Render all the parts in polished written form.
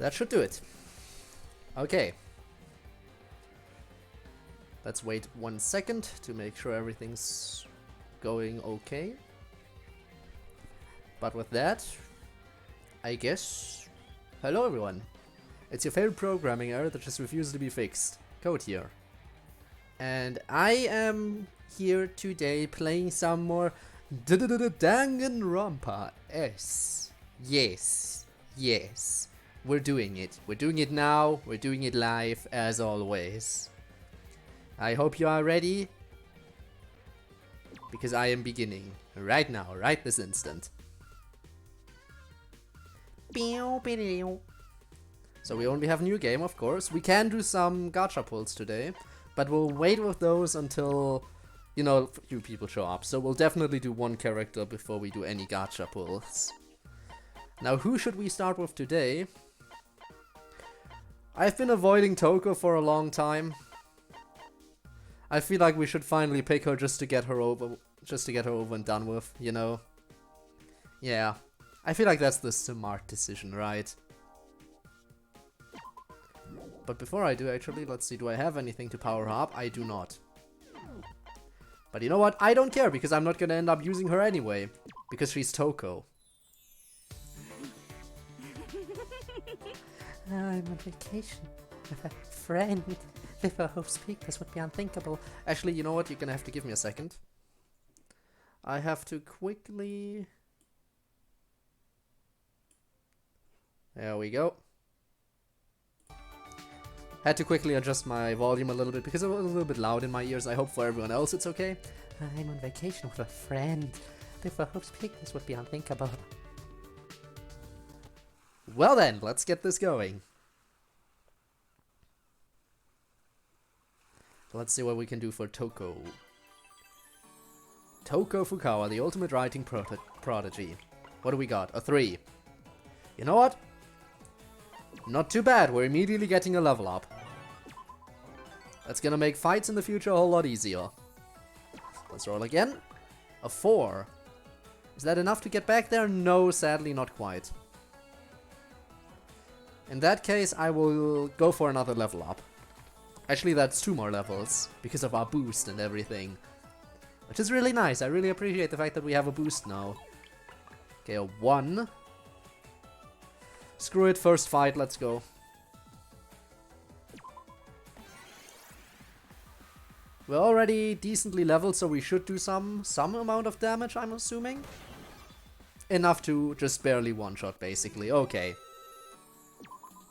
That should do it. Okay. Let's wait 1 second to make sure everything's going okay. But with that, I guess... Hello everyone. It's your favorite programming error that just refuses to be fixed. CodeErr. And I am here today playing some more Danganronpa. Yes. We're doing it. We're doing it now. We're doing it live as always. I hope you are ready. Because I am beginning right now, right this instant. So we only have new game, of course. We can do some gacha pulls today, but we'll wait with those until, you know, few people show up. So we'll definitely do one character before we do any gacha pulls. Now, who should we start with today? I've been avoiding Toko for a long time. I feel like we should finally pick her just to get her over and done with, you know? Yeah, I feel like that's the smart decision, right? But before I do, actually, let's see, do I have anything to power her up? I do not. But you know what? I don't care, because I'm not gonna end up using her anyway. Because she's Toko. I'm on vacation with a friend. If I hope speak, this would be unthinkable. Actually, you know what? You're gonna have to give me a second. I have to quickly... There we go. Had to quickly adjust my volume a little bit because it was a little bit loud in my ears. I hope for everyone else it's okay. I'm on vacation with a friend. If I hope speak, this would be unthinkable. Well then, let's get this going. Let's see what we can do for Toko. Toko Fukawa, the ultimate writing prodigy. What do we got? A 3. You know what? Not too bad, we're immediately getting a level up. That's gonna make fights in the future a whole lot easier. Let's roll again. A 4. Is that enough to get back there? No, sadly not quite. In that case, I will go for another level up. Actually, that's 2 more levels, because of our boost and everything. Which is really nice, I really appreciate the fact that we have a boost now. Okay, a 1. Screw it, first fight, let's go. We're already decently leveled, so we should do some amount of damage, I'm assuming. Enough to just barely one-shot, basically. Okay.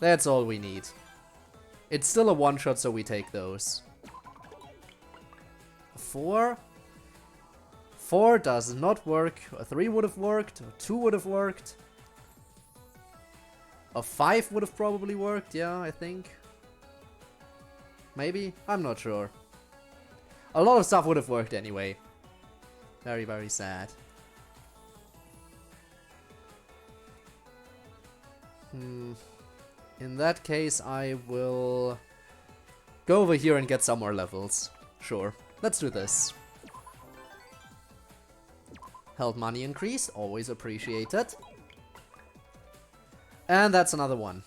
That's all we need. It's still a one-shot, so we take those. A 4? 4 does not work. A 3 would have worked. A 2 would have worked. A 5 would have probably worked, yeah, I think. Maybe? I'm not sure. A lot of stuff would have worked anyway. Very, very sad. In that case, I will go over here and get some more levels. Sure, let's do this. Health money increase, always appreciated. And that's another one.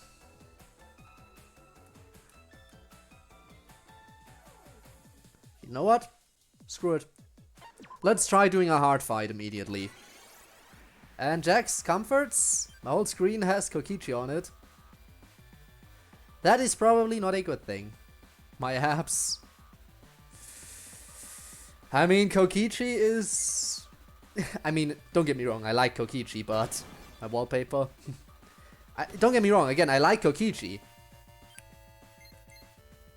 You know what? Screw it. Let's try doing a hard fight immediately. And Jack's comforts. My whole screen has Kokichi on it. That is probably not a good thing. My apps. I mean, Kokichi is... I mean, don't get me wrong, I like Kokichi, but... My wallpaper... don't get me wrong, again, I like Kokichi.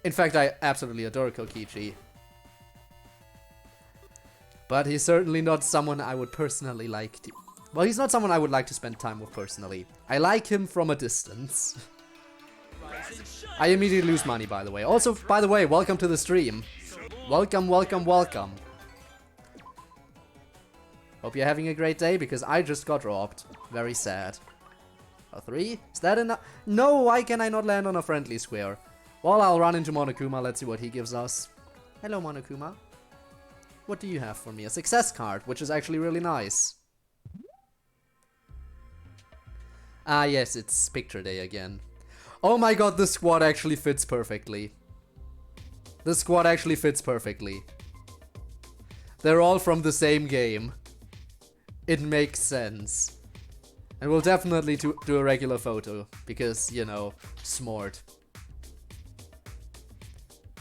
In fact, I absolutely adore Kokichi. But he's certainly not someone I would personally like to... Well, he's not someone I would like to spend time with personally. I like him from a distance. I immediately lose money, by the way. Also, by the way, welcome to the stream. Welcome, welcome, welcome. Hope you're having a great day, because I just got robbed. Very sad. A 3? Is that enough? No, why can I not land on a friendly square? Well, I'll run into Monokuma, let's see what he gives us. Hello, Monokuma. What do you have for me? A success card, which is actually really nice. Ah, yes, it's picture day again. Oh my god, this squad actually fits perfectly. This squad actually fits perfectly. They're all from the same game. It makes sense. And we'll definitely do a regular photo, because, you know, smart.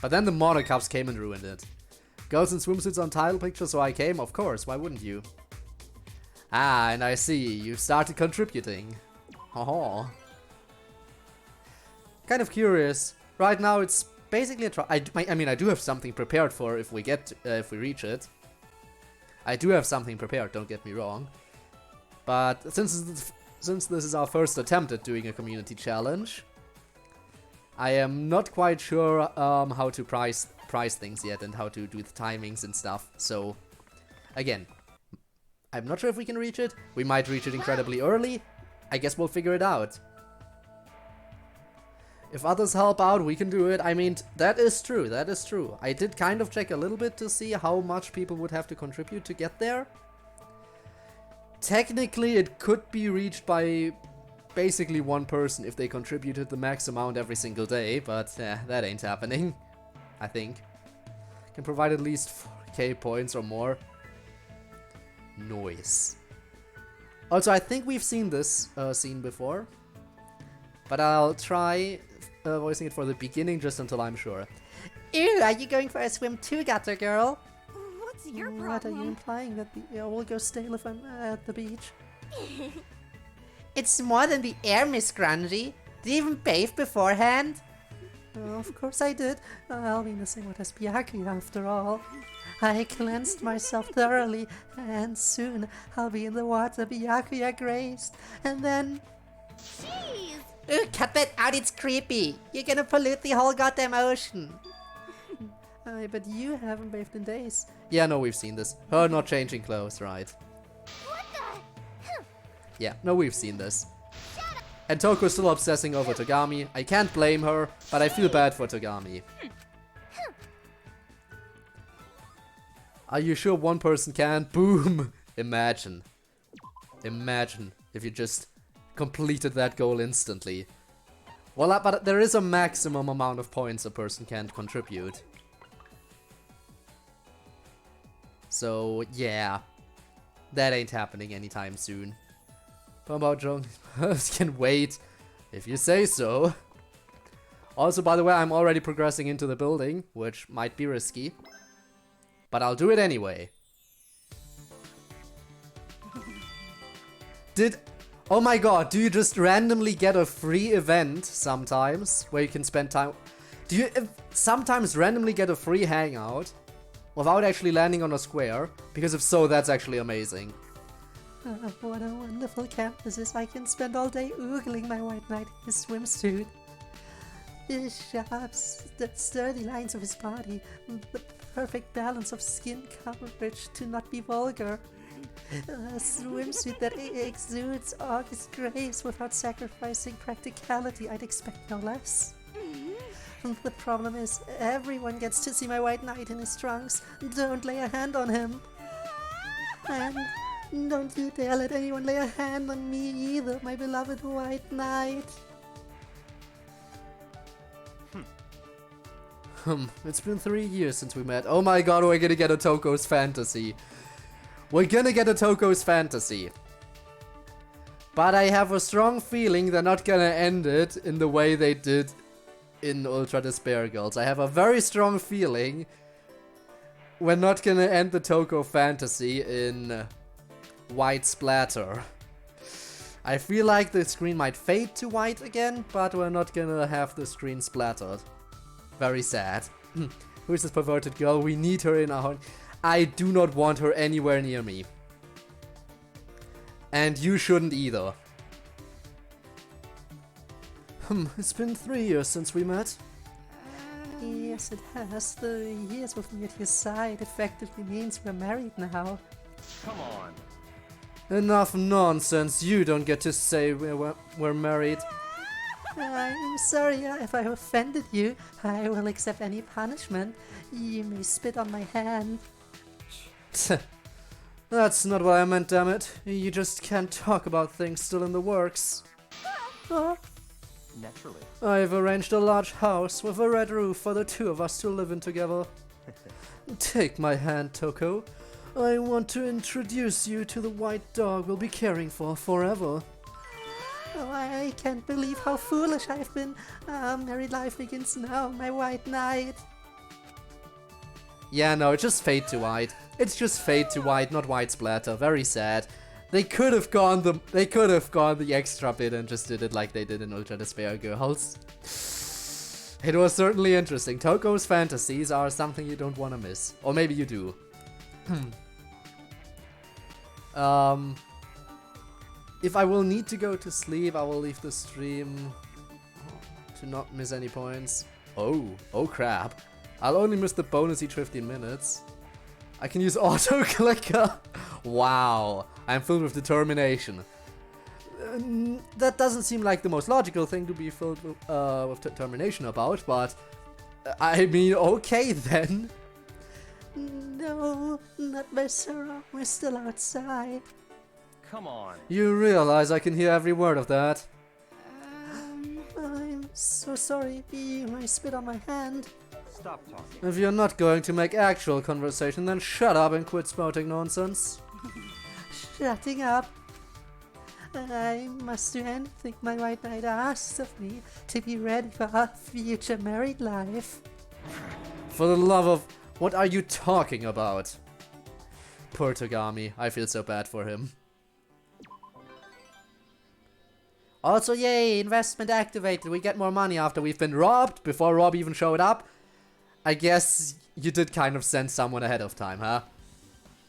But then the Mono Cups came and ruined it. Girls in swimsuits on title picture, so I came? Of course, why wouldn't you? Ah, and I see, you started contributing. Oh. Kind of curious. Right now it's basically a I mean, I do have something prepared for if we reach it. I do have something prepared, don't get me wrong. But since this is our first attempt at doing a community challenge, I am not quite sure how to price things yet and how to do the timings and stuff. So, again, I'm not sure if we can reach it. We might reach it incredibly early. I guess we'll figure it out. If others help out, we can do it. I mean, that is true, that is true. I did kind of check a little bit to see how much people would have to contribute to get there. Technically, it could be reached by basically one person if they contributed the max amount every single day, but that ain't happening, I think. Can provide at least 4k points or more. Noise. Also, I think we've seen this scene before, but I'll try voicing it for the beginning just until I'm sure. Ew, are you going for a swim too, Gato girl? What's your problem? What are you implying, that the air will go stale if I'm at the beach? It's more than the air, Miss Grungy. Did you even bathe beforehand? Of course I did. I'll be missing what has Byakuya after all. I cleansed myself thoroughly, and soon I'll be in the water Byakuya graced, and then... Jeez! Ooh, cut that out, it's creepy! You're gonna pollute the whole goddamn ocean! But you haven't bathed in days. Yeah, no, we've seen this. Her not changing clothes, right? What the? Yeah, no, we've seen this. And Toko's still obsessing over Togami. I can't blame her, but I feel bad for Togami. Are you sure one person can? Boom! Imagine. Imagine if you just completed that goal instantly. Well, but there is a maximum amount of points a person can contribute. So, yeah. That ain't happening anytime soon. Bao Zhong can wait, if you say so. Also, by the way, I'm already progressing into the building, which might be risky. But I'll do it anyway. Oh my god, do you just randomly get a free event sometimes, where you can spend time... Do you sometimes randomly get a free hangout, without actually landing on a square? Because if so, that's actually amazing. What a wonderful campus is. I can spend all day oogling my white knight in his swimsuit. The sharp, sturdy lines of his body, the perfect balance of skin coverage to not be vulgar. A swimsuit that exudes august grace without sacrificing practicality. I'd expect no less. The problem is, everyone gets to see my white knight in his trunks. Don't lay a hand on him. And don't you dare let anyone lay a hand on me either, my beloved white knight. It's been 3 years since we met. Oh my god, we're gonna get a Toko's Fantasy. We're gonna get a Toko's Fantasy. But I have a strong feeling they're not gonna end it in the way they did in Ultra Despair Girls. I have a very strong feeling we're not gonna end the Toko Fantasy in white splatter. I feel like the screen might fade to white again, but we're not gonna have the screen splattered. Very sad. Who is this perverted girl? We need her in our... I do not want her anywhere near me. And you shouldn't either. It's been 3 years since we met. Yes, it has. The years with me at your side effectively means we're married now. Come on. Enough nonsense. You don't get to say we're married. I'm sorry if I offended you. I will accept any punishment. You may spit on my hand. That's not what I meant, damn it. You just can't talk about things still in the works. Oh, Naturally. I've arranged a large house with a red roof for the two of us to live in together. Take my hand, Toko. I want to introduce you to the white dog we'll be caring for forever. Oh, I can't believe how foolish I've been. Married life begins now, my white knight. Yeah, no, it's just fade to white. It's just fade to white, not white splatter. Very sad. They could have gone the extra bit and just did it like they did in Ultra Despair Girls. It was certainly interesting. Toko's fantasies are something you don't want to miss. Or maybe you do. If I will need to go to sleep, I will leave the stream to not miss any points. Oh crap. I'll only miss the bonus each 15 minutes. I can use auto clicker. Wow, I'm filled with determination. That doesn't seem like the most logical thing to be filled with determination about, but I mean, okay then. No, not my Sarah. We're still outside. Come on. You realize I can hear every word of that. I'm so sorry. I spit on my hand. Stop talking. If you're not going to make actual conversation, then shut up and quit spouting nonsense. Shutting up. I must do anything my white knight asks of me to be ready for our future married life. For the love of... What are you talking about? Poor Togami, I feel so bad for him. Also, yay, investment activated. We get more money after we've been robbed, before Rob even showed up. I guess you did kind of send someone ahead of time, huh?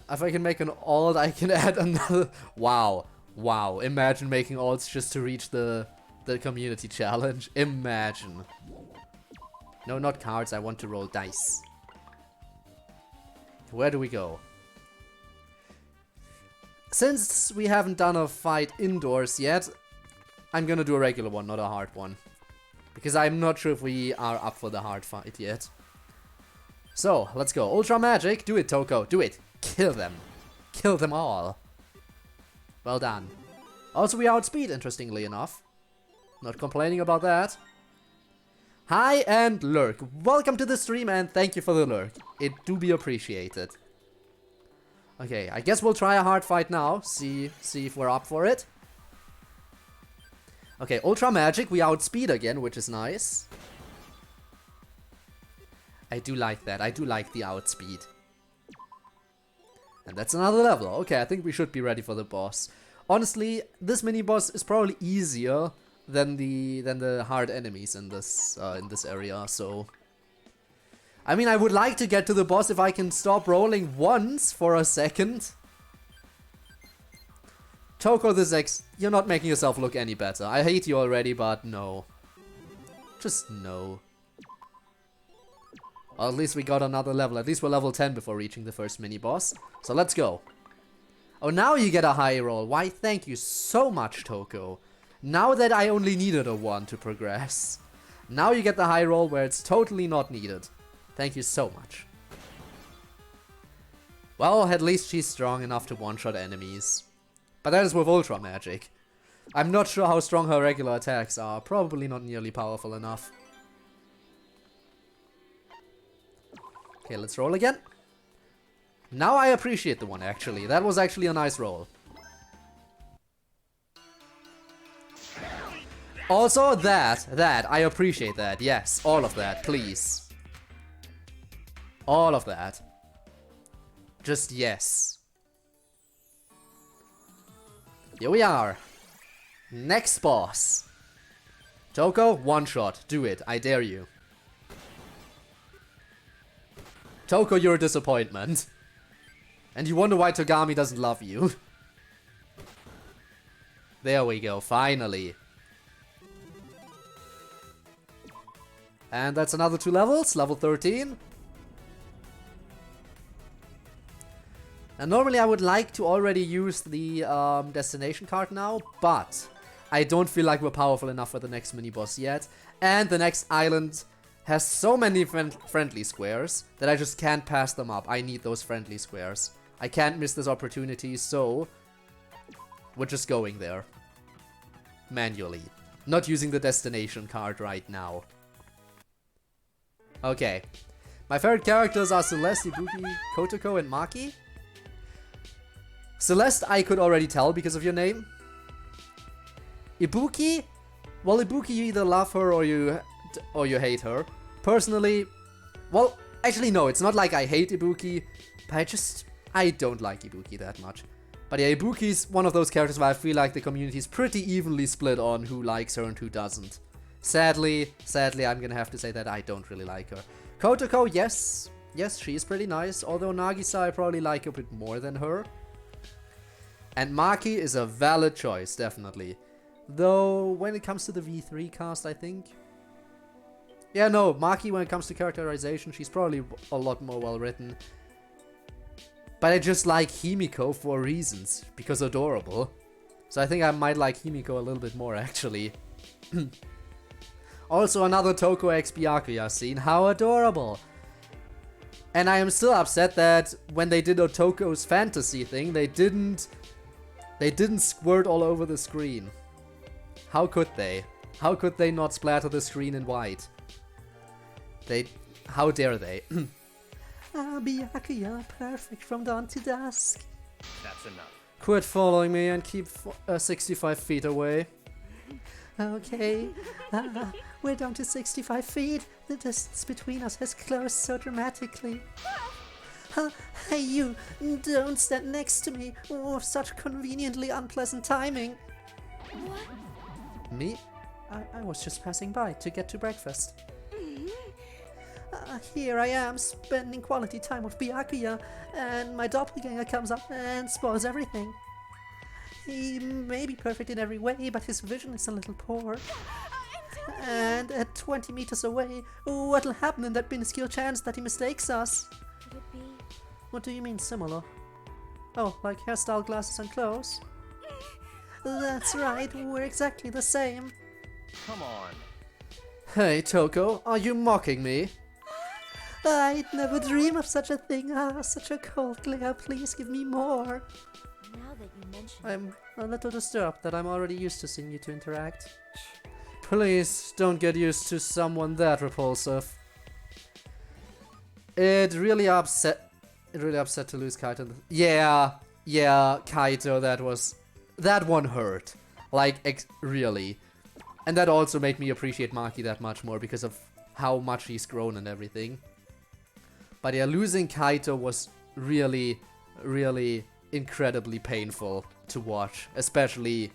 If I can make an alt, I can add another... Wow. Wow. Imagine making alts just to reach the community challenge. Imagine. No, not cards. I want to roll dice. Where do we go? Since we haven't done a fight indoors yet, I'm gonna do a regular one, not a hard one. Because I'm not sure if we are up for the hard fight yet. So, let's go. Ultra Magic. Do it, Toko. Do it. Kill them. Kill them all. Well done. Also, we outspeed, interestingly enough. Not complaining about that. Hi and lurk. Welcome to the stream and thank you for the lurk. It do be appreciated. Okay, I guess we'll try a hard fight now. See if we're up for it. Okay, Ultra Magic. We outspeed again, which is nice. I do like that. I do like the outspeed. And that's another level. Okay, I think we should be ready for the boss. Honestly, this mini boss is probably easier than the hard enemies in this area. So, I mean, I would like to get to the boss if I can stop rolling once for a second. Toko the Zex, you're not making yourself look any better. I hate you already, but no. Just no. Well, at least we got another level. At least we're level 10 before reaching the first mini-boss. So let's go. Oh, now you get a high roll. Why, thank you so much, Toko. Now that I only needed a 1 to progress. Now you get the high roll where it's totally not needed. Thank you so much. Well, at least she's strong enough to one-shot enemies. But that is with Ultra Magic. I'm not sure how strong her regular attacks are. Probably not nearly powerful enough. Okay, let's roll again. Now I appreciate the one, actually. That was actually a nice roll. Also, that, I appreciate that. Yes, all of that, please. All of that. Just yes. Here we are. Next boss. Toko, one shot. Do it. I dare you. Toko, you're a disappointment. And you wonder why Togami doesn't love you. There we go, finally. And that's another 2 levels, level 13. And normally I would like to already use the destination card now, but I don't feel like we're powerful enough for the next mini-boss yet. And the next island has so many friendly squares that I just can't pass them up. I need those friendly squares. I can't miss this opportunity, so we're just going there. Manually. Not using the destination card right now. Okay. My favorite characters are Celeste, Ibuki, Kotoko, and Maki. Celeste, I could already tell because of your name. Ibuki? Well, Ibuki, you either love her or you hate her. Personally, well, actually no, it's not like I hate Ibuki, but I don't like Ibuki that much. But yeah, Ibuki's one of those characters where I feel like the community is pretty evenly split on who likes her and who doesn't. Sadly, I'm gonna have to say that I don't really like her. Kotoko, yes, she is pretty nice, although Nagisa I probably like a bit more than her. And Maki is a valid choice, definitely. Though, when it comes to the V3 cast, I think... Yeah, no, Maki, when it comes to characterization, she's probably a lot more well written. But I just like Himiko for reasons, because adorable. So I think I might like Himiko a little bit more, actually. Also, another Toko x Byakuya scene, how adorable! And I am still upset that when they did Otoko's fantasy thing, they didn't squirt all over the screen. How could they? How could they not splatter the screen in white? How dare they? Byakuya, perfect from dawn to dusk. That's enough. Quit following me and keep 65 feet away. Okay, we're down to 65 feet. The distance between us has closed so dramatically. Hey you, don't stand next to me. Oh, such conveniently unpleasant timing. What? Me? I was just passing by to get to breakfast. Here I am, spending quality time with Byakuya, and my doppelganger comes up and spoils everything. He may be perfect in every way, but his vision is a little poor. And at 20 meters away, what'll happen in that minuscule chance that he mistakes us? Could it be? What do you mean similar? Oh, like hairstyle, glasses and clothes? That's right, we're exactly the same. Come on. Hey, Toko, are you mocking me? I'd never dream of such a thing. Such a cold glare, please give me more. Now that you mention it. I'm a little disturbed that I'm already used to seeing you two interact. Please don't get used to someone that repulsive. It really upset to lose Kaito. Yeah, Kaito, that one hurt. Like, really. And that also made me appreciate Maki that much more because of how much he's grown and everything. But yeah, losing Kaito was really, really incredibly painful to watch. Especially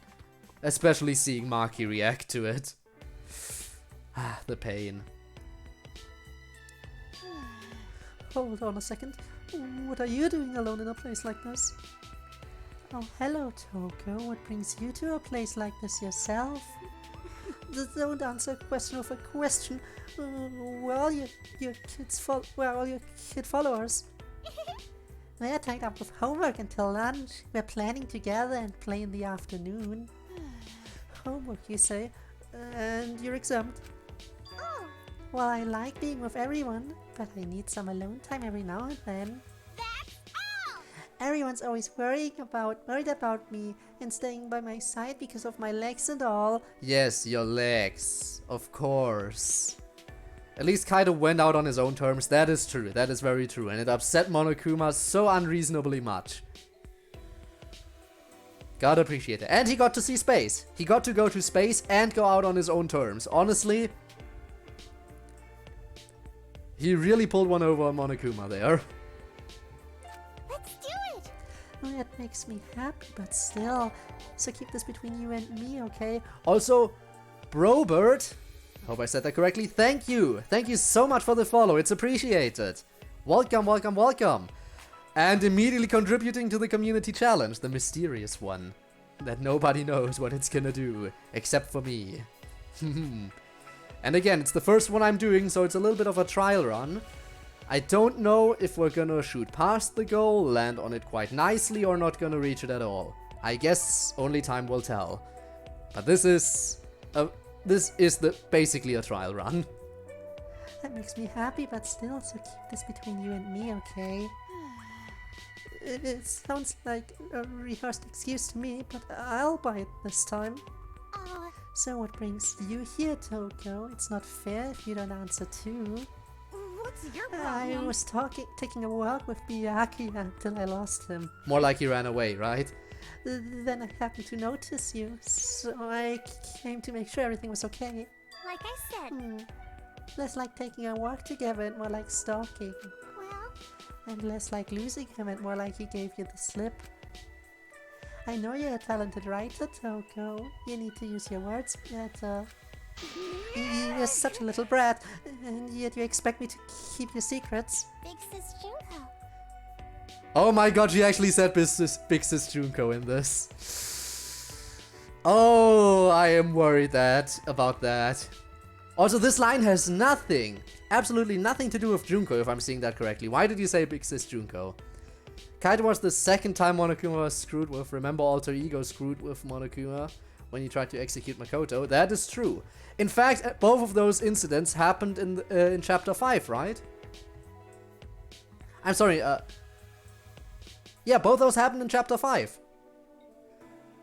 seeing Maki react to it. The pain. Hold on a second. What are you doing alone in a place like this? Oh, hello, Toko. What brings you to a place like this yourself? Don't answer a question with a question. Well, your kid followers. They're tied up with homework until lunch. We're planning together and play in the afternoon. Homework, you say? And you're exempt. Oh, Well, I like being with everyone, but I need some alone time every now and then. that's all! Everyone's always worried about me and staying by my side because of my legs and all. Yes, your legs. Of course. At least Kaido went out on his own terms. That is true. That is very true. And it upset Monokuma so unreasonably much. Gotta appreciate it. And he got to see space. He got to go to space and go out on his own terms. Honestly, he really pulled one over on Monokuma there. Let's do it! Oh, that makes me happy, but still. So keep this between you and me, okay? Also, Brobert, hope I said that correctly. Thank you. Thank you so much for the follow. It's appreciated. Welcome, welcome, welcome. And immediately contributing to the community challenge, the mysterious one. That nobody knows what it's gonna do, except for me. And again, it's the first one I'm doing, so it's a little bit of a trial run. I don't know if we're gonna shoot past the goal, land on it quite nicely, or not gonna reach it at all. I guess only time will tell. But this is basically a trial run. That makes me happy, but still, so keep this between you and me, okay? It sounds like a rehearsed excuse to me, but I'll buy it this time. So what brings you here, Toko? It's not fair if you don't answer too. What's your I problem? was taking a walk with Byakuya until I lost him. More like he ran away, right? Then I happened to notice you, so I came to make sure everything was okay. Like I said, Less like taking a walk together and more like stalking. well, And less like losing him and more like he gave you the slip. I know you're a talented writer, Toko. You need to use your words better. You're such a little brat, and yet you expect me to keep your secrets. Big Sis Junko. Oh my god, she actually said Big Sis Junko in this. Oh, I am worried about that. Also, this line has nothing, absolutely nothing to do with Junko, if I'm seeing that correctly. Why did you say Big Sis Junko? Kaito was the second time Monokuma was screwed with. Remember Alter Ego screwed with Monokuma when he tried to execute Makoto? That is true. In fact, both of those incidents happened in Chapter 5, right? I'm sorry, yeah, both those happened in Chapter 5.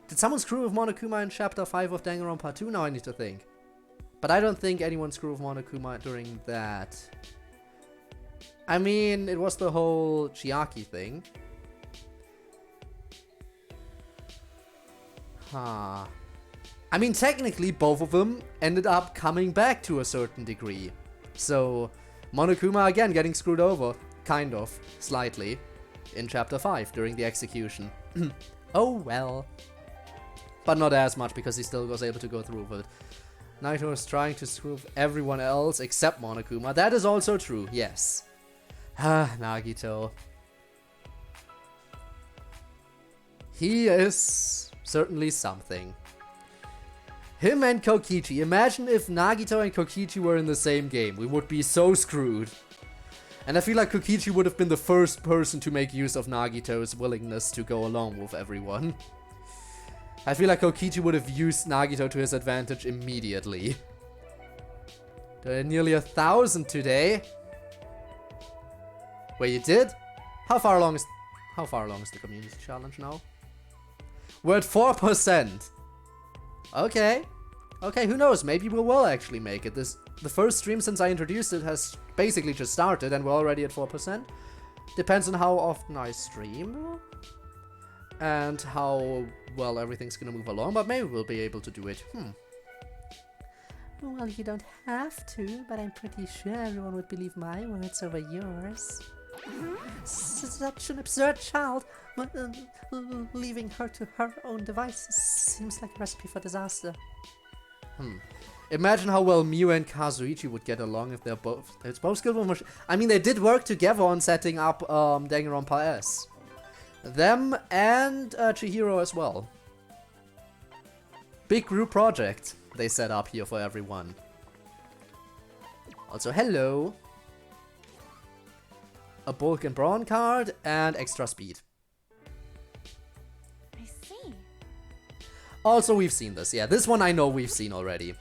Did someone screw with Monokuma in Chapter 5 of Danganronpa 2? Now I need to think. But I don't think anyone screwed with Monokuma during that. I mean, it was the whole Chiaki thing. Huh. I mean, technically, both of them ended up coming back to a certain degree. So, Monokuma again getting screwed over. Kind of. Slightly. In Chapter 5 during the execution. Oh well. But not as much because he still was able to go through with it. Naito was trying to screw with everyone else except Monokuma. That is also true, yes. Ah, Nagito. He is certainly something. Him and Kokichi. Imagine if Nagito and Kokichi were in the same game. We would be so screwed. And I feel like Kokichi would have been the first person to make use of Nagito's willingness to go along with everyone. I feel like Kokichi would have used Nagito to his advantage immediately. There are nearly 1,000 today. Wait, you did? How far along is the community challenge now? We're at 4%. Okay. Okay, who knows? Maybe we will actually make it. The first stream since I introduced it has basically just started and we're already at 4%. Depends on how often I stream. And how well everything's gonna move along, but maybe we'll be able to do it. Well, you don't have to, but I'm pretty sure everyone would believe my words over yours. Such an absurd child. Leaving her to her own devices seems like a recipe for disaster. Imagine how well Miu and Kazuichi would get along if they're both skilled with machine. I mean, they did work together on setting up Danganronpa S. Them and Chihiro as well. Big group project they set up here for everyone. Also, hello. A bulk and brawn card and extra speed. I see. Also, we've seen this. Yeah, this one I know we've seen already.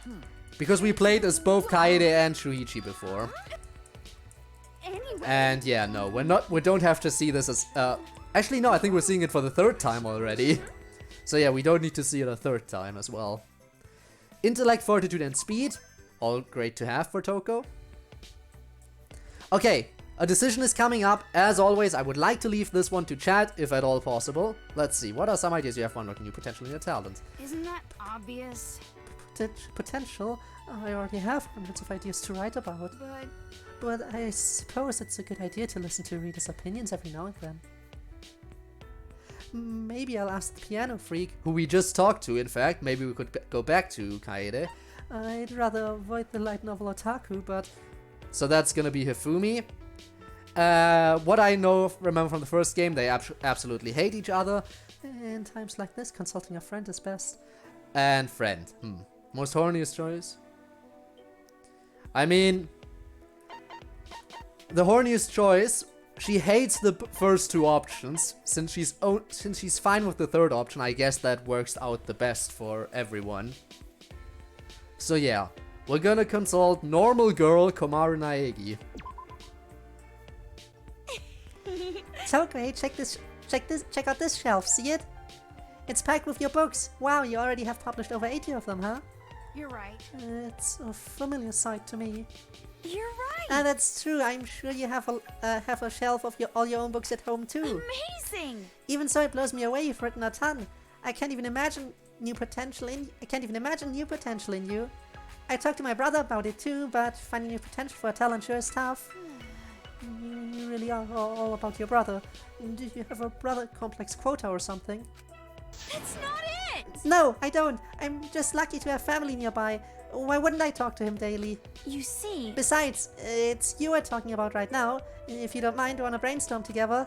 Because we played as both Kaede and Shuichi before. Anyway. And yeah, no, we don't have to see this as, actually no, I think we're seeing it for the third time already. So yeah, we don't need to see it a third time as well. Intellect, fortitude and speed, all great to have for Toko. Okay, a decision is coming up. As always, I would like to leave this one to chat, if at all possible. Let's see, what are some ideas you have for unlocking new potential in your talent? Isn't that obvious? Potential? I already have hundreds of ideas to write about. But I suppose it's a good idea to listen to readers' opinions every now and then. Maybe I'll ask the piano freak, Who we just talked to, in fact. Maybe we could go back to Kaede. I'd rather avoid the light novel otaku, but So that's gonna be Hifumi. What I remember from the first game, they absolutely hate each other. in times like this, consulting a friend is best. And friend. Most horniest choice? I mean, the horniest choice, she hates the first two options. Since she's fine with the third option, I guess that works out the best for everyone. So yeah, we're gonna consult normal girl Komaru Naegi. So great, check out this shelf, see it? It's packed with your books. Wow, you already have published over 80 of them, huh? You're right. It's a familiar sight to me. You're right. And that's true. I'm sure you have a shelf of all your own books at home too. Amazing. Even so, it blows me away. You've written a ton. I can't even imagine new potential in you. I talked to my brother about it too, but finding new potential for a talent sure is tough. You really are all about your brother. Do you have a brother complex quota or something? That's not it. No, I don't. I'm just lucky to have family nearby. Why wouldn't I talk to him daily? You see. Besides, it's you we're talking about right now. If you don't mind, wanna brainstorm together?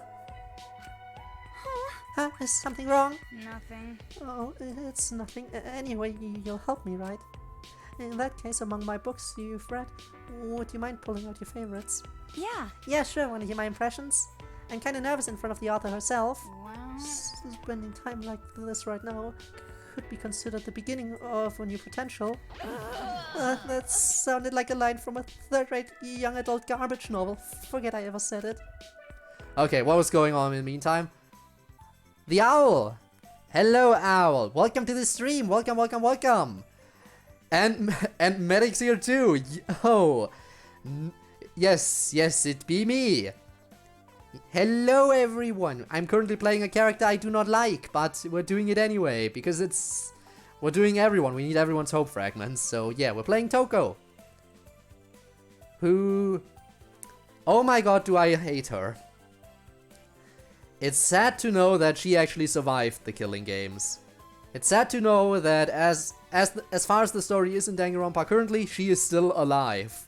Huh? Is something wrong? Nothing. Oh, it's nothing. Anyway, you'll help me, right? In that case, among my books you've read, would you mind pulling out your favorites? Yeah. Yeah, sure. Wanna hear my impressions? I'm kinda nervous in front of the author herself. Well. Spending time like this right now could be considered the beginning of a new potential. That sounded like a line from a third-rate young adult garbage novel. Forget I ever said it. Okay, what was going on in the meantime? The owl! Hello, owl! Welcome to the stream! Welcome, welcome, welcome! And Medic's here too! Yo! Yes, it be me! Hello everyone! I'm currently playing a character I do not like, but we're doing it anyway, because we're doing everyone, we need everyone's hope fragments, so yeah, we're playing Toko. Who... Oh my god, do I hate her. It's sad to know that she actually survived the killing games. It's sad to know that as far as the story is in Danganronpa currently, she is still alive.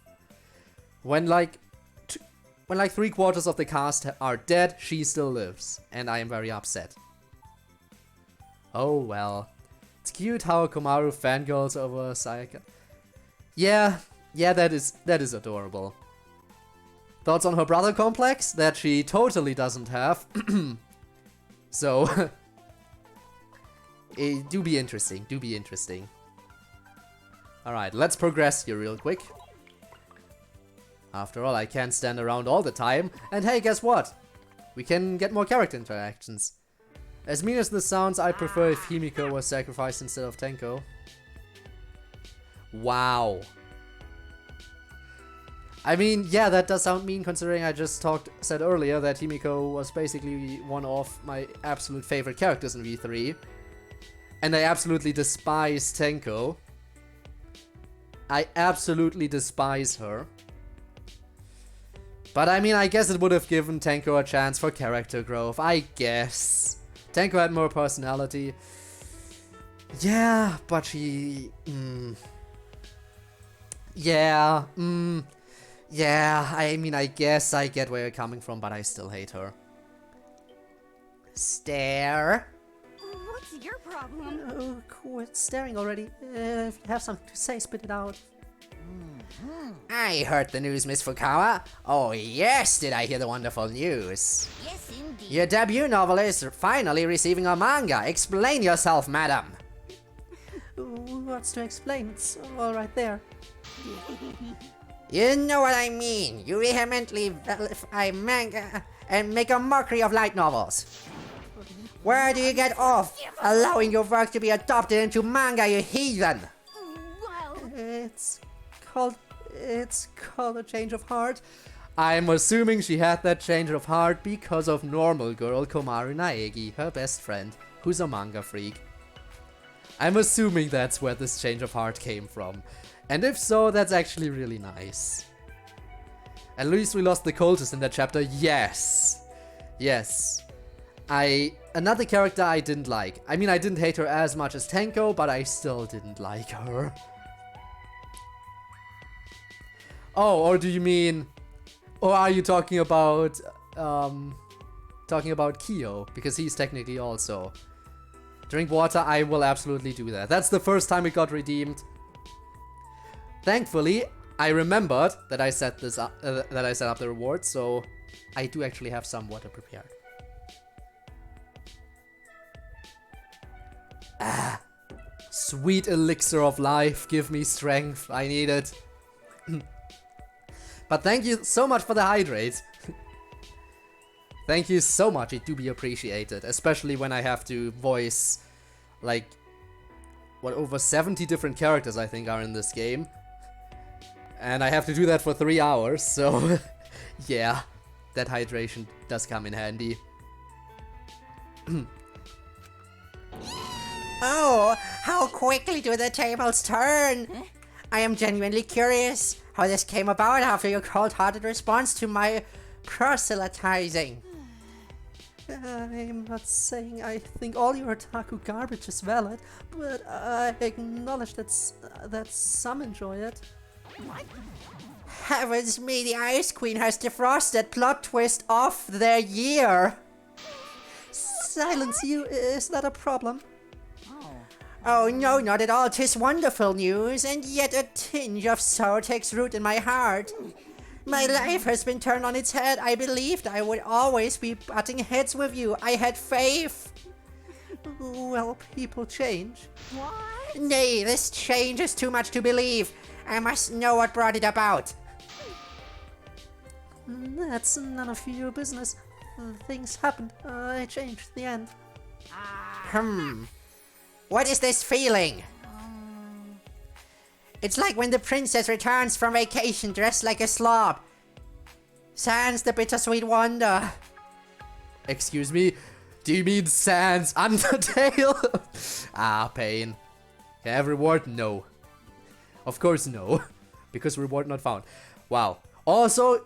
When like 3/4 of the cast are dead, she still lives, and I am very upset. Oh well. It's cute how Komaru fangirls over Sayaka. Yeah, that is adorable. Thoughts on her brother complex? That she totally doesn't have. So, do be interesting. Alright, let's progress here real quick. After all, I can't stand around all the time. And hey, guess what? We can get more character interactions. As mean as this sounds, I prefer if Himiko was sacrificed instead of Tenko. Wow. I mean, yeah, that does sound mean considering I just said earlier that Himiko was basically one of my absolute favorite characters in V3. And I absolutely despise Tenko. I absolutely despise her. But I mean, I guess it would have given Tenko a chance for character growth, I guess. Tenko had more personality. Yeah, but she... Yeah, I mean, I guess I get where you're coming from, but I still hate her. Stare. What's your problem? Oh, quit staring already. If you have something to say, spit it out. I heard the news, Miss Fukawa. Oh yes, did I hear the wonderful news. Yes, indeed. Your debut novel is finally receiving a manga. Explain yourself, madam. What's to explain? It's all right there. You know what I mean. You vehemently vilify manga and make a mockery of light novels. Where do you get off allowing your work to be adopted into manga, you heathen? Well, It's called a change of heart. I'm assuming she had that change of heart because of normal girl Komaru Naegi, her best friend, who's a manga freak. I'm assuming that's where this change of heart came from. And if so, that's actually really nice. At least we lost the cultist in that chapter, yes! Yes. Another character I didn't like. I mean, I didn't hate her as much as Tenko, but I still didn't like her. Oh, or do you mean... Or are you talking about... Kyo? Because he's technically also... Drink water, I will absolutely do that. That's the first time it got redeemed. Thankfully, I remembered that I set this up, that I set up the reward, so I do actually have some water prepared. Ah, sweet elixir of life, give me strength, I need it. But thank you so much for the hydrate. Thank you so much, it do be appreciated, especially when I have to voice, like, what, over 70 different characters I think are in this game. And I have to do that for 3 hours, so yeah, that hydration does come in handy. Oh, how quickly do the tables turn! I am genuinely curious how this came about after your cold-hearted response to my proselytizing. I'm not saying I think all your otaku garbage is valid, but I acknowledge that some enjoy it. Heavens me, the Ice Queen has defrosted plot twist of the year! Silence you, is that a problem? Oh no, not at all, 'tis wonderful news, and yet a tinge of sorrow takes root in my heart. My life has been turned on its head. I believed I would always be butting heads with you. I had faith. Well, people change. What? Nay, this change is too much to believe. I must know what brought it about. That's none of your business. Things happened. I changed the end. What is this feeling? It's like when the princess returns from vacation dressed like a slob. Sans the bittersweet wonder. Excuse me? Do you mean Sans Undertale? Ah, pain. Can I have reward? No. Of course no. Because reward not found. Wow. Also,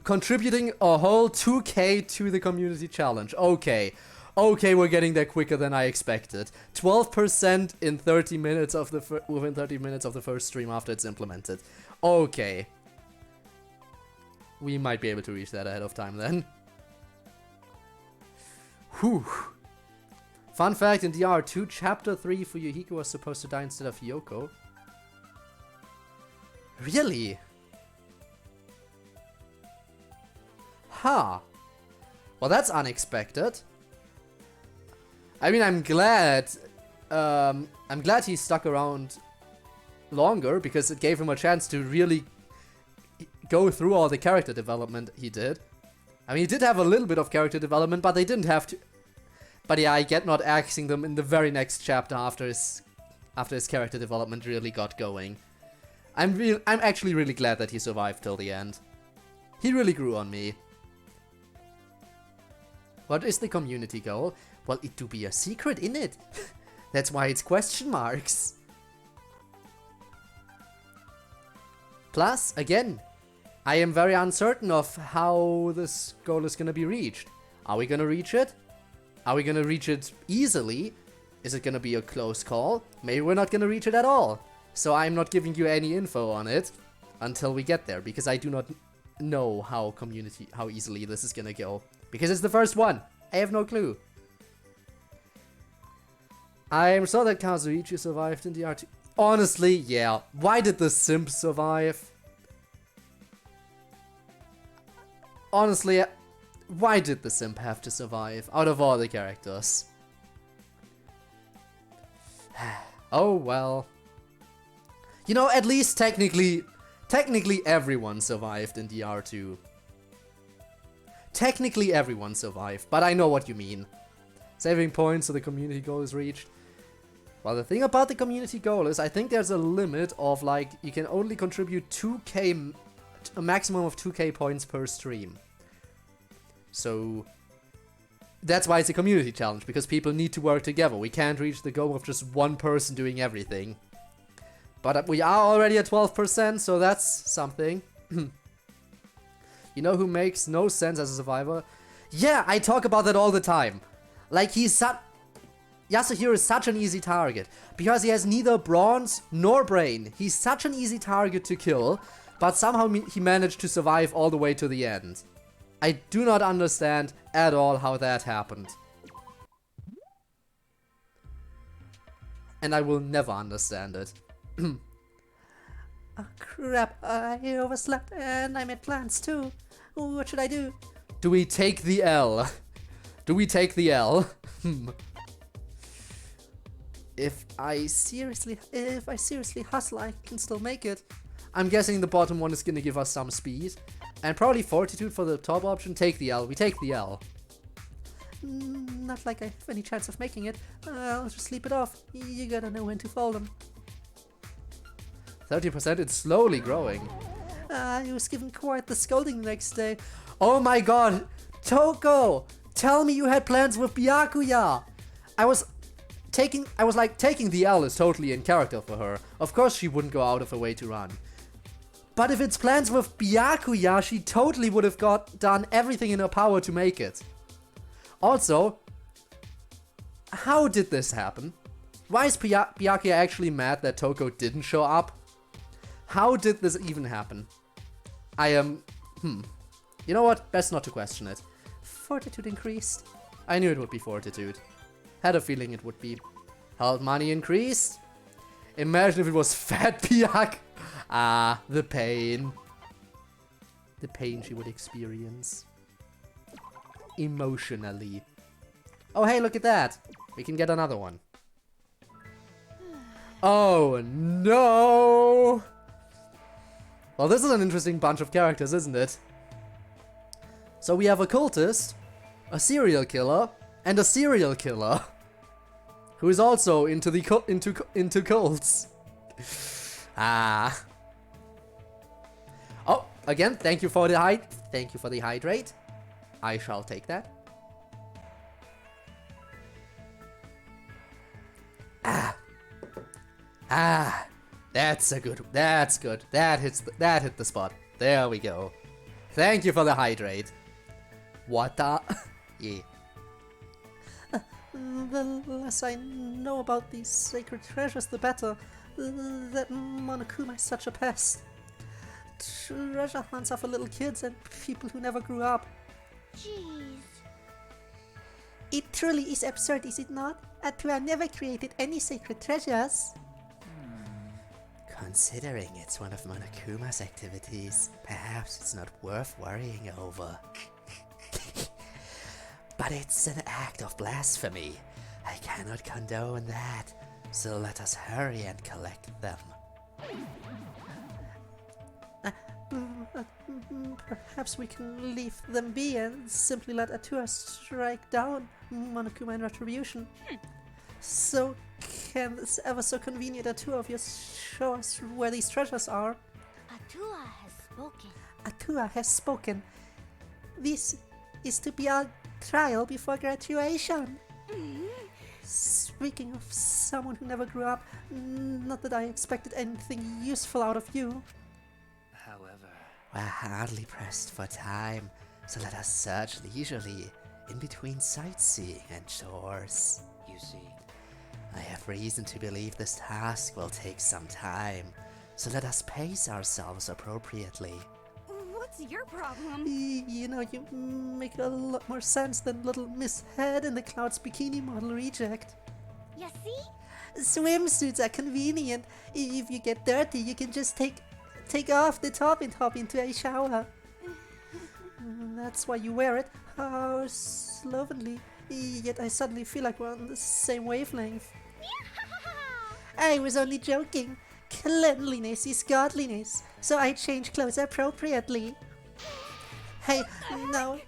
contributing a whole 2k to the community challenge. Okay. Okay, we're getting there quicker than I expected. 12% in 30 minutes of the within 30 minutes of the first stream after it's implemented. Okay. We might be able to reach that ahead of time then. Whew. Fun fact, in DR2, Chapter 3 Fuyuhiko was supposed to die instead of Yoko. Really? Huh. Well, that's unexpected. I mean, I'm glad he stuck around longer because it gave him a chance to really go through all the character development he did. I mean, he did have a little bit of character development, but they didn't have to. But yeah, I get not axing them in the very next chapter after his character development really got going. I'm actually really glad that he survived till the end. He really grew on me. What is the community goal? Well, it to be a secret, innit? That's why it's question marks. Plus, again, I am very uncertain of how this goal is gonna be reached. Are we gonna reach it? Are we gonna reach it easily? Is it gonna be a close call? Maybe we're not gonna reach it at all. So I'm not giving you any info on it until we get there, because I do not know how easily this is gonna go. Because it's the first one. I have no clue. I'm so that Kazuichi survived in the R2. Honestly, yeah. Why did the simp survive? Honestly, why did the simp have to survive out of all the characters? Oh well. You know, at least technically everyone survived in DR2. Technically everyone survived, but I know what you mean. Saving points so the community goal is reached. Well, the thing about the community goal is I think there's a limit of, like, you can only contribute 2k, a maximum of 2k points per stream. So that's why it's a community challenge, because people need to work together. We can't reach the goal of just one person doing everything. But we are already at 12%, so that's something. You know who makes no sense as a survivor? Yeah, I talk about that all the time. Like, Yasuhiro is such an easy target, because he has neither bronze nor brain. He's such an easy target to kill, but somehow he managed to survive all the way to the end. I do not understand at all how that happened. And I will never understand it. Oh crap, I overslept and I made plans too. What should I do? Do we take the L? Do we take the L? If I seriously hustle, I can still make it. I'm guessing the bottom one is gonna give us some speed. And probably fortitude for the top option. Take the L. We take the L. Not like I have any chance of making it. I'll just sleep it off. You gotta know when to fold them. 30%, it's slowly growing. I was given quite the scolding the next day. Oh my god! Toko! Tell me you had plans with Byakuya! I was like, taking the L is totally in character for her. Of course she wouldn't go out of her way to run. But if it's plans with Byakuya, she totally would have done everything in her power to make it. Also, how did this happen? Why is Byakuya actually mad that Toko didn't show up? How did this even happen? I am... You know what? Best not to question it. Fortitude increased. I knew it would be fortitude. Had a feeling it would be. Health money increased. Imagine if it was fat Byak. Ah, the pain. The pain she would experience. Emotionally. Oh hey, look at that. We can get another one. Oh no! Well, this is an interesting bunch of characters, isn't it? So we have a cultist, a serial killer, and a serial killer, who is also into the into cults. Ah. Oh, again, thank you for the hydrate. I shall take that. Ah, that's good. That hit the spot. There we go. Thank you for the hydrate. What the? Yeah. The less I know about these sacred treasures, the better. That Monokuma is such a pest. Treasure hunts are for little kids and people who never grew up. Jeez. It truly is absurd, is it not? Atua never created any sacred treasures. Considering it's one of Monokuma's activities, perhaps it's not worth worrying over. But it's an act of blasphemy. I cannot condone that, so let us hurry and collect them. Perhaps we can leave them be and simply let Atua strike down Monokuma in retribution. So, can this ever so convenient Atua of yours show us where these treasures are? Atua has spoken. Atua has spoken. This is to be our trial before graduation. Speaking of someone who never grew up, not that I expected anything useful out of you. However, We're hardly pressed for time, so let us search leisurely in between sightseeing and chores. you see, I have reason to believe this task will take some time, so let us pace ourselves appropriately. What's your problem? You know, you make a lot more sense than little Miss Head in the Clouds bikini model reject. You see? Swimsuits are convenient. If you get dirty, you can just take off the top and hop into a shower. That's why you wear it. How slovenly. Yet I suddenly feel like we're on the same wavelength. I was only joking. Cleanliness is godliness, so I change clothes appropriately. Hey, now,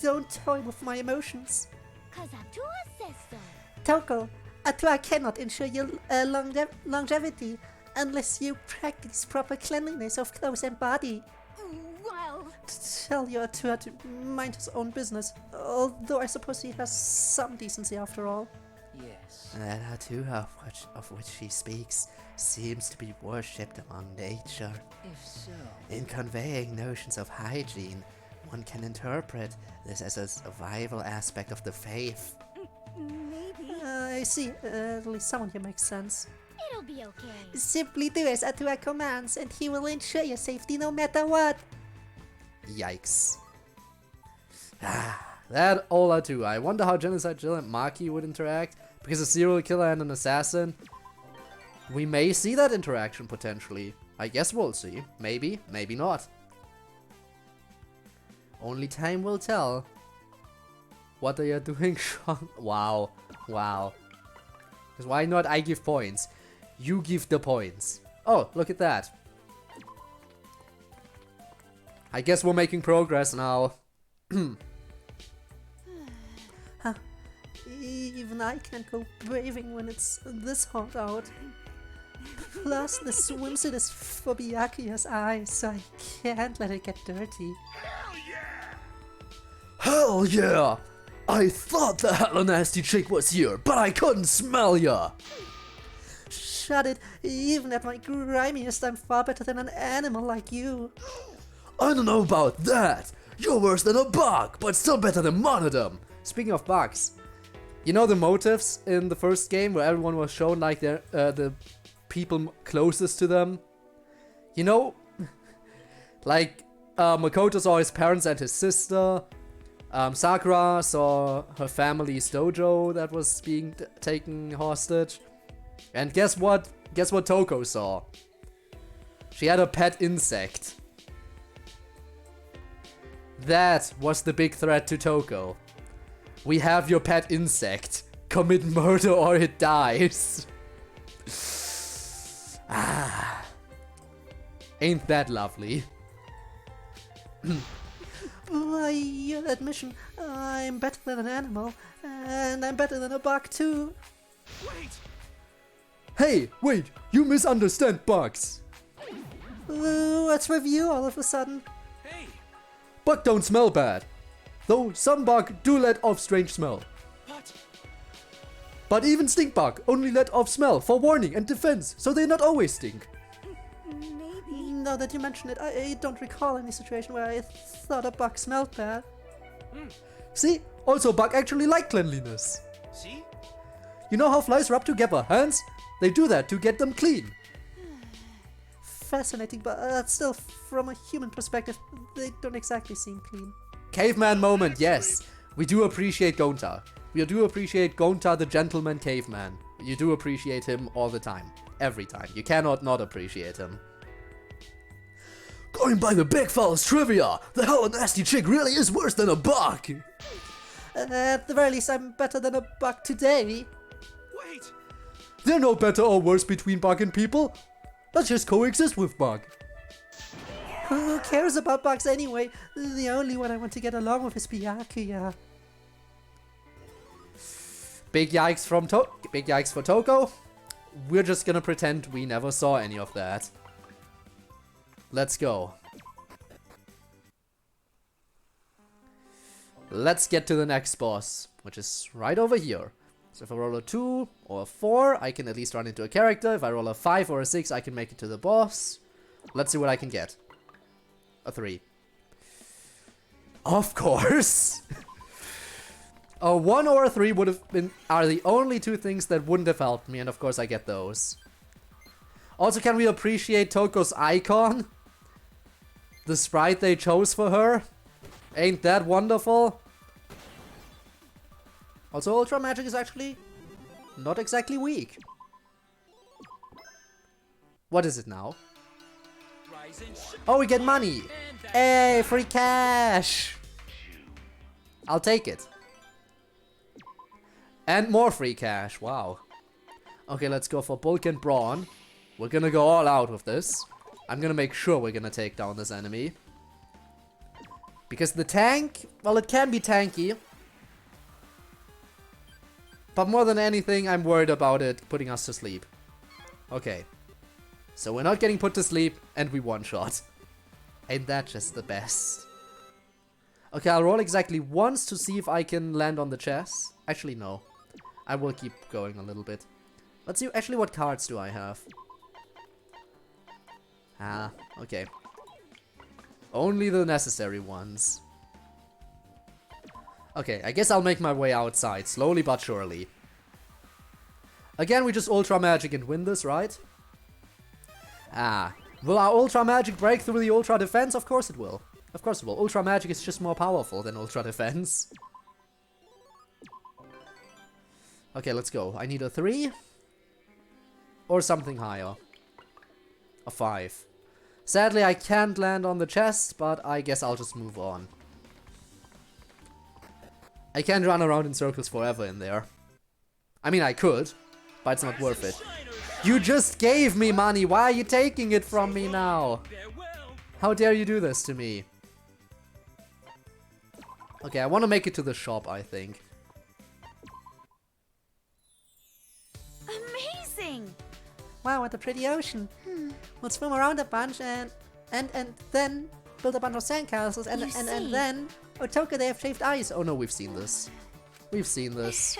don't toy with my emotions. 'Cause Atua says so. Toko, Atua cannot ensure your longevity unless you practice proper cleanliness of clothes and body. Well, Tell your Atua to mind his own business, although I suppose he has some decency after all. yes. That Atua of which she speaks seems to be worshipped among nature. If so, In conveying notions of hygiene, one can interpret this as a survival aspect of the faith. maybe I see, at least someone here makes sense. it'll be okay. Simply do as Atua commands, and he will ensure your safety no matter what. Yikes. That all I do. I wonder how Genocide Jill and Maki would interact, because a serial killer and an assassin. We may see that interaction potentially. I guess we'll see. Maybe, maybe not. Only time will tell. What are you doing, Sean? Wow. Wow. Because why not I give points? You give the points. Oh, look at that. I guess we're making progress now. Even I can't go braving when it's this hot out. Plus, the swimsuit is for Byakuya's eyes, so I can't let it get dirty. Hell yeah! I thought the hella nasty chick was here, but I couldn't smell ya! Shut it, even at my grimiest I'm far better than an animal like you. I don't know about that! You're worse than a bug, but still better than one of them! Speaking of bugs, you know the motives in the first game where everyone was shown like the people closest to them? You know, like Makoto saw his parents and his sister, Sakura saw her family's dojo that was being taken hostage, and guess what? Guess what Toko saw? She had a pet insect. That was the big threat to Toko. We have your pet insect. Commit murder or it dies. Ah. Ain't that lovely? By your admission, I'm better than an animal, and I'm better than a bug too. Hey, wait, you misunderstand bugs. What's with you all of a sudden? Bug don't smell bad. Though some bug do let off strange smell. But even stink bug only let off smell for warning and defense, so they not always stink. Maybe. Now that you mention it, I don't recall any situation where I thought a bug smelled bad. See? Also bug actually like cleanliness. See? You know how flies rub together hands? They do that to get them clean. Fascinating, but still, from a human perspective, they don't exactly seem clean. Caveman moment, yes. We do appreciate Gonta. We do appreciate Gonta the gentleman caveman. You do appreciate him all the time. Every time. You cannot not appreciate him. Going by the big fella's trivia, the hella nasty chick really is worse than a bug. At the very least, I'm better than a bug today. They're no better or worse between bug and people. Let's just coexist with bug. Who cares about bugs anyway? The only one I want to get along with is Byakuya. Big yikes for Toko. We're just gonna pretend we never saw any of that. Let's go. Let's get to the next boss, which is right over here. So if I roll a 2 or a 4, I can at least run into a character. If I roll a 5 or a 6, I can make it to the boss. Let's see what I can get. A 3. Of course! A 1 or a 3 would have been are the only two things that wouldn't have helped me, and of course I get those. Also, can we appreciate Toko's icon? The sprite they chose for her? Ain't that wonderful? Also, Ultra Magic is actually not exactly weak. What is it now? Oh, we get money! Hey, free cash! I'll take it. And more free cash, wow. Okay, let's go for bulk and brawn. We're gonna go all out with this. I'm gonna make sure we're gonna take down this enemy. Because the tank, well, it can be tanky. But more than anything, I'm worried about it putting us to sleep. Okay. So we're not getting put to sleep, and we one-shot. Ain't that just the best? Okay, I'll roll exactly once to see if I can land on the chest. Actually, no. I will keep going a little bit. Let's see, actually, what cards do I have? Ah, okay. Only the necessary ones. Okay, I guess I'll make my way outside, slowly but surely. Again, we just Ultra Magic and win this, right? Ah. Will our Ultra Magic break through the Ultra Defense? Of course it will. Of course it will. Ultra Magic is just more powerful than Ultra Defense. Okay, let's go. I need a 3. Or something higher. A 5. Sadly, I can't land on the chest, but I guess I'll just move on. I can't run around in circles forever in there. I mean, I could, but it's not worth it. You just gave me money, why are you taking it from me now? How dare you do this to me? Okay, I want to make it to the shop, I think. amazing! Wow, what a pretty ocean. We'll swim around a bunch and then build a bunch of sandcastles and You see. then Otoko, they have shaved ice. Oh no, we've seen this. We've seen this.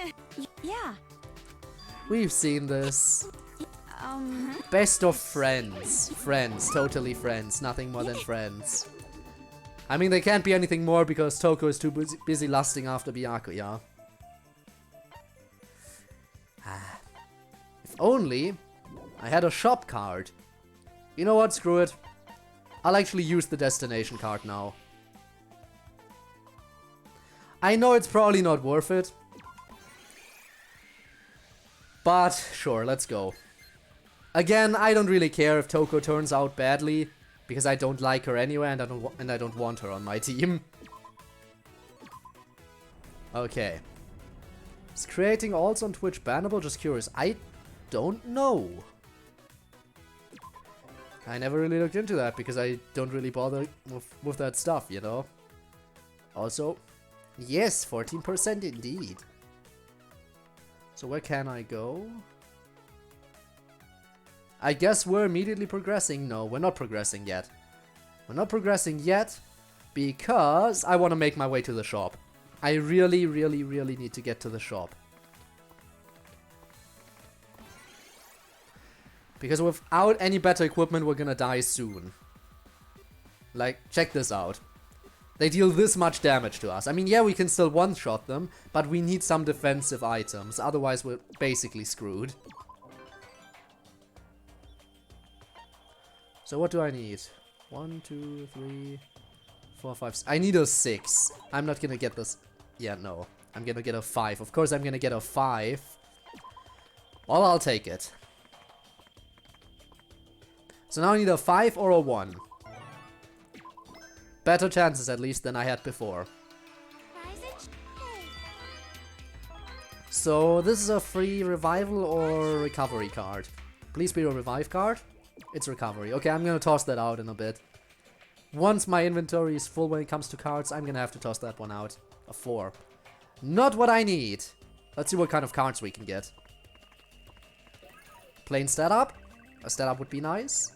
Yeah. We've seen this. Best of friends. Friends, totally friends. Nothing more than friends. I mean, they can't be anything more because Toko is too busy lusting after Byakuya. If only I had a shop card. You know what? Screw it. I'll actually use the destination card now. I know it's probably not worth it. But sure, let's go. Again, I don't really care if Toko turns out badly, because I don't like her anyway and I don't want her on my team. Okay. Is creating alts on Twitch bannable? Just curious. I don't know. I never really looked into that because I don't really bother with that stuff, you know? Also, yes, 14% indeed. So where can I go? I guess we're immediately progressing. No, we're not progressing yet. We're not progressing yet because I want to make my way to the shop. I really, really, really need to get to the shop. Because without any better equipment, we're gonna die soon. Like, check this out. They deal this much damage to us. I mean, yeah, we can still one-shot them, but we need some defensive items. Otherwise, we're basically screwed. So what do I need? 1, 2, 3, 4, 5. I need a 6. I'm not gonna get this. Yeah, no. I'm gonna get a 5. Of course, I'm gonna get a 5. Well, I'll take it. So now I need a 5 or a 1. Better chances at least than I had before. So this is a free revival or recovery card. Please be a revive card. It's recovery. Okay, I'm gonna toss that out in a bit. Once my inventory is full when it comes to cards, I'm gonna have to toss that one out. A 4. Not what I need. Let's see what kind of cards we can get. Plain stat up. A stat up would be nice.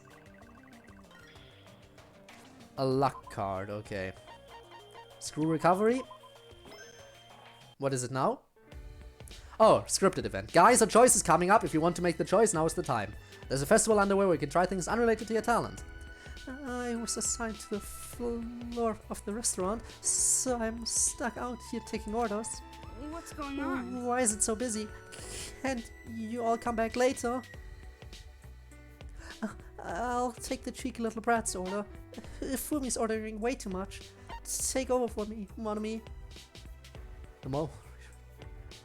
A luck card, okay. Screw recovery. What is it now? Oh, scripted event. Guys, a choice is coming up. If you want to make the choice, now is the time. There's a festival underway where you can try things unrelated to your talent. I was assigned to the floor of the restaurant, so I'm stuck out here taking orders. What's going on? Why is it so busy? Can't you all come back later? I'll take the cheeky little brat's order. If Fumi's ordering way too much, take over for me, Monami.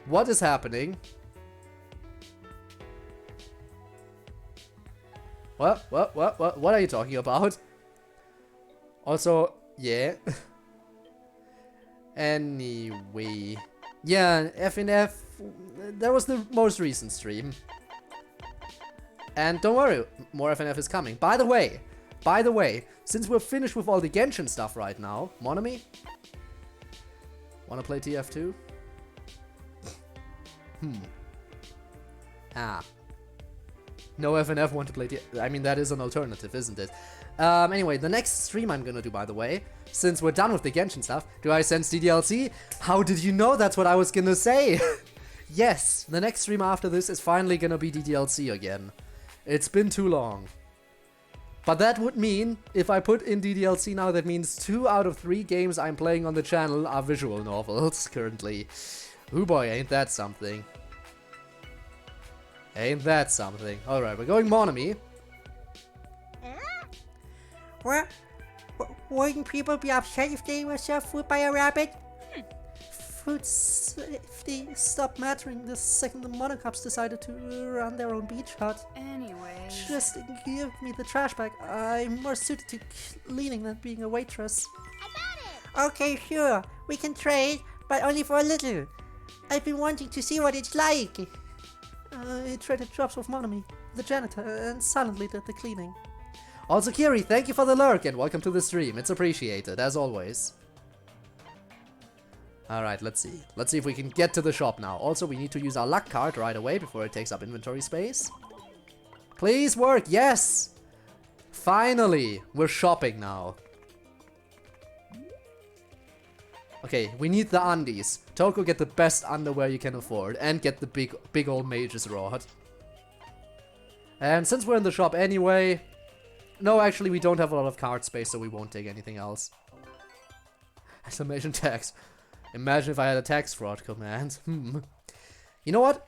What is happening? What are you talking about? Also, yeah. Anyway. Yeah, FNF, that was the most recent stream. And don't worry, more FNF is coming. By the way, since we're finished with all the Genshin stuff right now, Monami? Wanna play TF2? No FNF want to play TF2. I mean, that is an alternative, isn't it? Anyway, the next stream I'm gonna do, by the way, since we're done with the Genshin stuff, do I sense DDLC? How did you know that's what I was gonna say? Yes, the next stream after this is finally gonna be DDLC again. It's been too long. But that would mean, if I put in DDLC now, that means 2 out of 3 games I'm playing on the channel are visual novels currently. Ooh boy, ain't that something. Ain't that something. Alright, we're going Monami. Wouldn't people be upset if they were served food by a rabbit? Food safety stopped mattering the second the Monocops decided to run their own beach hut. Anyway. Just give me the trash bag. I'm more suited to cleaning than being a waitress. I got it! Okay, sure. We can trade, but only for a little. I've been wanting to see what it's like. I traded jobs with Monami, the janitor, and silently did the cleaning. Also, Kiri, thank you for the lurk and welcome to the stream. It's appreciated, as always. Alright, let's see. Let's see if we can get to the shop now. Also, we need to use our luck card right away before it takes up inventory space. Please work, yes! Finally, we're shopping now. Okay, we need the undies. Toko, get the best underwear you can afford and get the big old mage's rod. And since we're in the shop anyway... No, actually, we don't have a lot of card space, so we won't take anything else. Exclamation tax. Imagine if I had a tax fraud command. You know what?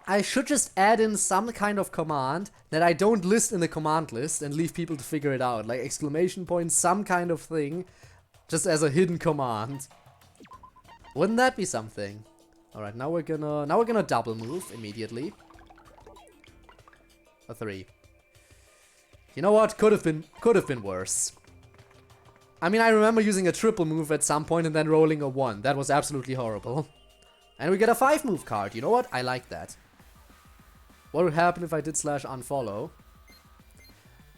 I should just add in some kind of command that I don't list in the command list and leave people to figure it out. Like exclamation point, some kind of thing, just as a hidden command. Wouldn't that be something? Alright, now we're gonna double move immediately. A 3. You know what? Could have been worse. I mean, I remember using a triple move at some point and then rolling a 1. That was absolutely horrible. And we get a 5 move card. You know what? I like that. What would happen if I did /unfollow?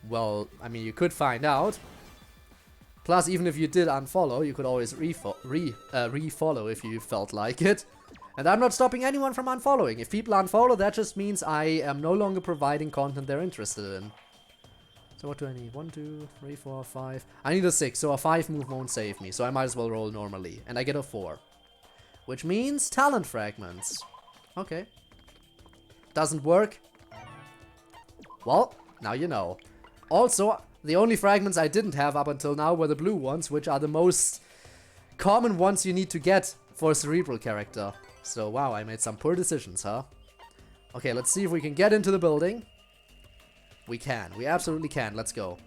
Well, I mean, you could find out. Plus, even if you did unfollow, you could always refollow if you felt like it. And I'm not stopping anyone from unfollowing. If people unfollow, that just means I am no longer providing content they're interested in. So what do I need? 1, 2, 3, 4, 5. I need a 6, so a 5 move won't save me. So I might as well roll normally. And I get a 4. Which means talent fragments. Okay. Doesn't work. Well, now you know. Also, the only fragments I didn't have up until now were the blue ones, which are the most common ones you need to get for a cerebral character. So wow, I made some poor decisions, huh? Okay, let's see if we can get into the building. We can. We absolutely can. Let's go.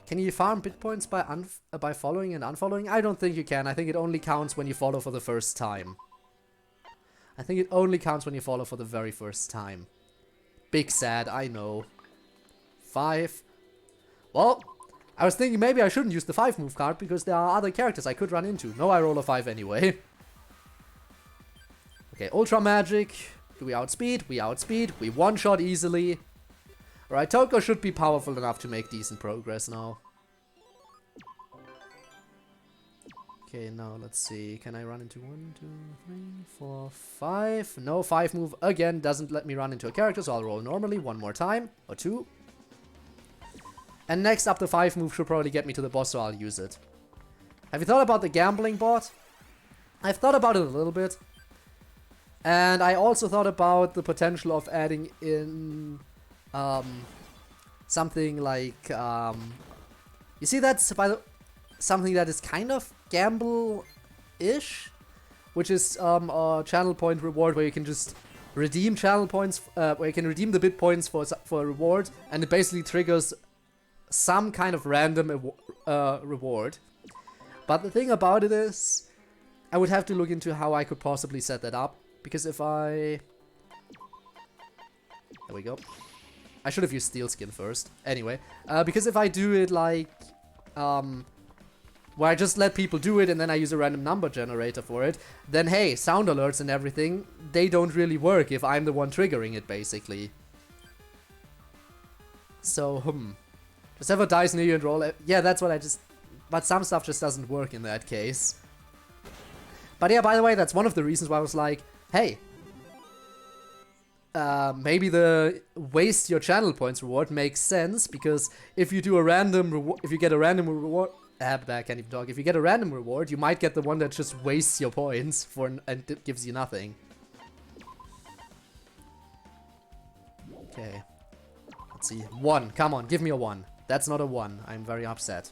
Can you farm bit points by following and unfollowing? I don't think you can. I think it only counts when you follow for the first time. I think it only counts when you follow for the very first time. Big sad, I know. 5. Well, I was thinking maybe I shouldn't use the 5 move card because there are other characters I could run into. No, I roll a 5 anyway. Okay, Ultra Magic. Do we outspeed? We outspeed. We one-shot easily. Alright, Toko should be powerful enough to make decent progress now. Okay, now let's see. Can I run into 1, 2, 3, 4, 5? No, 5 move again doesn't let me run into a character, so I'll roll normally one more time. Or 2. And next up, the 5 move should probably get me to the boss, so I'll use it. Have you thought about the gambling bot? I've thought about it a little bit. And I also thought about the potential of adding in... something like, you see that's something that is kind of gamble-ish, which is a channel point reward where you can just redeem channel points, where you can redeem the bit points for a reward, and it basically triggers some kind of random reward. But the thing about it is, I would have to look into how I could possibly set that up, because if I... There we go. I should have used Steel Skin first. Anyway, because if I do it like, where I just let people do it and then I use a random number generator for it, then hey, sound alerts and everything, they don't really work if I'm the one triggering it, basically. So, just have a dice near you and roll it. Yeah, that's what I just... But some stuff just doesn't work in that case. But yeah, by the way, that's one of the reasons why I was like, hey... maybe the waste your channel points reward makes sense, because if you do a random if you get a random reward, I can't even talk. If you get a random reward, you might get the one that just wastes your points and gives you nothing. Okay, let's see. 1, come on, give me a 1. That's not a 1. I'm very upset.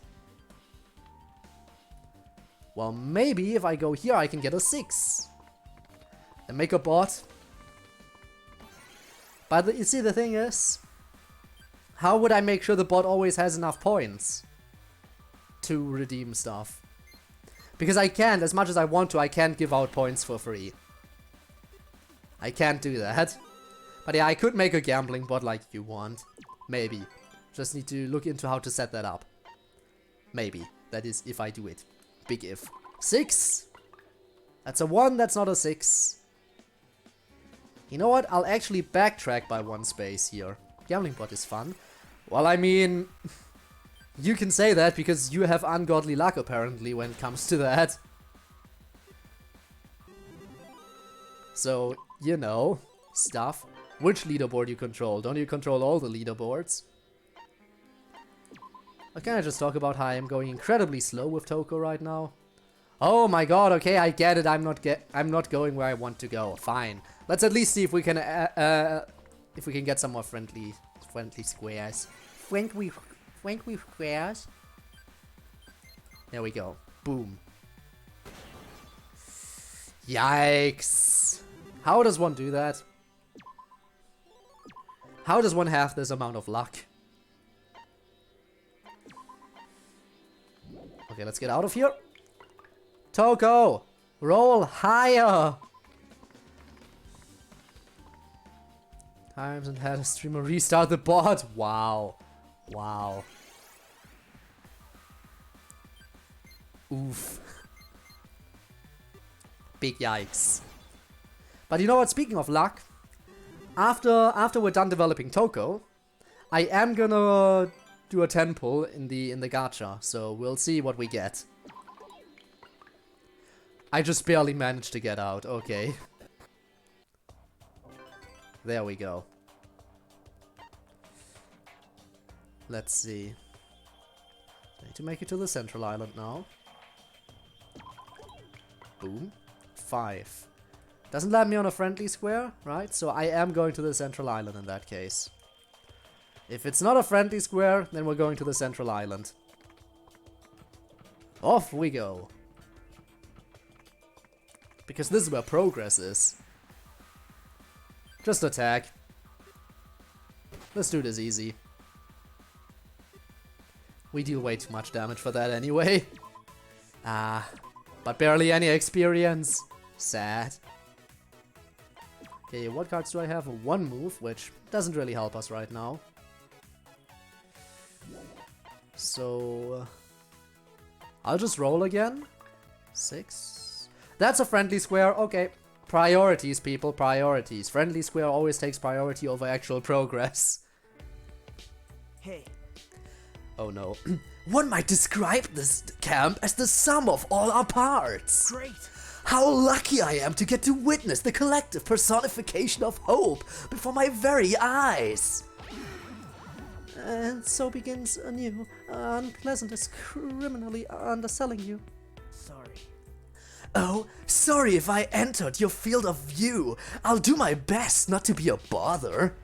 Well, maybe if I go here, I can get a 6 and make a bot. But you see, the thing is, how would I make sure the bot always has enough points to redeem stuff? Because I can't, as much as I want to, I can't give out points for free. I can't do that. But yeah, I could make a gambling bot like you want. Maybe. Just need to look into how to set that up. Maybe. That is, if I do it. Big if. 6! That's a 1, that's not a 6. You know what? I'll actually backtrack by 1 space here. Gambling bot is fun. Well, I mean... you can say that because you have ungodly luck, apparently, when it comes to that. So, you know, stuff. Which leaderboard you control? Don't you control all the leaderboards? Or can I just talk about how I am going incredibly slow with Toko right now? Oh my god, okay, I get it. I'm not going where I want to go. Fine. Let's at least see if we can get some more friendly squares. Friendly squares. There we go. Boom. Yikes. How does one do that? How does one have this amount of luck? Okay, let's get out of here. Toko! Roll higher! Times and had a streamer restart the bot. Wow. Wow. Oof. Big yikes. But you know what? Speaking of luck, after we're done developing Toko, I am gonna do a 10 pull in the gacha, so we'll see what we get. I just barely managed to get out. Okay. There we go. Let's see. I need to make it to the central island now. Boom. 5. Doesn't let me on a friendly square, right? So I am going to the central island in that case. If it's not a friendly square, then we're going to the central island. Off we go. Because this is where progress is. Just attack. Let's do this easy. We deal way too much damage for that anyway. But barely any experience. Sad. Okay, what cards do I have? One move, which doesn't really help us right now. So I'll just roll again. 6. That's a friendly square. Okay. Priorities, people. Priorities. Friendly square always takes priority over actual progress. Hey. Oh no. One might describe this camp as the sum of all our parts. Great. How lucky I am to get to witness the collective personification of hope before my very eyes. And so begins anew. Unpleasant is criminally underselling you. Sorry. Oh, sorry if I entered your field of view. I'll do my best not to be a bother.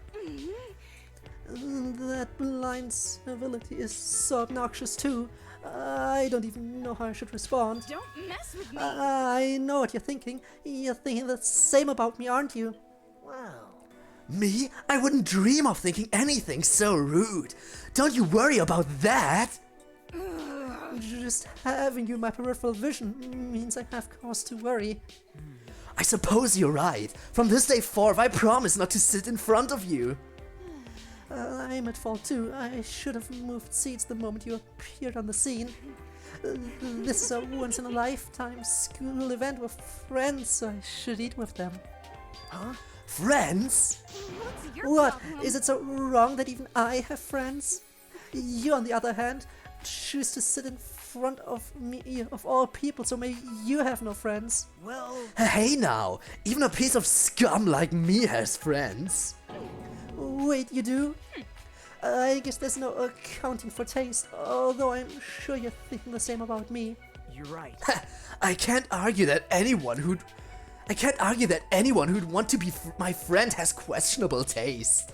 That blind civility is so obnoxious too. I don't even know how I should respond. Don't mess with me. I know what you're thinking. You're thinking the same about me, aren't you? Wow. Me? I wouldn't dream of thinking anything so rude. Don't you worry about that. Just having you in my peripheral vision means I have cause to worry. I suppose you're right. From this day forth, I promise not to sit in front of you. I'm at fault too. I should have moved seats the moment you appeared on the scene. This is a once-in-a-lifetime school event with friends, so I should eat with them. Huh? Friends? What's your What? problem? Is it so wrong that even I have friends? You, on the other hand, choose to sit in front of me, of all people, so maybe you have no friends. Well, Hey now, even a piece of scum like me has friends. Wait, you do? I guess there's no accounting for taste, although I'm sure you're thinking the same about me. you're right. I can't argue that anyone who'd want to be my friend has questionable taste.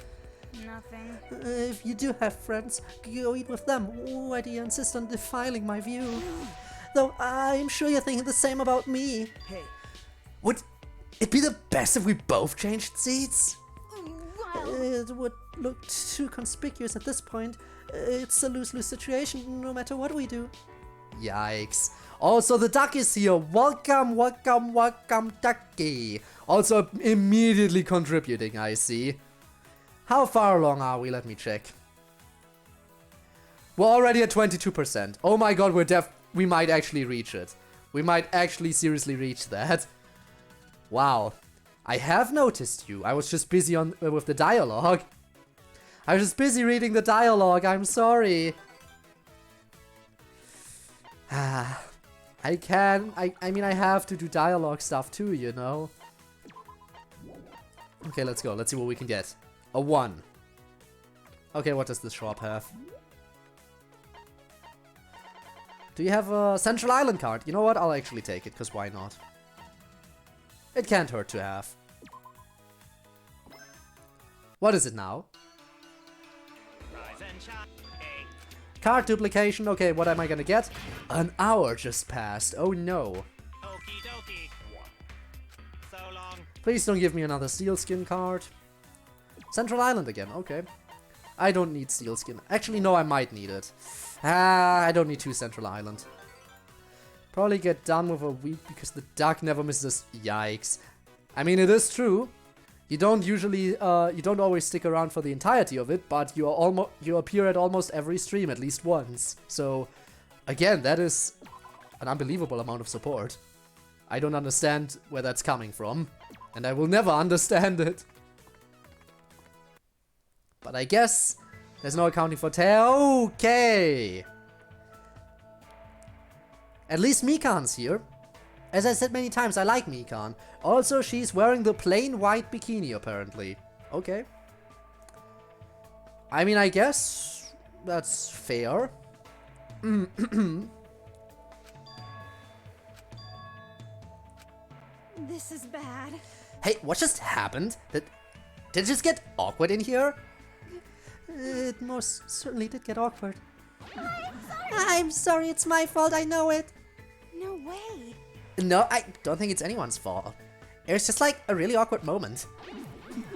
Nothing. If you do have friends, go eat with them. Why do you insist on defiling my view? Though I'm sure you're thinking the same about me. Hey. Would it be the best if we both changed seats? It would look too conspicuous at this point. It's a lose-lose situation, no matter what we do. Yikes. Also, the duck is here. Welcome, welcome, welcome, ducky. Also, immediately contributing, I see. How far along are we? Let me check. We're already at 22%. Oh my god, we might actually reach it. We might actually seriously reach that. Wow. I have noticed you. I was just busy with the dialogue. I was just busy reading the dialogue. I'm sorry. I mean, I have to do dialogue stuff too, you know. Okay, let's go. Let's see what we can get. A 1. Okay, what does this shop have? Do you have a Central Island card? You know what? I'll actually take it, because why not? It can't hurt to have. What is it now? Card duplication. Okay, what am I gonna get? An hour just passed. Oh no. Okie dokie. So long. Please don't give me another Sealskin card. Central Island again. Okay. I don't need Sealskin. Actually, no, I might need it. I don't need 2 Central Island. Probably get done with a week because the duck never misses. Yikes. I mean, it is true. You don't usually, you don't always stick around for the entirety of it, but you appear at almost every stream at least once. So, again, that is an unbelievable amount of support. I don't understand where that's coming from, and I will never understand it. But I guess there's no accounting for tail. Okay. At least Mikan's here. As I said many times, I like Mikan. Also, she's wearing the plain white bikini, apparently. Okay. I mean, I guess that's fair. This is bad. Hey, what just happened? Did it just get awkward in here? It most certainly did get awkward. I'm sorry, it's my fault, I know it. No way. No, I don't think it's anyone's fault. It was just like a really awkward moment.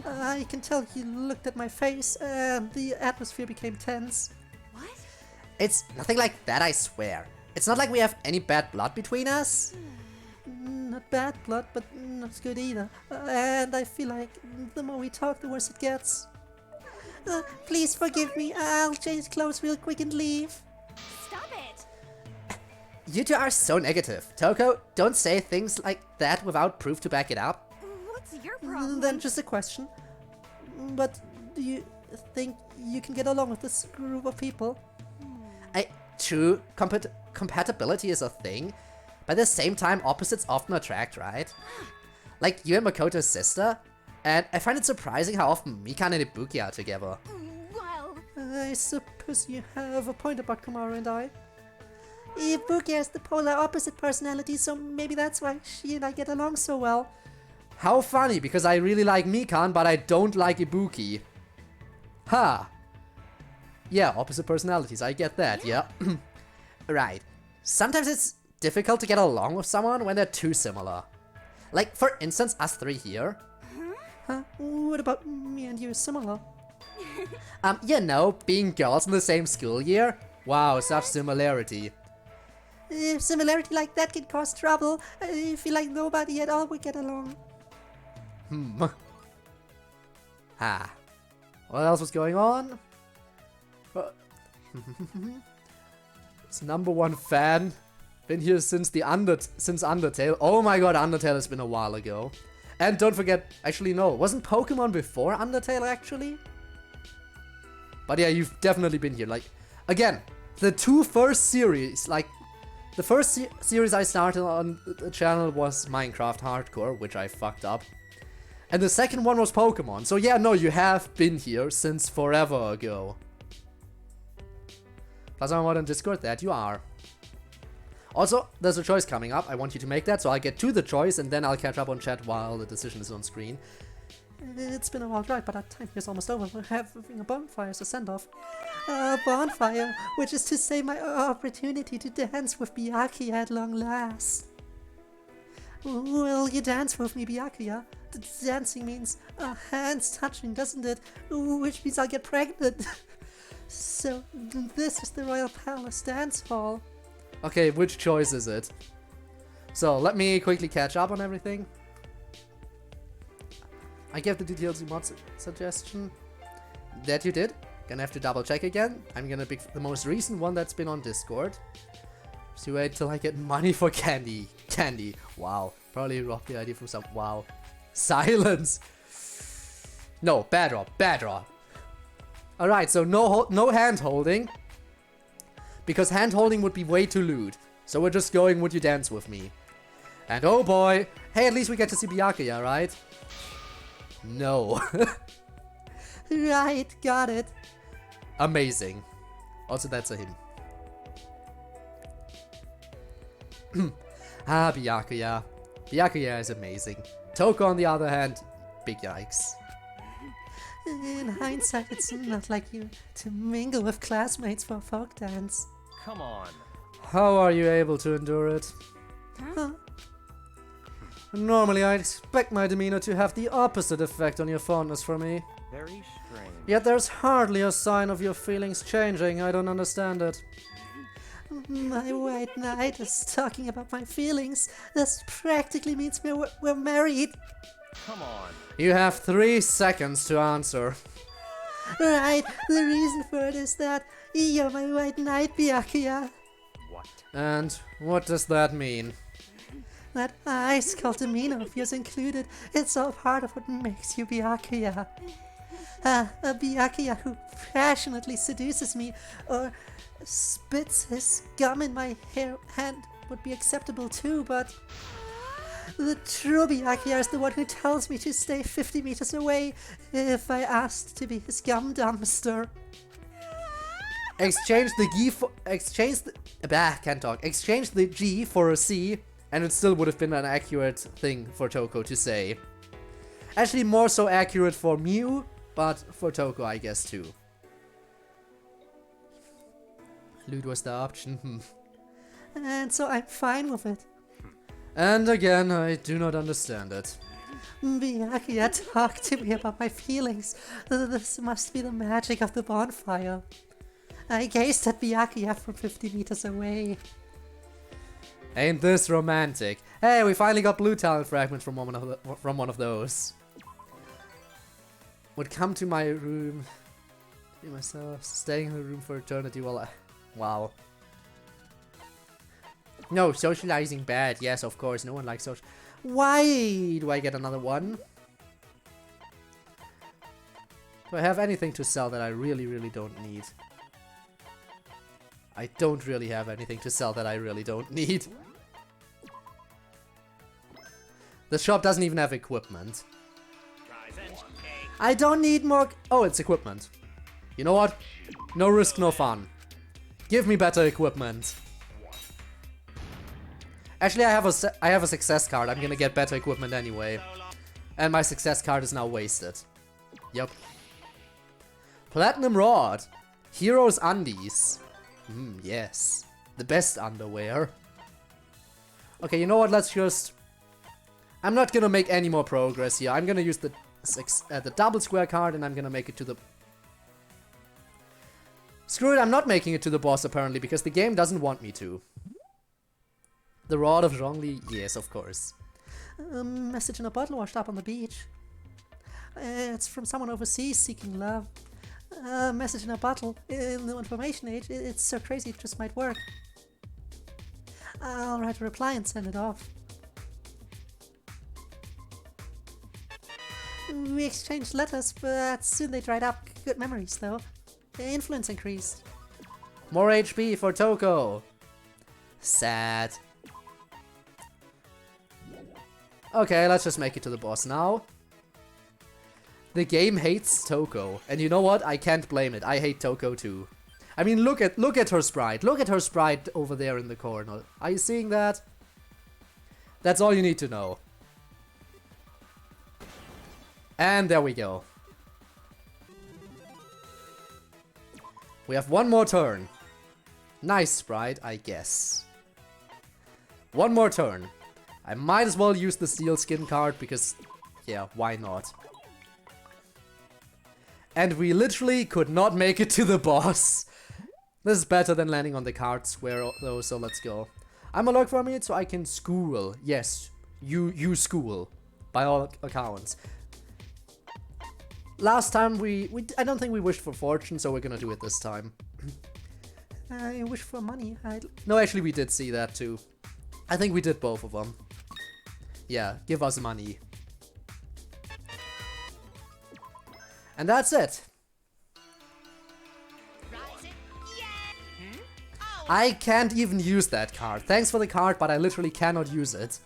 I can tell you looked at my face and the atmosphere became tense. What? It's nothing like that, I swear. It's not like we have any bad blood between us. Not bad blood, but not good either. And I feel like the more we talk, the worse it gets. Please forgive me, I'll change clothes real quick and leave. Stop it. You two are so negative. Toko, don't say things like that without proof to back it up. What's your problem? Then just a question. But do you think you can get along with this group of people? True, compatibility is a thing. But at the same time, opposites often attract, right? Like you and Makoto's sister. And I find it surprising how often Mikan and Ibuki are together. Well, I suppose you have a point about Komaru and I. Ibuki has the polar opposite personality, so maybe that's why she and I get along so well. How funny, because I really like Mikan, but I don't like Ibuki. Ha! Yeah, opposite personalities, I get that, yeah. Right. Sometimes it's difficult to get along with someone when they're too similar. Like, for instance, us 3 here. Huh? What about me and you similar? You know, being girls in the same school year. Wow, such similarity. If similarity like that can cause trouble, I feel like nobody at all would get along. Ha. What else was going on? It's #1 fan. Been here since since Undertale. Oh my god, Undertale has been a while ago. And don't forget, actually no, wasn't Pokemon before Undertale actually? But yeah, you've definitely been here. Like, again, the 2 first series, like, the first series I started on the channel was Minecraft Hardcore, which I fucked up. And the second one was Pokemon. So yeah, no, you have been here since forever ago. Plus I'm on Discord, that you are. Also, there's a choice coming up. I want you to make that, so I'll get to the choice and then I'll catch up on chat while the decision is on screen. It's been a wild ride, but our time here's almost over. We're having a bonfire as a send-off. A bonfire, which is to say my opportunity to dance with Byakuya at long last. Will you dance with me, Byakuya? The dancing means hands touching, doesn't it? Which means I'll get pregnant. So, this is the Royal Palace Dance Hall. Okay, which choice is it? So, let me quickly catch up on everything. I gave the DTLZ mod suggestion. That you did. Gonna have to double check again. I'm gonna pick the most recent one that's been on Discord. So wait till I get money for candy. Candy. Wow. Probably robbed the idea from some... Wow. Silence. No, bad draw. Bad draw. Alright, so no hand holding. Because hand holding would be way too lewd. So we're just going, would you dance with me? And oh boy. Hey, at least we get to see Byakuya, right? No. Right, got it. Amazing. Also, that's a him. Byakuya. Byakuya is amazing. Toko, on the other hand, big yikes. In hindsight, it's not like you to mingle with classmates for a folk dance. Come on. How are you able to endure it? Huh? Normally, I'd expect my demeanor to have the opposite effect on your fondness for me. Very strange. Yet there's hardly a sign of your feelings changing. I don't understand it. My white knight is talking about my feelings. This practically means we're married. Come on. You have 3 seconds to answer. Right, the reason for it is that you're my white knight, Byakuya. What? And what does that mean? That ice cold demeanor of yours included, it's all part of what makes you Byakuya. A Byakuya who passionately seduces me or spits his gum in my hand would be acceptable too, but the true Byakuya is the one who tells me to stay 50 meters away if I asked to be his gum dumpster. Exchange the G for exchange the G for a C, and it still would have been an accurate thing for Toko to say. Actually, more so accurate for Mew, but for Toko, I guess too. Loot was the option. And so I'm fine with it. And again, I do not understand it. Byakuya, talk to me about my feelings. This must be the magic of the bonfire. I gazed at Byakuya from 50 meters away. Ain't this romantic? Hey, we finally got blue talent fragments from one of those. Would come to my room, be myself, staying in the room for eternity while I... Wow. No, socializing bad. Yes, of course, no one likes social... Why do I get another one? Do I have anything to sell that I really don't need? I don't really have anything to sell that I really don't need. The shop doesn't even have equipment. I don't need more... Oh, it's equipment. You know what? No risk, no fun. Give me better equipment. Actually, I have a success card. I'm gonna get better equipment anyway. And my success card is now wasted. Yep. Platinum Rod. Heroes Undies. Yes. The best underwear. Okay, you know what? Let's just... I'm not gonna make any more progress here. I'm gonna use the double square card and I'm gonna make it to the... Screw it, I'm not making it to the boss apparently because the game doesn't want me to. The Rod of Zhongli? Yes, of course. A message in a bottle washed up on the beach. It's from someone overseas seeking love. A message in a bottle in the information age. It's so crazy it just might work. I'll write a reply and send it off. We exchanged letters, but soon they dried up. Good memories, though. Influence increased. More HP for Toko. Sad. Okay, let's just make it to the boss now. The game hates Toko, and you know what? I can't blame it. I hate Toko too. I mean, look at her sprite. Look at her sprite over there in the corner. Are you seeing that? That's all you need to know. And there we go. We have one more turn. Nice sprite, I guess. One more turn. I might as well use the steel skin card because, yeah, why not? And we literally could not make it to the boss. This is better than landing on the card square though, so let's go. I'm a log for me so I can school. Yes, you school. By all accounts. Last time I don't think we wished for fortune, so we're gonna do it this time. I wish for money. No, actually we did see that too. I think we did both of them. Yeah, give us money. And that's it. I can't even use that card. Thanks for the card, but I literally cannot use it.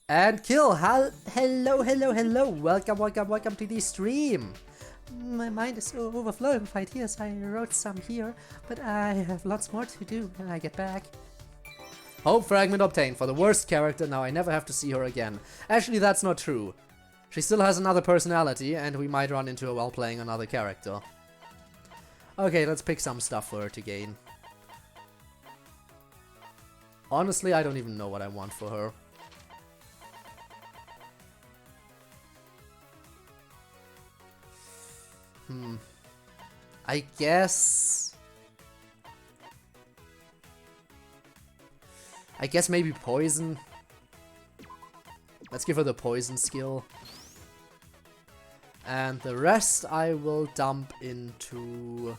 And Kill, hello, hello, hello. Welcome, welcome, welcome to the stream. My mind is so overflowing with ideas. I wrote some here, but I have lots more to do when I get back. Hope fragment obtained for the worst character. Now I never have to see her again. Actually, that's not true. She still has another personality, and we might run into her while playing another character. Okay, let's pick some stuff for her to gain. Honestly, I don't even know what I want for her. I guess maybe poison. Let's give her the poison skill. And the rest I will dump into...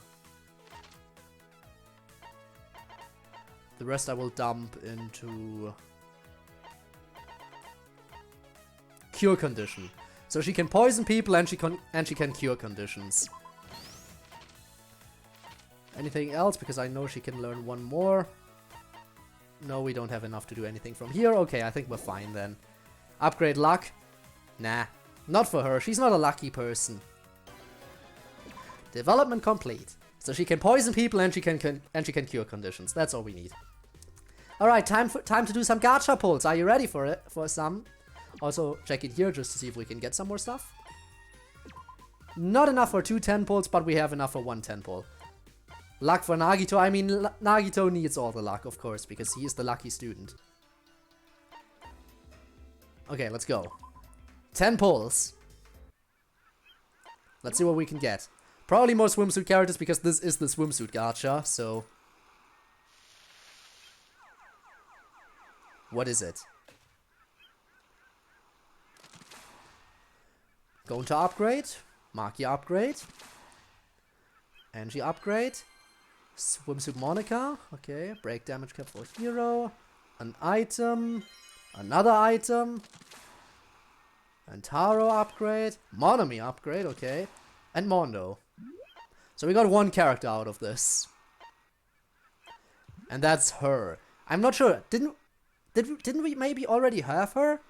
Cure condition. So she can poison people and she can cure conditions. Anything else? Because I know she can learn one more. No, we don't have enough to do anything from here. Okay, I think we're fine then. Upgrade luck? Nah, not for her. She's not a lucky person. Development complete. So she can poison people and she can cure conditions. That's all we need. All right, time to do some gacha pulls. Are you ready for it? For some? Also, check it here just to see if we can get some more stuff. Not enough for 2 10 pulls, but we have enough for 1 10 pull. Luck for Nagito. I mean, Nagito needs all the luck, of course, because he is the lucky student. Okay, let's go. 10 pulls. Let's see what we can get. Probably more swimsuit characters, because this is the swimsuit gacha, so... What is it? Going to upgrade. Maki upgrade. Angie upgrade. Swimsuit Monica. Okay. Break damage cap for hero. An item. Another item. And Taro upgrade. Monomi upgrade. Okay. And Mondo. So we got one character out of this. And that's her. I'm not sure. Didn't we maybe already have her?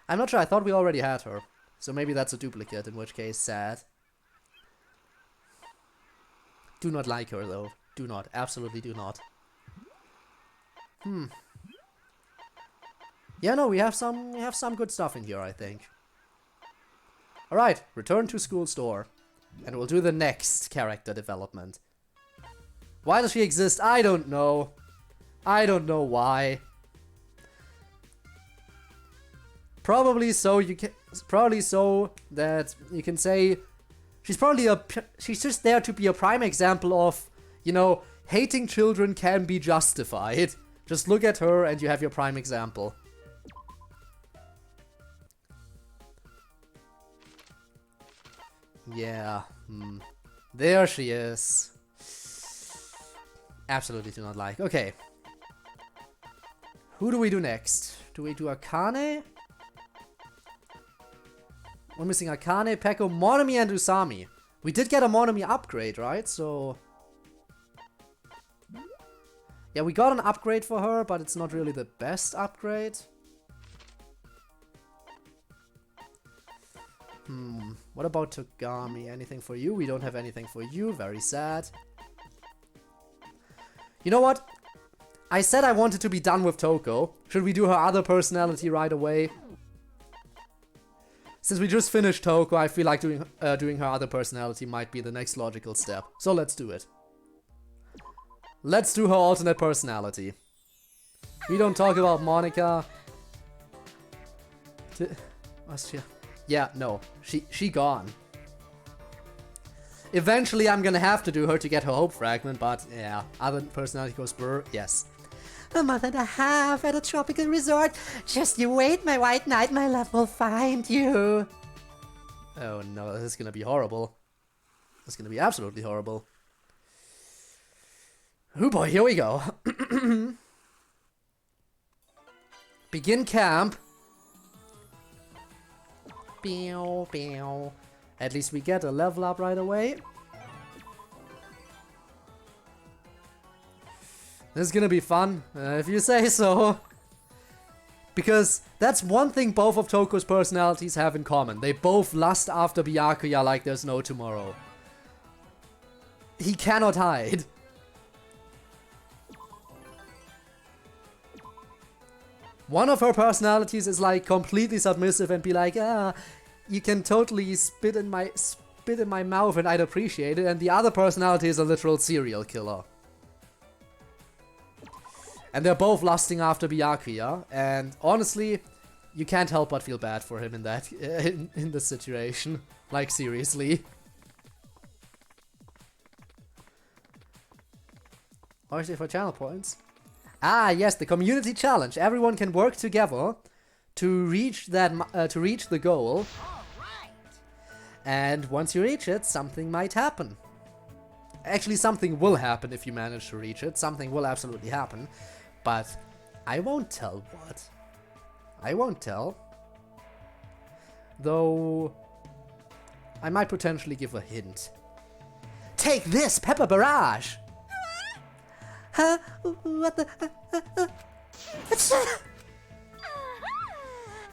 I'm not sure. I thought we already had her. So maybe that's a duplicate, in which case, sad. Do not like her, though. Do not. Absolutely do not. Yeah, no, we have some good stuff in here, I think. Alright, return to school store. And we'll do the next character development. Why does she exist? I don't know. I don't know why. Probably so that you can say she's just there to be a prime example of, you know, hating children can be justified. Just look at her and you have your prime example. Yeah, there she is. Absolutely do not like. Okay. Who do we do next? Do we do Akane? We're missing Akane, Peko, Monomi, and Usami. We did get a Monomi upgrade, right? So... yeah, we got an upgrade for her, but it's not really the best upgrade. What about Togami? Anything for you? We don't have anything for you. Very sad. You know what? I said I wanted to be done with Toko. Should we do her other personality right away? Since we just finished Toko, I feel like doing her other personality might be the next logical step. So let's do it. Let's do her alternate personality. We don't talk about Monica. Was she? Yeah, no. She gone. Eventually I'm gonna have to do her to get her hope fragment, but yeah. Other personality goes brr, yes. A month and a half at a tropical resort. Just you wait, my white knight, my love will find you. Oh no, this is gonna be horrible. This is gonna be absolutely horrible. Oh boy, here we go. Begin camp. Pew, pew. At least we get a level up right away. This is gonna be fun, if you say so. Because that's one thing both of Toko's personalities have in common. They both lust after Byakuya like there's no tomorrow. He cannot hide. One of her personalities is like completely submissive and be like, you can totally spit in my mouth and I'd appreciate it. And the other personality is a literal serial killer. And they're both lusting after Byakuya, and honestly, you can't help but feel bad for him in that in this situation. Like, seriously. Obviously for channel points. Ah, yes, the community challenge. Everyone can work together to reach the goal. And once you reach it, something might happen. Actually, something will happen if you manage to reach it. Something will absolutely happen. But I won't tell what. I won't tell. Though I might potentially give a hint. Take this, Pepper Barrage! Huh? What the?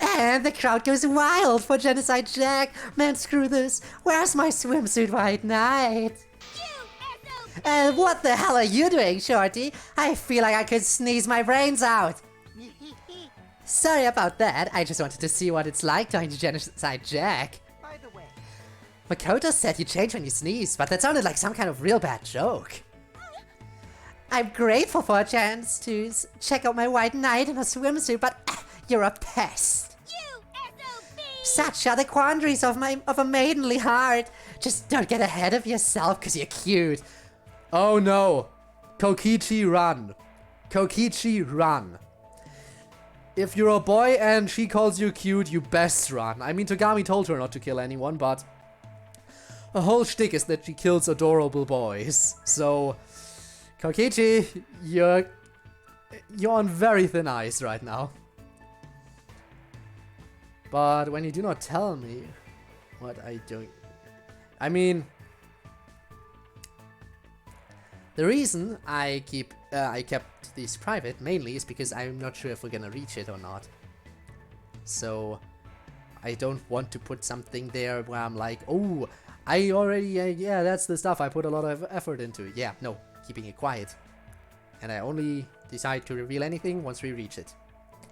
And the crowd goes wild for Genocide Jack. Man, screw this. Where's my swimsuit White Knight? What the hell are you doing, Shorty? I feel like I could sneeze my brains out. Sorry about that. I just wanted to see what it's like talking to Genocide Jack. By the way, Makoto said you change when you sneeze, but that sounded like some kind of real bad joke. I'm grateful for a chance to check out my White Knight in a swimsuit, but you're a pest. Such are the quandaries of a maidenly heart. Just don't get ahead of yourself because you're cute. Oh no! Kokichi, run! Kokichi, run! If you're a boy and she calls you cute, you best run. I mean, Togami told her not to kill anyone, but her whole shtick is that she kills adorable boys. So, Kokichi, you're on very thin ice right now. But when you do not tell me what I do, I mean, the reason I kept these private mainly is because I'm not sure if we're gonna reach it or not. So I don't want to put something there where I'm like, oh, I already, yeah, that's the stuff I put a lot of effort into. Yeah, no, keeping it quiet. And I only decide to reveal anything once we reach it.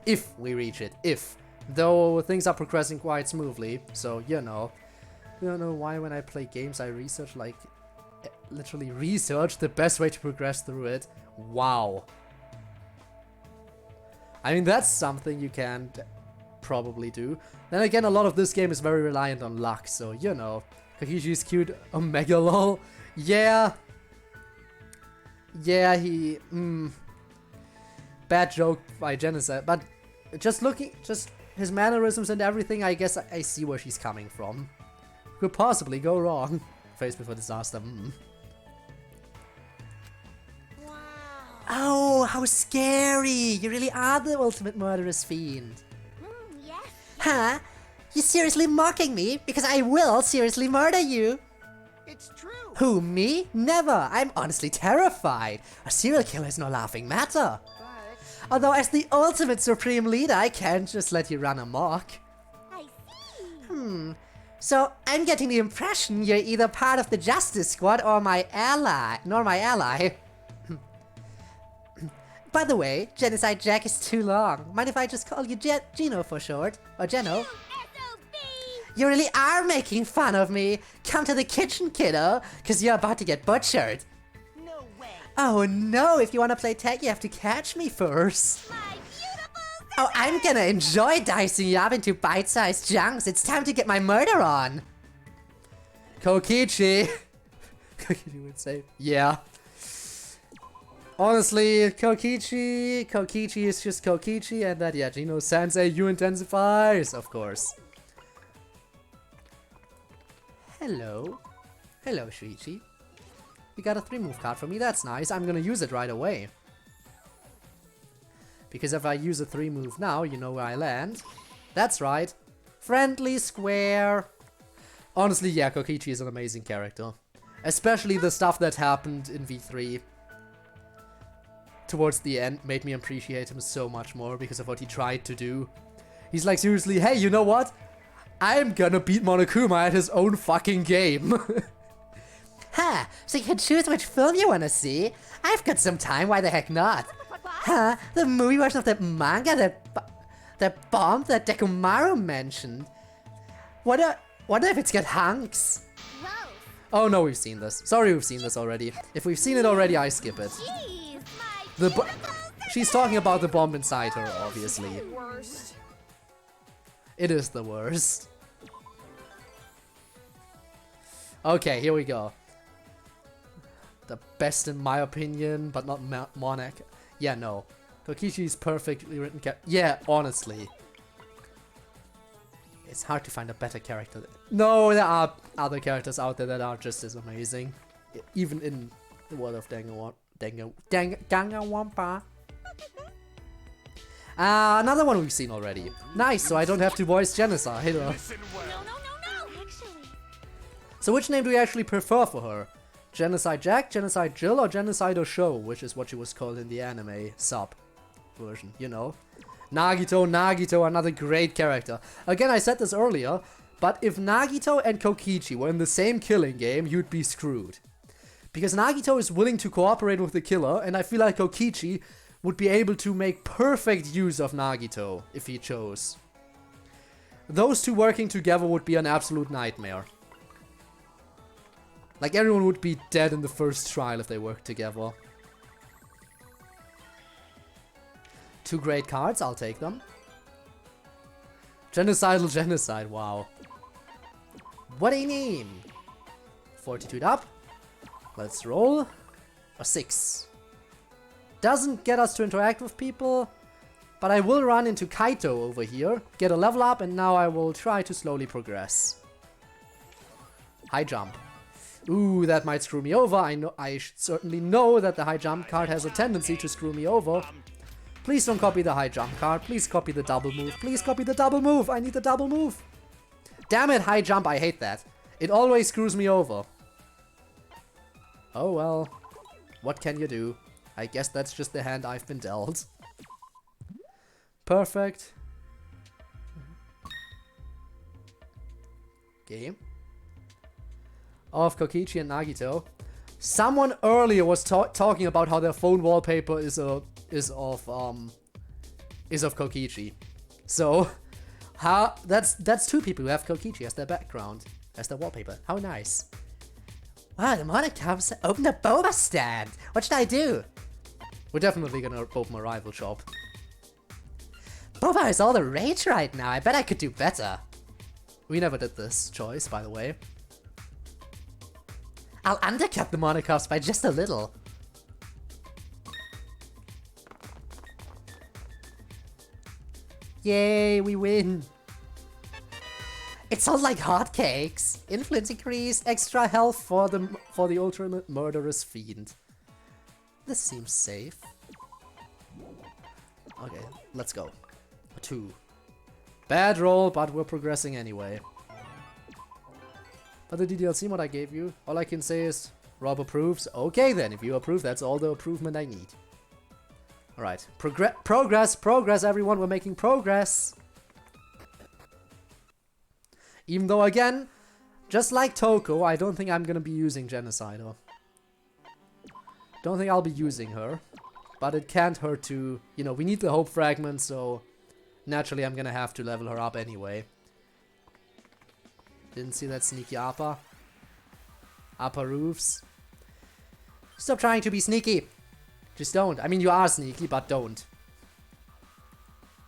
If we reach it, if. Though things are progressing quite smoothly, so you know. I don't know why when I play games I research, like, literally research the best way to progress through it. Wow. I mean, that's something you can probably do. Then again, a lot of this game is very reliant on luck, so you know. Kakishi's cute Omega lol. Yeah. Yeah, he... Bad joke by Genocide, but just his mannerisms and everything, I guess I see where she's coming from. Could possibly go wrong. Face before disaster. Wow. Oh, how scary! You really are the ultimate murderous fiend. Yes. Huh? You seriously mocking me? Because I will seriously murder you. it's true. Who, me? Never. I'm honestly terrified. A serial killer is no laughing matter. But Although as the ultimate supreme leader, I can't just let you run amok. I see. So I'm getting the impression you're either part of the Justice Squad or my ally. By the way, Genocide Jack is too long. Mind if I just call you Gino for short? Or Geno? You really are making fun of me. Come to the kitchen, kiddo, cause you're about to get butchered. no way. Oh no, if you wanna play tag, you have to catch me first. My beautiful. Oh, I'm gonna enjoy dicing you up into bite-sized chunks. It's time to get my murder on. Kokichi! Kokichi would say, yeah. Honestly, Kokichi is just Kokichi, and that, yeah, Gino Sensei, you intensifies, of course. Hello. Hello, Shuichi. You got a 3-move card for me, that's nice. I'm gonna use it right away. Because if I use a 3-move now, you know where I land. That's right. Friendly Square. Honestly, yeah, Kokichi is an amazing character. Especially the stuff that happened in V3. towards the end made me appreciate him so much more because of what he tried to do. He's like, seriously, hey, you know what? I'm gonna beat Monokuma at his own fucking game. Huh, so you can choose which film you wanna see? I've got some time, why the heck not? Huh, the movie version of the manga that bomb that Dekomaru mentioned. Wonder if it's got hunks. Gross. Oh no, we've seen this. Sorry, we've seen this already. If we've seen it already, I skip it. Jeez, my The beautiful She's talking about the bomb inside her, obviously. worst. It is the worst. Okay, here we go. The best in my opinion, but not Monek. Yeah, no. Kokichi's perfectly written yeah, honestly. It's hard to find a better character. No, there are other characters out there that are just as amazing. Even in the world of Danganronpa. Another one we've seen already. Nice, so I don't have to voice Genocide. No, no, no, no. Actually, So which name do we actually prefer for her? Genocide Jack, Genocide Jill, or Genocide Show, which is what she was called in the anime sub version, you know? Nagito, another great character. Again, I said this earlier, but if Nagito and Kokichi were in the same killing game, you'd be screwed. Because Nagito is willing to cooperate with the killer, and I feel like Kokichi would be able to make perfect use of Nagito, if he chose. Those two working together would be an absolute nightmare. Like, everyone would be dead in the first trial if they worked together. Two great cards, I'll take them. Genocidal Genocide, wow. What a name! Fortitude up. Let's roll. A 6. Doesn't get us to interact with people, but I will run into Kaito over here, get a level up, and now I will try to slowly progress. High jump. Ooh, that might screw me over. I should certainly know that the high jump card has a tendency to screw me over. Please don't copy the high jump card. Please copy the double move. Please copy the double move. I need the double move. Damn it, high jump. I hate that. It always screws me over. Oh well. What can you do? I guess that's just the hand I've been dealt. Perfect. Game. Of Kokichi and Nagito. Someone earlier was talking about how their phone wallpaper is of Kokichi. So, that's two people who have Kokichi as their background, as their wallpaper. How nice. Wow, the Monokums opened a boba stand. What should I do? We're definitely gonna open a rival shop. Boba is all the rage right now. I bet I could do better. We never did this choice, by the way. I'll undercut the Monokums by just a little. Yay, we win. It sounds like hotcakes. Influence increase, extra health for the ultimate murderous fiend. This seems safe. Okay, let's go. A 2. Bad roll, but we're progressing anyway. But the DDLC mod I gave you, all I can say is, Rob approves. Okay then, if you approve, that's all the improvement I need. Alright, progress everyone, we're making progress. Even though again, just like Toko, I don't think I'm gonna be using Genocider. Don't think I'll be using her. But it can't hurt to, you know, we need the hope fragment, so naturally I'm gonna have to level her up anyway. Didn't see that sneaky Appa. Appa roofs. Stop trying to be sneaky. Just don't. I mean, you are sneaky, but don't.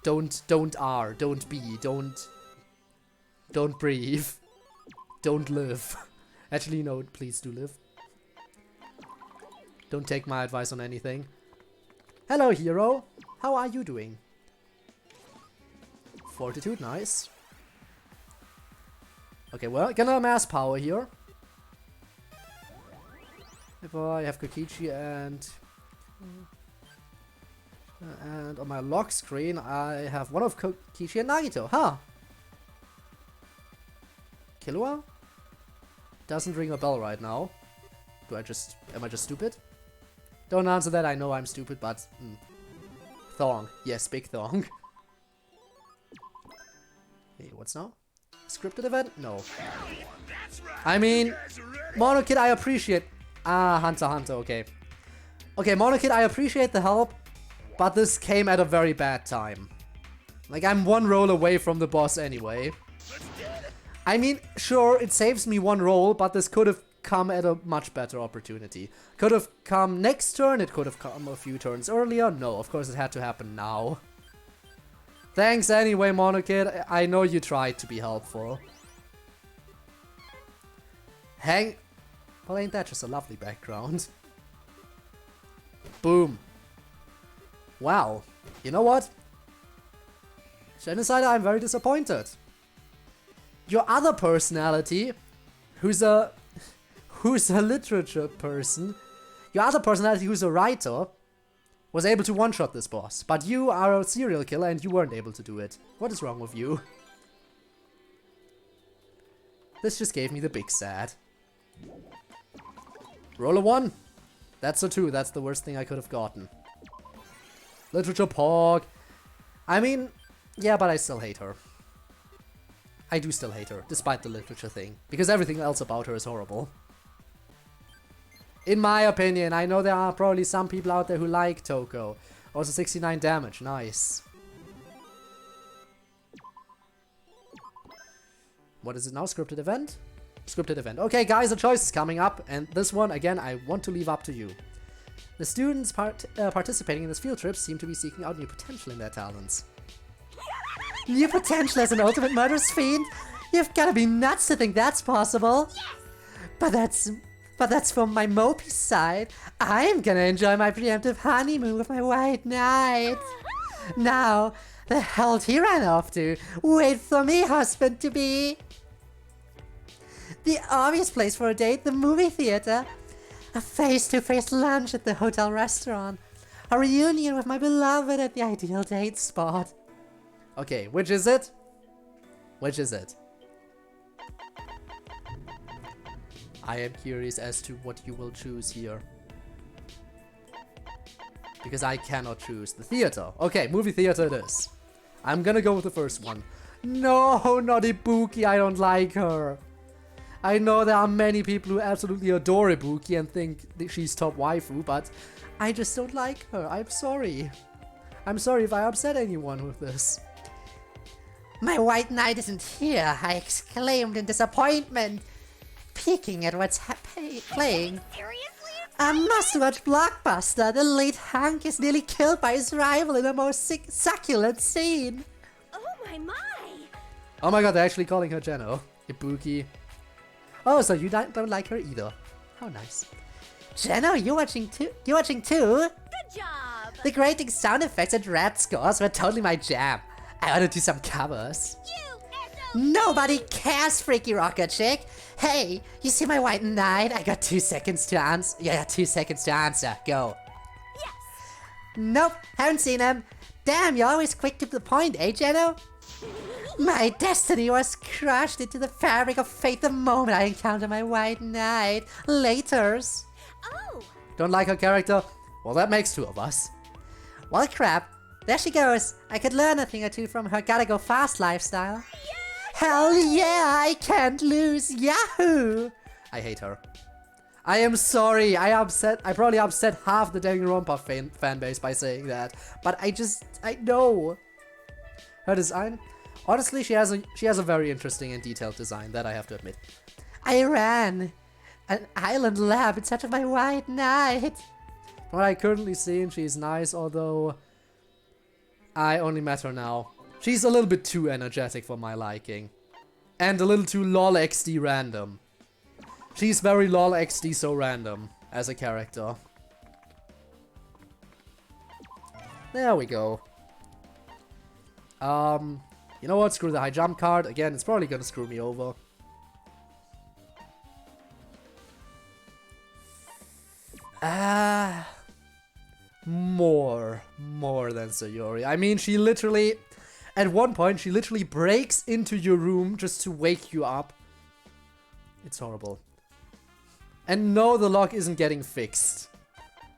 Don't are. Don't be. Don't breathe. Don't live. Actually, no, please do live. Don't take my advice on anything. Hello, hero. How are you doing? Fortitude, nice. Okay, well, gonna amass power here. If I have Kokichi and on my lock screen I have one of Kokichi and Nagito. Huh. Killua? Doesn't ring a bell right now. Am I just stupid? Don't answer that, I know I'm stupid, but... Thong. Yes, big thong. Hey, what's now? Scripted event? No. I mean, Monokid, I appreciate... Ah, Hunter, okay. Okay, Monokid, I appreciate the help, but this came at a very bad time. Like, I'm one roll away from the boss anyway. I mean, sure, it saves me one roll, but this could have come at a much better opportunity. Could have come next turn, it could have come a few turns earlier. No, of course it had to happen now. Thanks anyway, Monokid. I know you tried to be helpful. Well, ain't that just a lovely background? Boom. Wow. You know what? Genocide, I'm very disappointed. Your other personality, who's a literature person, your other personality who's a writer, was able to one-shot this boss. But you are a serial killer and you weren't able to do it. What is wrong with you? This just gave me the big sad. Roll a 1. That's a 2. That's the worst thing I could have gotten. Literature Pog. I mean, yeah, but I still hate her. I do still hate her, despite the literature thing. Because everything else about her is horrible. In my opinion, I know there are probably some people out there who like Toko. Also 69 damage, nice. What is it now? Scripted event? Scripted event. Okay, guys, a choice is coming up, and this one, again, I want to leave up to you. The students participating in this field trip seem to be seeking out new potential in their talents. New potential as an ultimate murderous fiend? You've gotta be nuts to think that's possible. But that's from my mopey side. I'm gonna enjoy my preemptive honeymoon with my white knight. Now, the hell'd he run off to? Wait for me, husband-to-be. The obvious place for a date, the movie theater. A face-to-face lunch at the hotel restaurant. A reunion with my beloved at the ideal date spot. Okay, which is it? Which is it? I am curious as to what you will choose here. Because I cannot choose. The theater. Okay, movie theater it is. I'm gonna go with the first one. No, not Ibuki, I don't like her. I know there are many people who absolutely adore Ibuki and think that she's top waifu, but I just don't like her. I'm sorry. I'm sorry if I upset anyone with this. My white knight isn't here, I exclaimed in disappointment, peeking at what's playing. Seriously? A must-watch blockbuster. The late Hank is nearly killed by his rival in a most succulent scene. Oh my! Oh my god, they're actually calling her Jeno. Ibuki. Oh, so you don't like her either. How nice. Jeno, you watching too? Good job! The grating sound effects and rat scores were totally my jam. I ought to do some covers. You Nobody cares, freaky rocker chick. Hey, you see my white knight? I got 2 seconds to answer. Yeah, 2 seconds to answer. Go. Yes! Nope, haven't seen him. Damn, you're always quick to the point, eh, Jeno? My destiny was crushed into the fabric of fate the moment I encountered my white knight. Laters. Oh! Don't like her character? Well, that makes 2 of us. Well, crap. There she goes. I could learn a thing or two from her gotta go fast lifestyle. Hell yeah, I can't lose. Yahoo! I hate her. I am sorry. I probably upset half the Danganronpa fan base by saying that. But I know. Her design? Honestly, she has a very interesting and detailed design, that I have to admit. I ran an island lab in search of my white knight. From what I currently seen, she's nice, although I only met her now. She's a little bit too energetic for my liking. And a little too lol XD random. She's very lol XD so random as a character. There we go. You know what? Screw the high jump card. Again, it's probably gonna screw me over. More than Sayori. I mean, she literally, at one point, she literally breaks into your room just to wake you up. It's horrible. And no, the lock isn't getting fixed.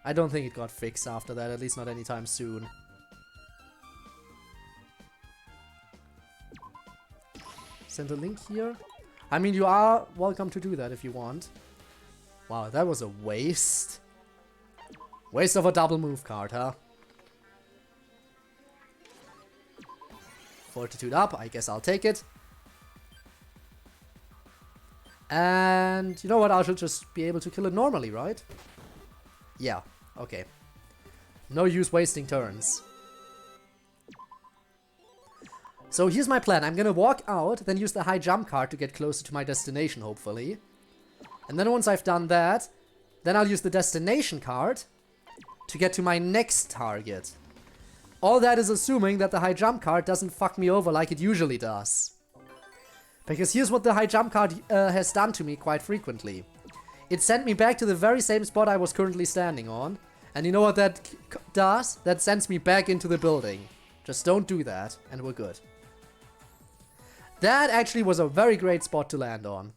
I don't think it got fixed after that, at least not anytime soon. Send a link here. I mean, you are welcome to do that if you want. Wow, that was a waste. Waste of a double move card, huh? Fortitude up, I guess I'll take it. And you know what, I should just be able to kill it normally, right? Yeah, okay. No use wasting turns. So here's my plan. I'm gonna walk out, then use the high jump card to get closer to my destination, hopefully. And then once I've done that, then I'll use the destination card to get to my next target. All that is assuming that the high jump card doesn't fuck me over like it usually does. Because here's what the high jump card has done to me quite frequently. It sent me back to the very same spot I was currently standing on. And you know what that does? That sends me back into the building. Just don't do that, and we're good. That actually was a very great spot to land on.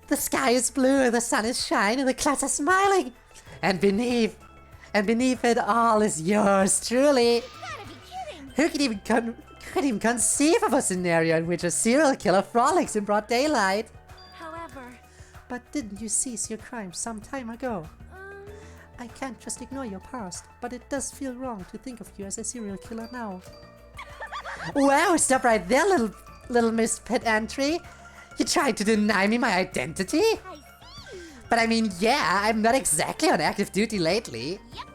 The sky is blue, the sun is shining, the clouds are smiling. And beneath it all is yours, truly. Gotta be kidding. Who could even conceive of a scenario in which a serial killer frolics in broad daylight? However, But didn't you cease your crime some time ago? I can't just ignore your past, but it does feel wrong to think of you as a serial killer now. Wow, stop right there, little Miss Pet Entry. You tried to deny me my identity? I see. But I mean, yeah, I'm not exactly on active duty lately. Yep.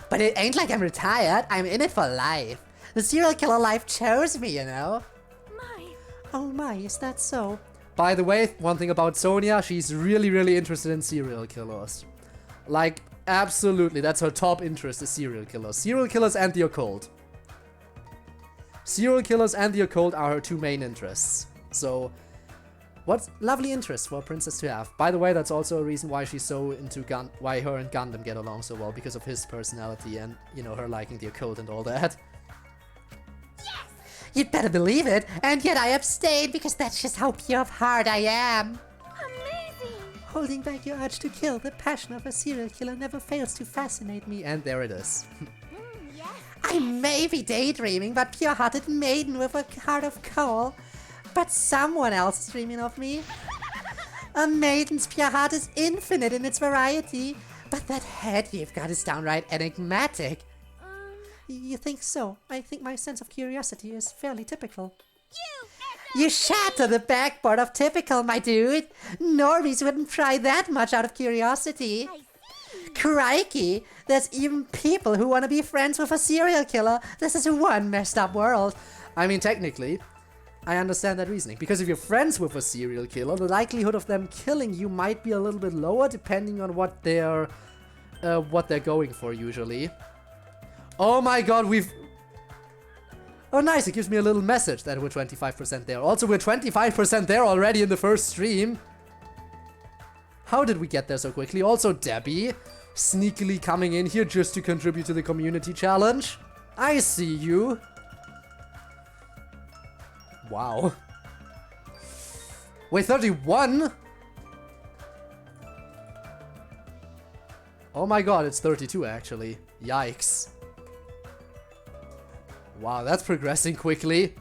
But it ain't like I'm retired, I'm in it for life. The serial killer life chose me, you know? My. Oh my, is that so? By the way, one thing about Sonia, she's really interested in serial killers. Like, absolutely, that's her top interest is serial killers. Serial killers and the occult. Serial killers and the occult are her two main interests. So, what lovely interests for a princess to have. By the way, that's also a reason why she's so into why her and Gundam get along so well, because of his personality and, you know, her liking the occult and all that. You'd better believe it, and yet I abstained because that's just how pure of heart I am. Amazing. Holding back your urge to kill, the passion of a serial killer never fails to fascinate me. And there it is. Yes. I may be daydreaming, but pure-hearted maiden with a heart of coal. But someone else is dreaming of me. A maiden's pure heart is infinite in its variety, but that head you've got is downright enigmatic. You think so? I think my sense of curiosity is fairly typical. You shatter the backboard of typical, my dude. Normies wouldn't try that much out of curiosity. I see. Crikey, there's even people who want to be friends with a serial killer. This is one messed up world. I mean, technically, I understand that reasoning. Because if you're friends with a serial killer, the likelihood of them killing you might be a little bit lower, depending on what they're going for usually. Oh my god, oh nice, it gives me a little message that we're 25% there. Also, we're 25% there already in the first stream. How did we get there so quickly? Also, Debbie, sneakily coming in here just to contribute to the community challenge. I see you. Wow. Wait, 31? Oh my god, it's 32 actually. Yikes. Wow, that's progressing quickly.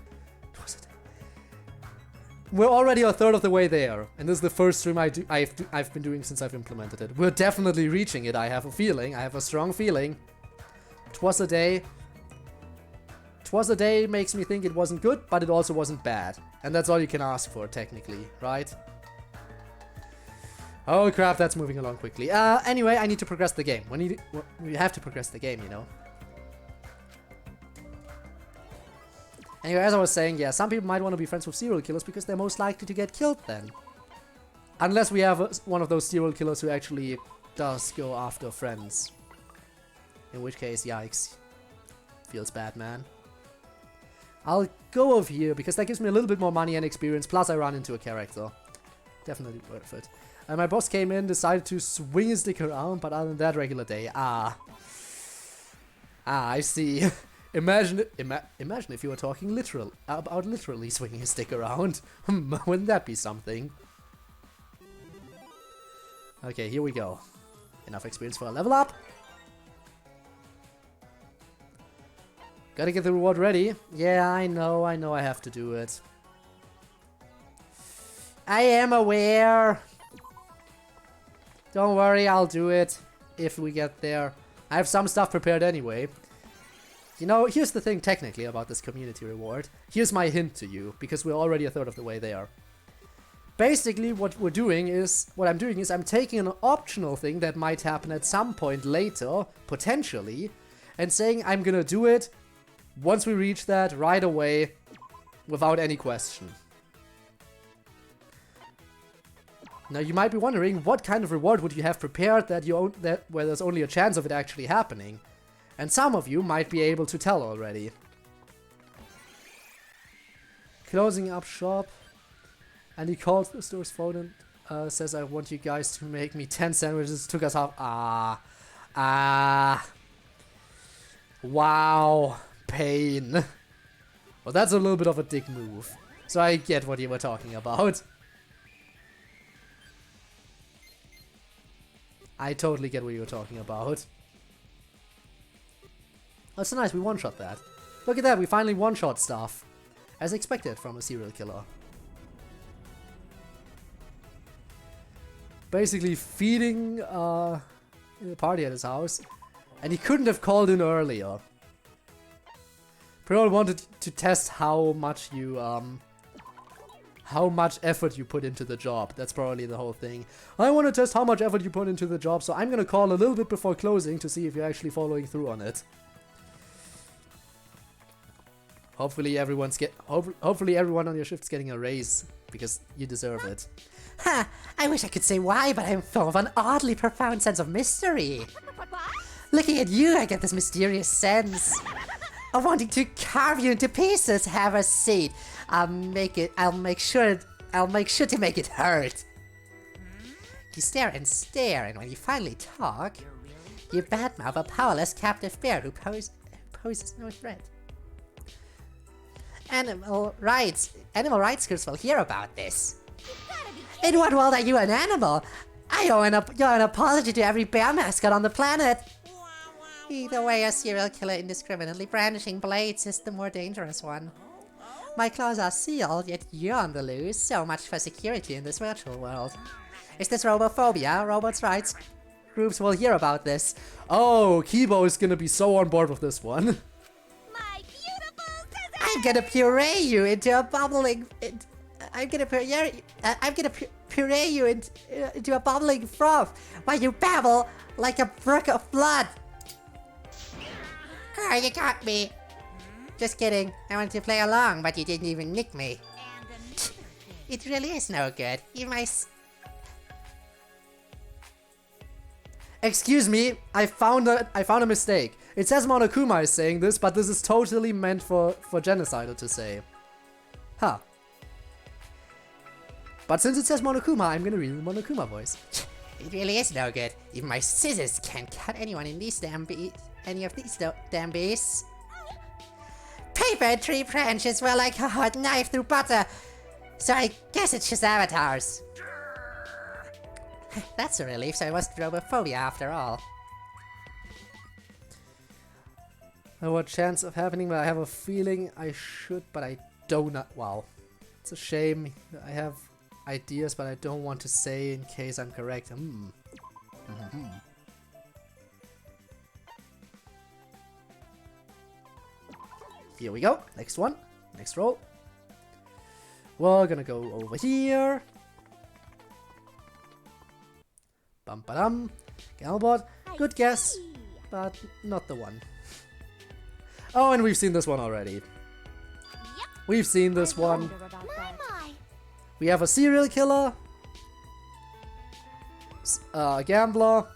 We're already a third of the way there, and this is the first stream I've been doing since I've implemented it. We're definitely reaching it, I have a feeling. I have a strong feeling. Twas a day. Twas a day makes me think it wasn't good, but it also wasn't bad. And that's all you can ask for, technically, right? Oh crap, that's moving along quickly. Anyway, I need to progress the game. We have to progress the game, you know. Anyway, as I was saying, yeah, some people might want to be friends with serial killers because they're most likely to get killed then. Unless we have one of those serial killers who actually does go after friends. In which case, yikes. Feels bad, man. I'll go over here because that gives me a little bit more money and experience, plus I run into a character. Definitely worth it. And my boss came in, decided to swing his dick around, but other than that, regular day. I see. Imagine if you were talking about literally swinging his stick around. Wouldn't that be something? Okay, here we go. Enough experience for a level up. Gotta get the reward ready. Yeah, I know I have to do it. I am aware. Don't worry, I'll do it if we get there. I have some stuff prepared anyway. You know, here's the thing technically about this community reward. Here's my hint to you, because we're already a third of the way there. Basically, what I'm doing is I'm taking an optional thing that might happen at some point later, potentially, and saying I'm gonna do it once we reach that right away, without any question. Now you might be wondering, what kind of reward would you have prepared where there's only a chance of it actually happening? And some of you might be able to tell already. Closing up shop. And he called the store's phone and says, I want you guys to make me 10 sandwiches. Took us half. Wow. Pain. Well, that's a little bit of a dick move. So I get what you were talking about. I totally get what you were talking about. Oh, so nice, we one-shot that. Look at that, we finally one-shot stuff. As expected from a serial killer. Basically feeding a party at his house. And he couldn't have called in earlier. Probably wanted to test how much effort you put into the job. That's probably the whole thing. I want to test how much effort you put into the job, so I'm gonna call a little bit before closing to see if you're actually following through on it. Hopefully everyone on your shift's getting a raise, because you deserve it. Ha! I wish I could say why, but I'm full of an oddly profound sense of mystery. Looking at you, I get this mysterious sense of wanting to carve you into pieces. Have a seat. I'll make sure to make it hurt. You stare, and when you finally talk, you badmouth a powerless captive bear who poses no threat. Animal rights groups will hear about this. In what world are you an animal? I owe an apology to every bear mascot on the planet. Either way, a serial killer indiscriminately brandishing blades is the more dangerous one. My claws are sealed, yet you're on the loose. So much for security in this virtual world. Is this robophobia? Robots' rights groups will hear about this. Oh, Kibo is gonna be so on board with this one. My beautiful scissors! I'm gonna puree you into a bubbling... I'm gonna puree you into a bubbling froth while you babble like a brook of blood. Oh, you got me. Just kidding. I wanted to play along, but you didn't even nick me. It really is no good. Excuse me, I found a mistake. It says Monokuma is saying this, but this is totally meant for Genocider to say. Huh. But since it says Monokuma, I'm gonna read the Monokuma voice. It really is no good. Even my scissors can't cut anyone in these any of these damn beasts. Paper and tree branches were like a hot knife through butter. So I guess it's just avatars. That's a relief, so I wasn't robophobia after all. What chance of happening? But I have a feeling I should, but I don't. Wow. It's a shame. I have ideas, but I don't want to say in case I'm correct. Here we go. Next one. Next roll. We're gonna go over here. Bum ba dum. Galbot. Good guess, but not the one. Oh, and we've seen this one already. We've seen this one. We have a serial killer, a gambler,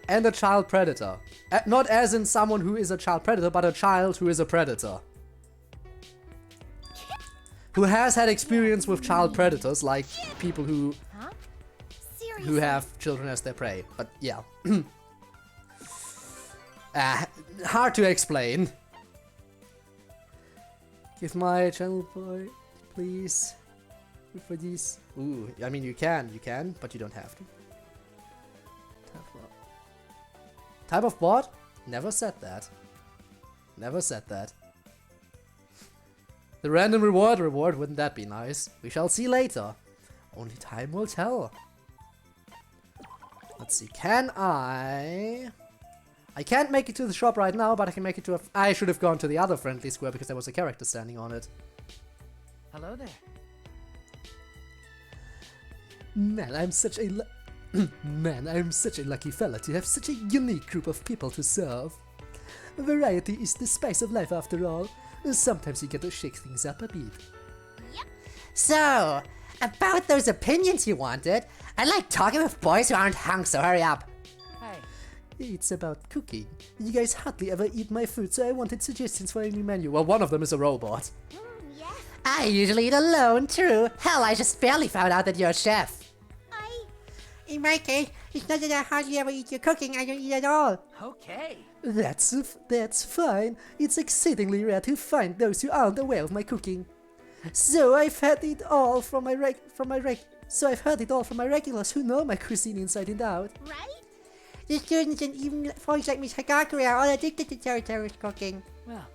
and a child predator. Not as in someone who is a child predator, but a child who is a predator. Who has had experience with child predators, like people who have children as their prey. But yeah. Hard to explain. Give my channel please. For these. Ooh, I mean you can, but you don't have to. Type of bot? Never said that. Never said that. The random reward, wouldn't that be nice? We shall see later. Only time will tell. Let's see, can I can't make it to the shop right now, but I can make it to I should have gone to the other friendly square because there was a character standing on it. Hello there. Man, I'm such a lucky fella to have such a unique group of people to serve. Variety is the spice of life after all. Sometimes you get to shake things up a bit. So, about those opinions you wanted, I like talking with boys who aren't hunks, so hurry up. Hey. It's about cooking. You guys hardly ever eat my food, so I wanted suggestions for a new menu. Well, one of them is a robot. Yes, I usually eat alone, too. Hell, I just barely found out that you're a chef. In my case, it's not that I hardly ever eat your cooking, I don't eat at all. Okay. That's fine. It's exceedingly rare to find those who aren't aware of my cooking. So I've had it all from my regulars who know my cuisine inside and out. right? The students and even folks like Miss Hagakure are all addicted to Teruteru's cooking. Well,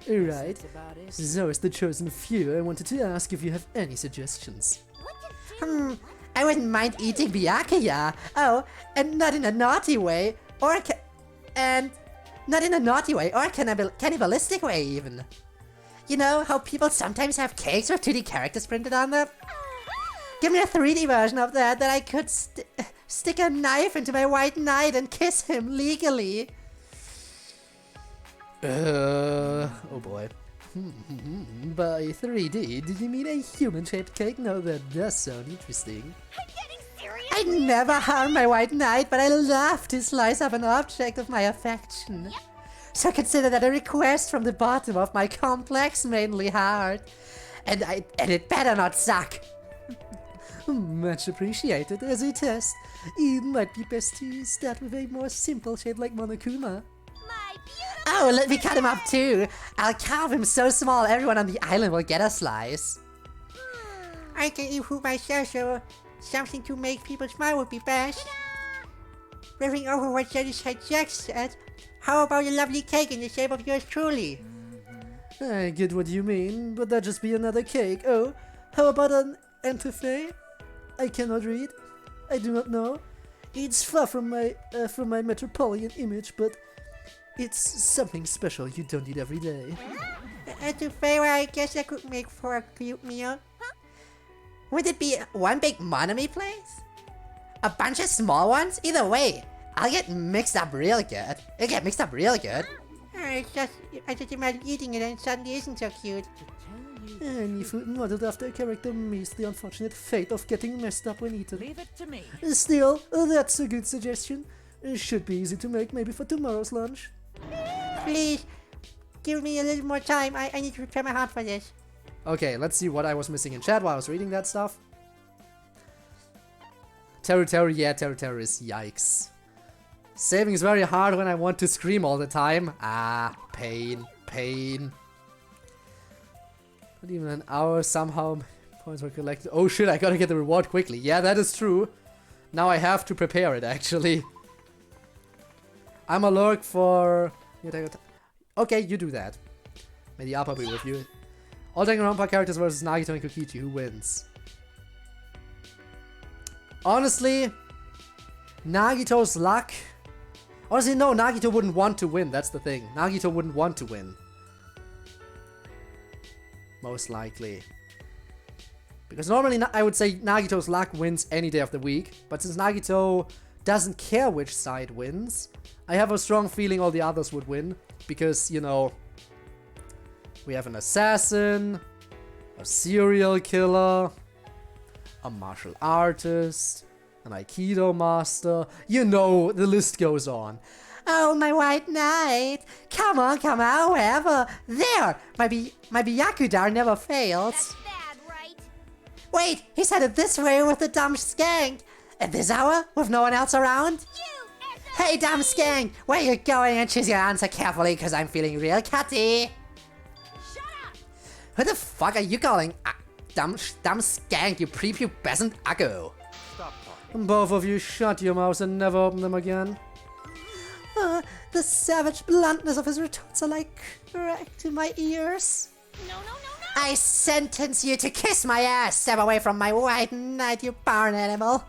Right. that's about it. So as the chosen few, I wanted to ask if you have any suggestions. What to do? I wouldn't mind eating byakuya. Oh, and not in a naughty way, or cannibalistic way even. You know how people sometimes have cakes with 2D characters printed on them? Give me a 3D version of that I could stick a knife into my white knight and kiss him legally. Oh boy. By 3D, did you mean a human-shaped cake? No, that does sound interesting. I'm getting serious. I never harmed my white knight, but I love to slice up an object of my affection. So consider that a request from the bottom of my complex, mainly heart. And it better not suck. Much appreciated. As a test, it might be best to start with a more simple shape like Monokuma. My beautiful. Oh, let me cut him up too. I'll carve him so small everyone on the island will get a slice. I can eat food myself, so something to make people smile would be best. Riffing over what Satisfied Jack said, how about a lovely cake in the shape of yours truly? I get what you mean, but that'd just be another cake. Oh, how about an entrée? I cannot read. I do not know. It's far from my metropolitan image, but it's something special you don't eat every day. To fair, I guess I could make for a cute meal. Would it be one big Monami place? A bunch of small ones? Either way, I'll get mixed up real good. It'll get mixed up real good. I just imagine eating it and it suddenly isn't so cute. Any food modeled after a character meets the unfortunate fate of getting messed up when eaten. Leave it to me. Still, that's a good suggestion. Should be easy to make, maybe for tomorrow's lunch. Please, give me a little more time. I need to prepare my heart for this. Okay, let's see what I was missing in chat while I was reading that stuff. Teru, yeah, Teru is yikes. Saving is very hard when I want to scream all the time. Ah, pain. Not even an hour, somehow points were collected. Oh shit, I gotta get the reward quickly. Yeah, that is true. Now I have to prepare it, actually. I'm a lurk for... Okay, you do that. May the Appa be with you. All Danganronpa characters versus Nagito and Kokichi. Who wins? Honestly, Nagito's luck... Honestly, no, Nagito wouldn't want to win. That's the thing. Nagito wouldn't want to win. Most likely. Because normally I would say Nagito's luck wins any day of the week. But since Nagito doesn't care which side wins, I have a strong feeling all the others would win. Because, you know, we have an assassin, a serial killer, a martial artist, an Aikido master. You know, the list goes on. Oh, my white knight! Come on, whoever! There! My Byakudar never fails. That's bad, right? Wait, he's headed this way with the dumb skank. At this hour, with no one else around? You and Hey, dumb skank! Where you going? And choose your answer carefully, cause I'm feeling real cutty. shut up. Who the fuck are you calling? Dumb skank, you prepubescent uggo. Stop talking. Both of you shut your mouths and never open them again. The savage bluntness of his retorts are like crack to my ears. No, no, no, no! I sentence you to kiss my ass! Step away from my white knight, you barn animal!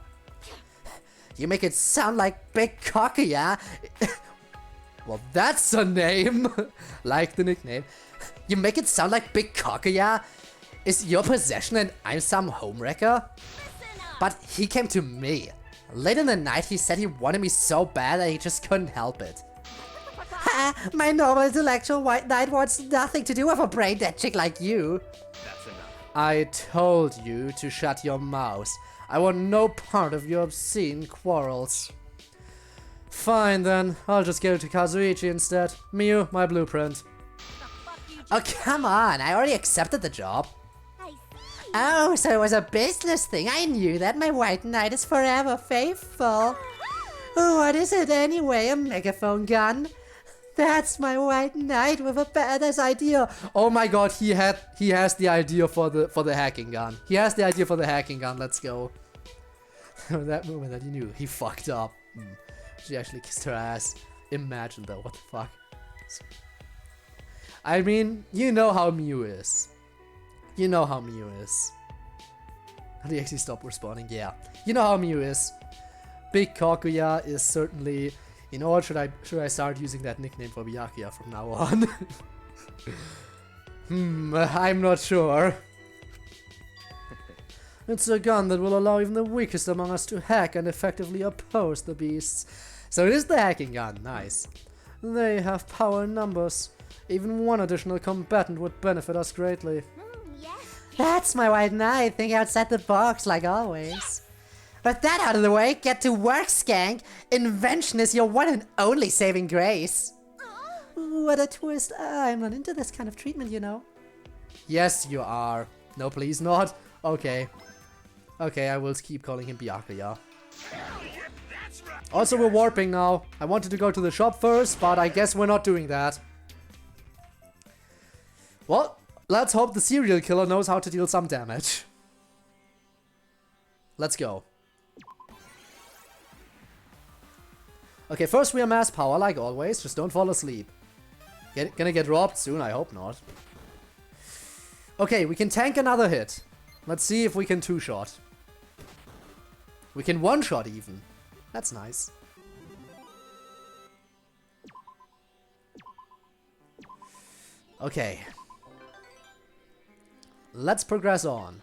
You make it sound like Big Kaguya. Well, that's a name! Like the nickname. You make it sound like Big Kaguya is your possession and I'm some homewrecker? Listen up! But he came to me. Late in the night he said he wanted me so bad that he just couldn't help it. Ha! My normal intellectual white knight wants nothing to do with a brain dead chick like you. That's enough. I told you to shut your mouth. I want no part of your obscene quarrels. Fine then, I'll just go to Kazuichi instead. Miu, my blueprint. Fuck you, Oh, come on, I already accepted the job. I see. Oh, so it was a business thing. I knew that. My white knight is forever faithful. Oh, what is it anyway? A megaphone gun? That's my white knight with a badass idea. Oh my god, he has the idea for the hacking gun. He has the idea for the hacking gun. Let's go. That moment that he knew he fucked up. She actually kissed her ass. Imagine though, what the fuck. I mean, you know how Mew is. You know how Mew is. Did he actually stop responding? Yeah. You know how Mew is. Big Kaguya is certainly... You know what, should I start using that nickname for Byakuya from now on? I'm not sure. It's a gun that will allow even the weakest among us to hack and effectively oppose the beasts. So it is the hacking gun, nice. They have power in numbers. Even one additional combatant would benefit us greatly. Yes. That's my white knight. Think outside the box like always. But that out of the way, get to work, skank. Invention is your one and only saving grace. What a twist. I'm not into this kind of treatment, you know. Yes, you are. No, please not. Okay. Okay, I will keep calling him Byakuya. Also, we're warping now. I wanted to go to the shop first, but I guess we're not doing that. Well, let's hope the serial killer knows how to deal some damage. Let's go. Okay, first we amass power, like always. Just don't fall asleep. Gonna get robbed soon, I hope not. Okay, we can tank another hit. Let's see if we can two-shot. We can one-shot even. That's nice. Okay. Let's progress on.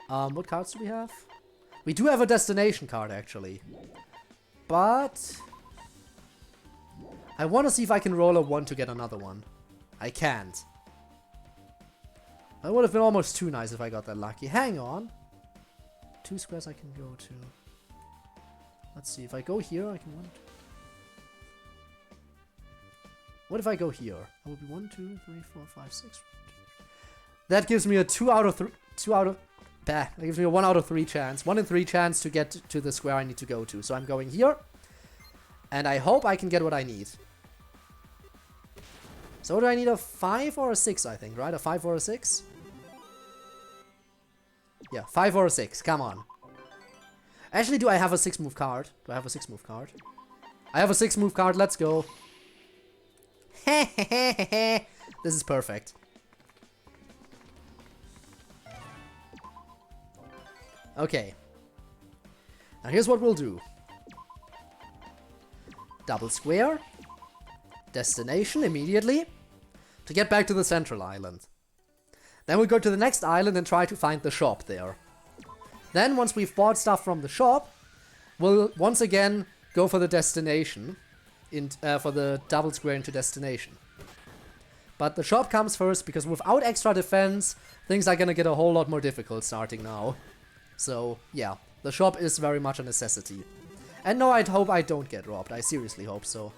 What cards do we have? We do have a destination card, actually. But... I want to see if I can roll a 1 to get another one. I can't. That would have been almost too nice if I got that lucky. Hang on. 2 squares I can go to. Let's see, if I go here, I can 1, 2. What if I go here? That would be 1, 2, 3, 4, 5, 6. That gives me a 2 out of 3. 2 out of... Bah, that gives me a 1 out of 3 chance. 1 in 3 chance to get to the square I need to go to. So I'm going here. And I hope I can get what I need. So do I need a 5 or a 6, I think, right? A 5 or a 6? Yeah, 5 or a 6. Come on. Actually, do I have a 6-move card? Do I have a 6-move card? I have a 6-move card. Let's go. This is perfect. Okay. Now here's what we'll do. Double square. Destination immediately. To get back to the central island. Then we'll go to the next island and try to find the shop there. Then, once we've bought stuff from the shop, we'll once again go for the destination. For the double square into destination. But the shop comes first, because without extra defense, things are gonna get a whole lot more difficult starting now. So, yeah. The shop is very much a necessity. And no, I'd hope I don't get robbed. I seriously hope so.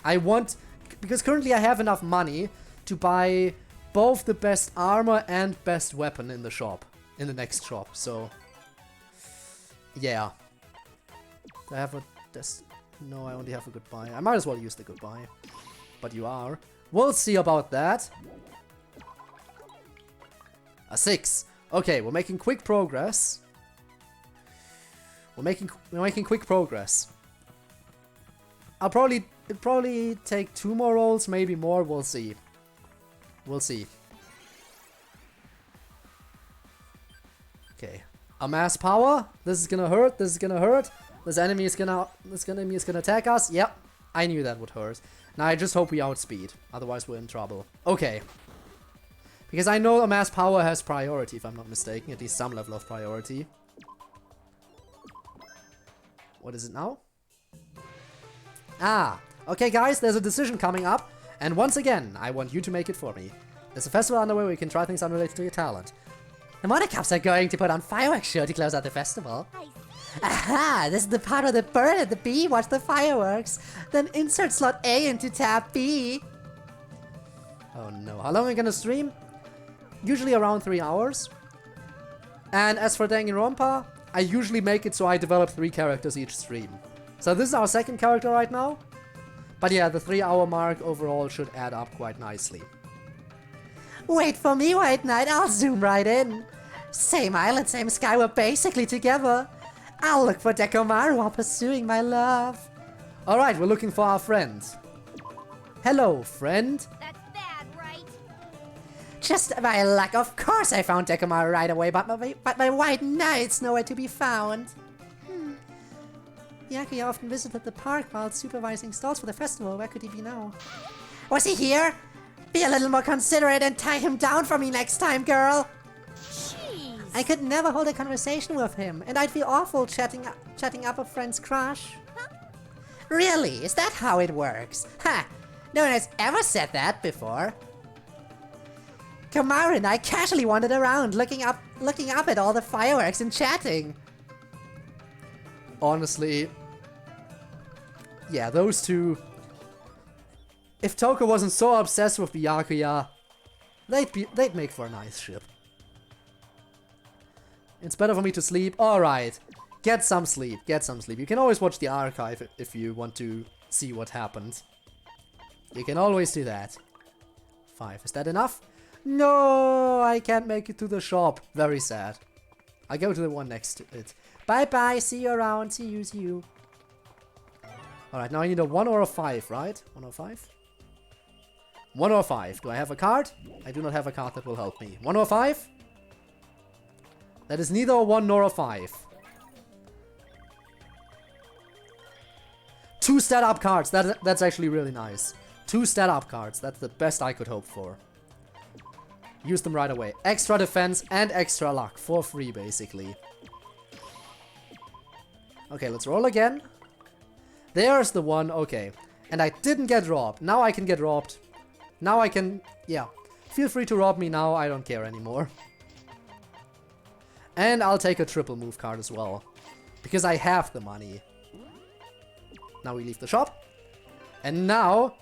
I want... Because currently I have enough money to buy both the best armor and best weapon in the shop. In the next shop, so... Yeah. Do I have a... No, I only have a goodbye. I might as well use the goodbye. But you are. We'll see about that. A 6. Okay, we're making quick progress. We're making quick progress. It'll probably take 2 more rolls, maybe more. We'll see. We'll see. Okay. Amass power. This is gonna hurt. This is gonna hurt. This enemy is gonna attack us. Yep. I knew that would hurt. Now I just hope we outspeed. Otherwise we're in trouble. Okay. Because I know Amass power has priority, if I'm not mistaken. At least some level of priority. What is it now? Ah. Okay, guys. There's a decision coming up. And once again, I want you to make it for me. There's a festival underway where you can try things unrelated to your talent. The Monocaps are going to put on fireworks show to close out the festival. I see. Aha! This is the part where the bird and the bee watch the fireworks. Then insert slot A into tab B. Oh no. How long are we gonna stream? Usually around 3 hours. And as for Danganronpa, I usually make it so I develop 3 characters each stream. So this is our 2nd character right now. But yeah, the 3-hour mark overall should add up quite nicely. Wait for me, White Knight. I'll zoom right in. Same island, same sky. We're basically together. I'll look for Dekomaru while pursuing my love. Alright, we're looking for our friend. Hello, friend. That's bad, right? Just by luck, of course I found Dekomaru right away, but my White Knight's nowhere to be found. Yakuya often visited the park while supervising stalls for the festival. Where could he be now? Was he here? Be a little more considerate and tie him down for me next time, girl. Jeez. I could never hold a conversation with him, and I'd feel awful chatting up a friend's crush. Really? Is that how it works? Ha! No one has ever said that before. Komaru and I casually wandered around, looking up at all the fireworks and chatting. Honestly, yeah, those two. If Toko wasn't so obsessed with the Yakuya, they'd make for a nice ship. It's better for me to sleep. Alright. Get some sleep. Get some sleep. You can always watch the archive if you want to see what happened. You can always do that. 5. Is that enough? No, I can't make it to the shop. Very sad. I go to the one next to it. Bye bye. See you around. See you. See you. Alright, now I need a 1 or a 5, right? 1 or 5? 1 or 5. Do I have a card? I do not have a card that will help me. 1 or 5? That is neither a 1 nor a 5. 2 stat up cards. That's actually really nice. 2 stat up cards. That's the best I could hope for. Use them right away. Extra defense and extra luck. For free, basically. Okay, let's roll again. There's the 1. Okay. And I didn't get robbed. Now I can get robbed. Now I can... Yeah. Feel free to rob me now. I don't care anymore. And I'll take a triple move card as well. Because I have the money. Now we leave the shop. And now...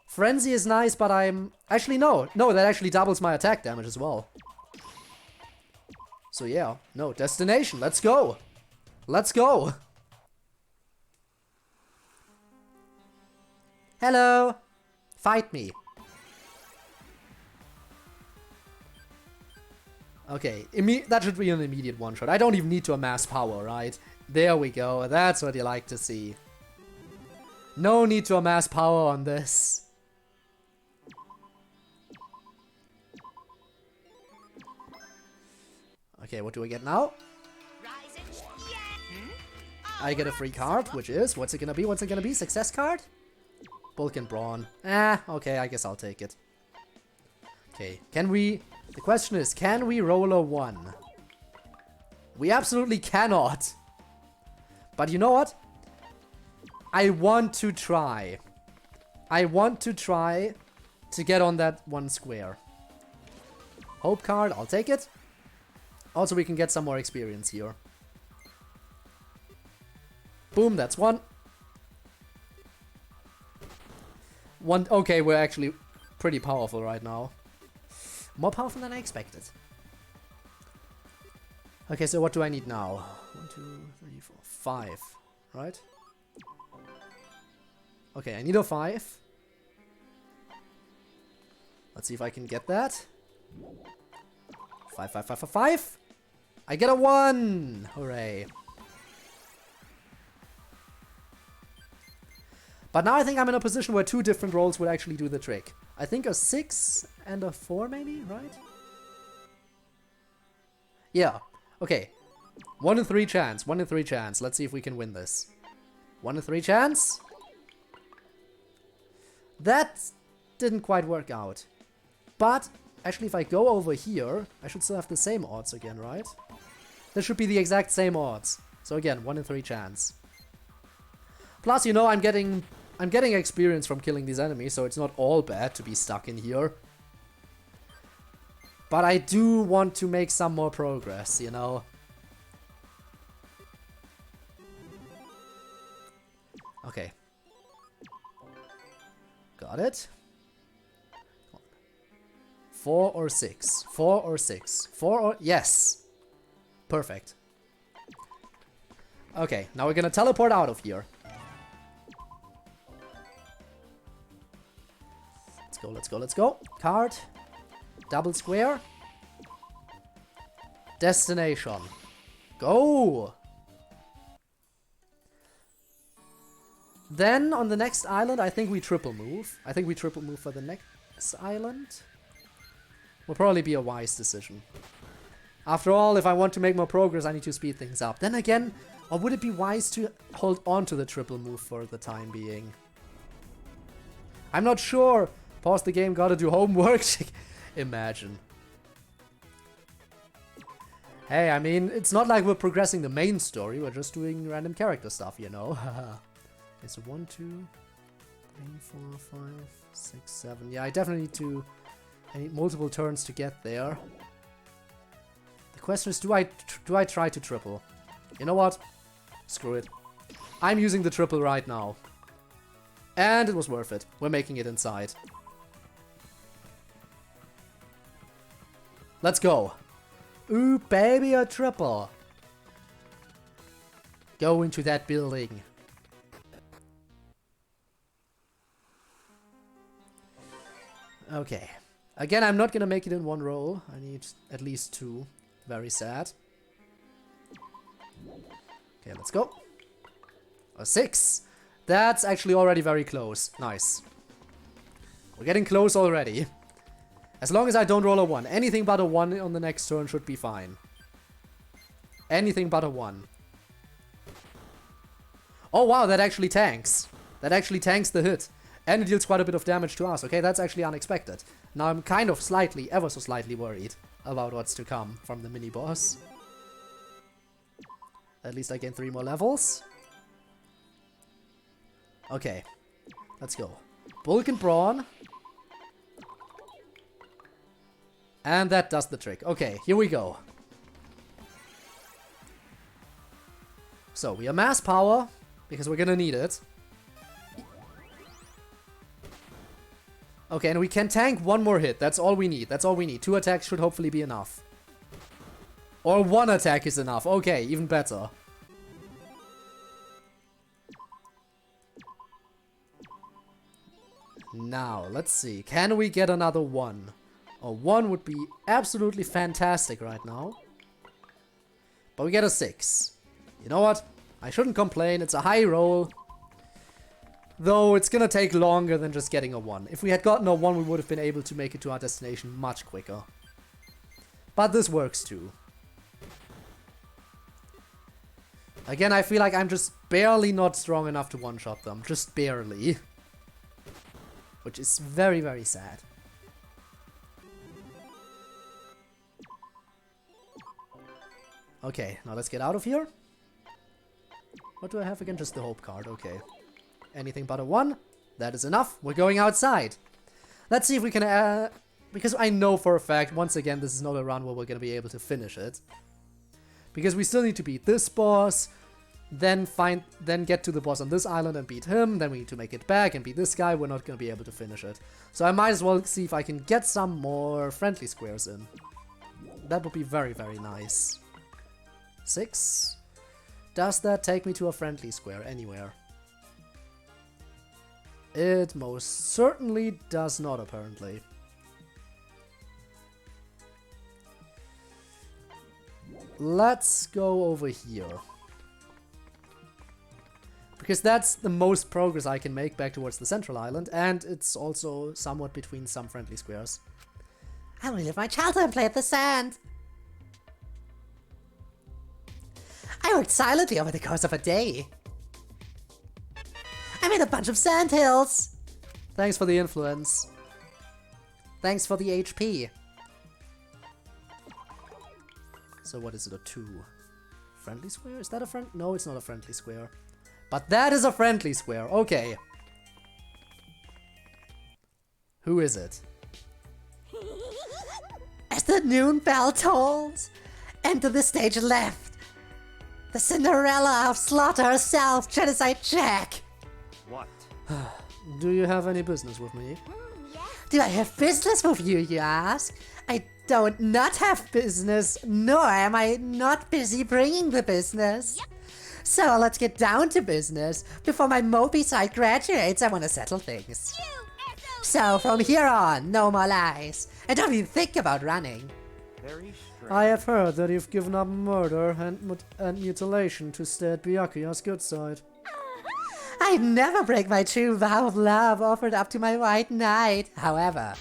Frenzy is nice, but I'm... Actually, no. No, that actually doubles my attack damage as well. So yeah. No, destination. Let's go. Let's go. Hello. Fight me. Okay, that should be an immediate one-shot. I don't even need to amass power, right? There we go. That's what you like to see. No need to amass power on this. Okay, what do I get now? I get a free card, which is... What's it gonna be? What's it gonna be? Success card? Bulk and Brawn. Okay, I guess I'll take it. Okay, can we... The question is, can we roll a 1? We absolutely cannot. But you know what? I want to try. I want to try to get on that 1 square. Hope card, I'll take it. Also, we can get some more experience here. Boom, that's 1. 1. Okay, we're actually pretty powerful right now. More powerful than I expected. Okay, so what do I need now? 1, 2, 3, 4, 5. Right? Okay, I need a 5. Let's see if I can get that. 5, 5, 5, 5, 5. I get a 1! Hooray. But now I think I'm in a position where 2 different rolls would actually do the trick. I think a 6 and a 4 maybe, right? Yeah. Okay. 1 in 3 chance. 1 in 3 chance. Let's see if we can win this. 1 in 3 chance. That didn't quite work out. But actually if I go over here, I should still have the same odds again, right? This should be the exact same odds. So again, 1 in 3 chance. Plus, you know, I'm getting experience from killing these enemies, so it's not all bad to be stuck in here. But I do want to make some more progress, you know. Okay. Got it. 4 or 6. 4 or 6. 4 or... Yes! Perfect. Okay, now we're gonna teleport out of here. Let's go, let's go, let's go. Card. Double square. Destination. Go! Then, on the next island, I think we triple move. I think we triple move for the next island. Will probably be a wise decision. After all, if I want to make more progress, I need to speed things up. Then again, or would it be wise to hold on to the triple move for the time being? I'm not sure. Pause the game, gotta do homework. Imagine. Hey, I mean, it's not like we're progressing the main story. We're just doing random character stuff, you know. Okay, so 1, 2, 3, 4, 5, 6, 7. Yeah, I definitely I need multiple turns to get there. The question is, do I try to triple? You know what? Screw it. I'm using the triple right now. And it was worth it. We're making it inside. Let's go. Ooh, baby, a triple. Go into that building. Okay. Again, I'm not gonna make it in one roll. I need at least 2. Very sad. Okay, let's go. A 6. That's actually already very close. Nice. We're getting close already. As long as I don't roll a 1. Anything but a 1 on the next turn should be fine. Anything but a 1. Oh wow, that actually tanks. That actually tanks the hit. And it deals quite a bit of damage to us. Okay, that's actually unexpected. Now I'm kind of slightly, ever so slightly worried about what's to come from the mini-boss. At least I gain 3 more levels. Okay, let's go. Bulk and Brawn. And that does the trick. Okay, here we go. So, we amass power, because we're gonna need it. Okay, and we can tank 1 more hit. That's all we need. That's all we need. 2 attacks should hopefully be enough. Or 1 attack is enough. Okay, even better. Now, let's see. Can we get another 1? A 1 would be absolutely fantastic right now. But we get a 6. You know what? I shouldn't complain. It's a high roll. Though it's gonna take longer than just getting a 1. If we had gotten a 1, we would have been able to make it to our destination much quicker. But this works too. Again, I feel like I'm just barely not strong enough to one-shot them. Just barely. Which is very, very sad. Okay, now let's get out of here. What do I have again? Just the hope card, okay. Anything but a 1. That is enough. We're going outside. Let's see if we can... because I know for a fact, once again, this is not a run where we're going to be able to finish it. Because we still need to beat this boss, then get to the boss on this island and beat him, then we need to make it back and beat this guy. We're not going to be able to finish it. So I might as well see if I can get some more friendly squares in. That would be very, very nice. 6. Does that take me to a friendly square anywhere? It most certainly does not, apparently. Let's go over here. Because that's the most progress I can make back towards the central island, and it's also somewhat between some friendly squares. I'll relive my childhood and play at the sand. I worked silently over the course of a day. I made a bunch of sand hills. Thanks for the influence. Thanks for the HP. So what is it, a 2? Friendly square? Is that a friend? No, it's not a friendly square. But that is a friendly square. Okay. Who is it? As the noon bell tolls, enter the stage left. The Cinderella of slaughter herself, Genocide Jack. What? Do you have any business with me? Do I have business with you, you ask? I don't not have business, nor am I not busy bringing the business. So let's get down to business. Before my mopey side graduates, I want to settle things. So from here on, no more lies. And don't even think about running. Very strange. I have heard that you've given up murder and mutilation to stay at Byakuya's good side. I'd never break my true vow of love offered up to my white knight. However,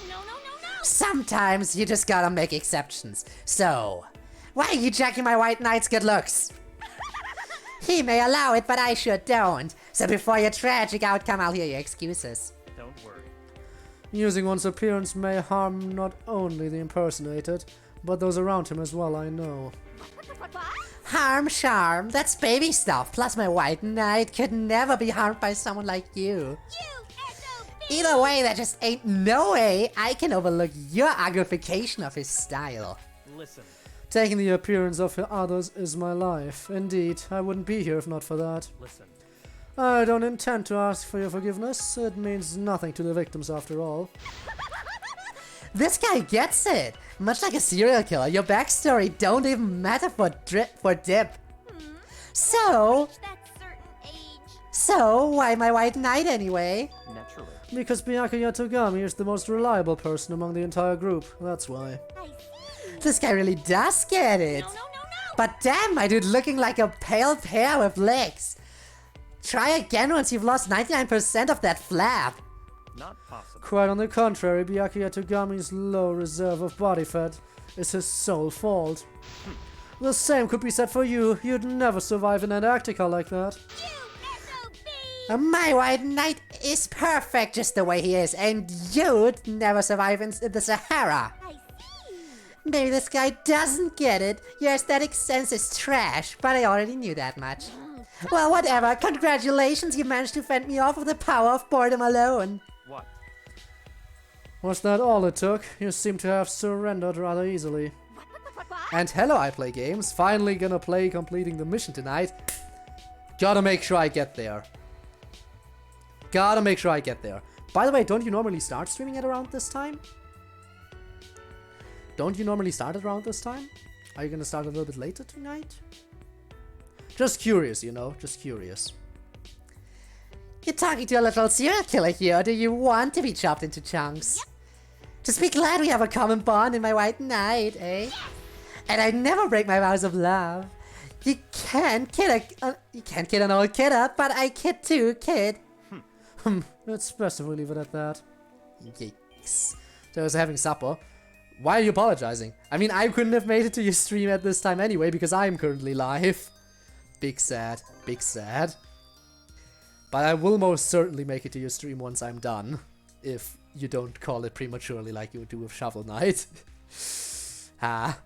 sometimes you just gotta make exceptions. So, why are you jacking my white knight's good looks? He may allow it, but I sure don't. So before your tragic outcome, I'll hear your excuses. Don't worry. Using one's appearance may harm not only the impersonated, but those around him as well, I know. Harm, charm, that's baby stuff. Plus my white knight could never be harmed by someone like you. Either way, there just ain't no way I can overlook your uglification of his style. Listen. Taking the appearance of others is my life. Indeed, I wouldn't be here if not for that. Listen. I don't intend to ask for your forgiveness. It means nothing to the victims after all. This guy gets it. Much like a serial killer, your backstory don't even matter for dip. So, why my white knight anyway? Naturally. Because Byakuya Togami is the most reliable person among the entire group, that's why. This guy really does get it. But damn, my dude looking like a pale pear with legs. Try again once you've lost 99% of that flap. Not possible. Quite on the contrary, Byakuya Togami's low reserve of body fat is his sole fault. The same could be said for you. You'd never survive in Antarctica like that. My white knight is perfect just the way he is, and you'd never survive in the Sahara. Maybe this guy doesn't get it. Your aesthetic sense is trash, but I already knew that much. Well, whatever. Congratulations, you managed to fend me off with the power of boredom alone. What? Was that all it took? You seem to have surrendered rather easily. And hello, I play games. Finally gonna play completing the mission tonight. Gotta make sure I get there. Gotta make sure I get there. By the way, don't you normally start streaming at around this time? Don't you normally start at around this time? Are you gonna start a little bit later tonight? Just curious, you know, just curious. You're talking to a little serial killer here, or do you want to be chopped into chunks? Just be glad we have a common bond in my white knight, eh? And I never break my vows of love. You can't kid an old kidder, but I kid too, kid. It's best if we leave it at that. Yikes. So I was having supper. Why are you apologizing? I mean, I couldn't have made it to your stream at this time anyway, because I'm currently live. Big sad, big sad. But I will most certainly make it to your stream once I'm done. If you don't call it prematurely like you do with Shovel Knight. Ha.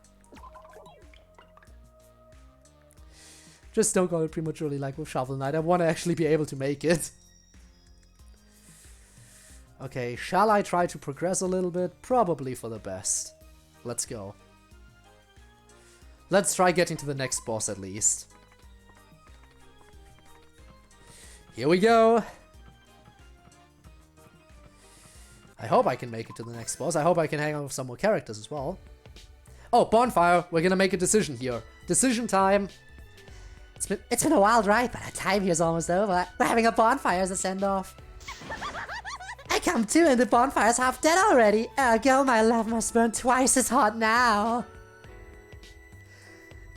Just don't call it prematurely like with Shovel Knight. I want to actually be able to make it. Okay, shall I try to progress a little bit? Probably for the best. Let's go. Let's try getting to the next boss at least. Here we go. I hope I can make it to the next boss. I hope I can hang out with some more characters as well. Oh, bonfire. We're gonna make a decision here. Decision time. It's been a wild ride, but our time here's almost over. We're having a bonfire as a send-off. I come to and the bonfire's half dead already. Ergo, my love must burn twice as hot now.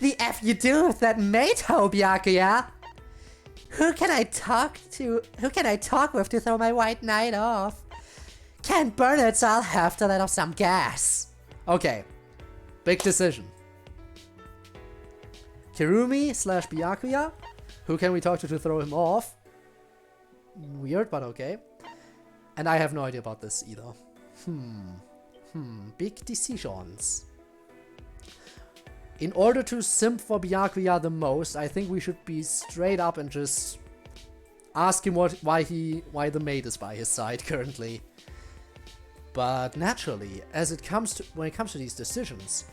The F you do with that mate, ho, Byakuya? Who can I talk to? Who can I talk with to throw my white knight off? Can't burn it, so I'll have to let off some gas. Okay. Big decision. Kirumi / Byakuya? Who can we talk to throw him off? Weird, but okay. And I have no idea about this either. Big decisions. In order to simp for Byakuya the most, I think we should be straight up and just ask him why the maid is by his side currently. But naturally, when it comes to these decisions,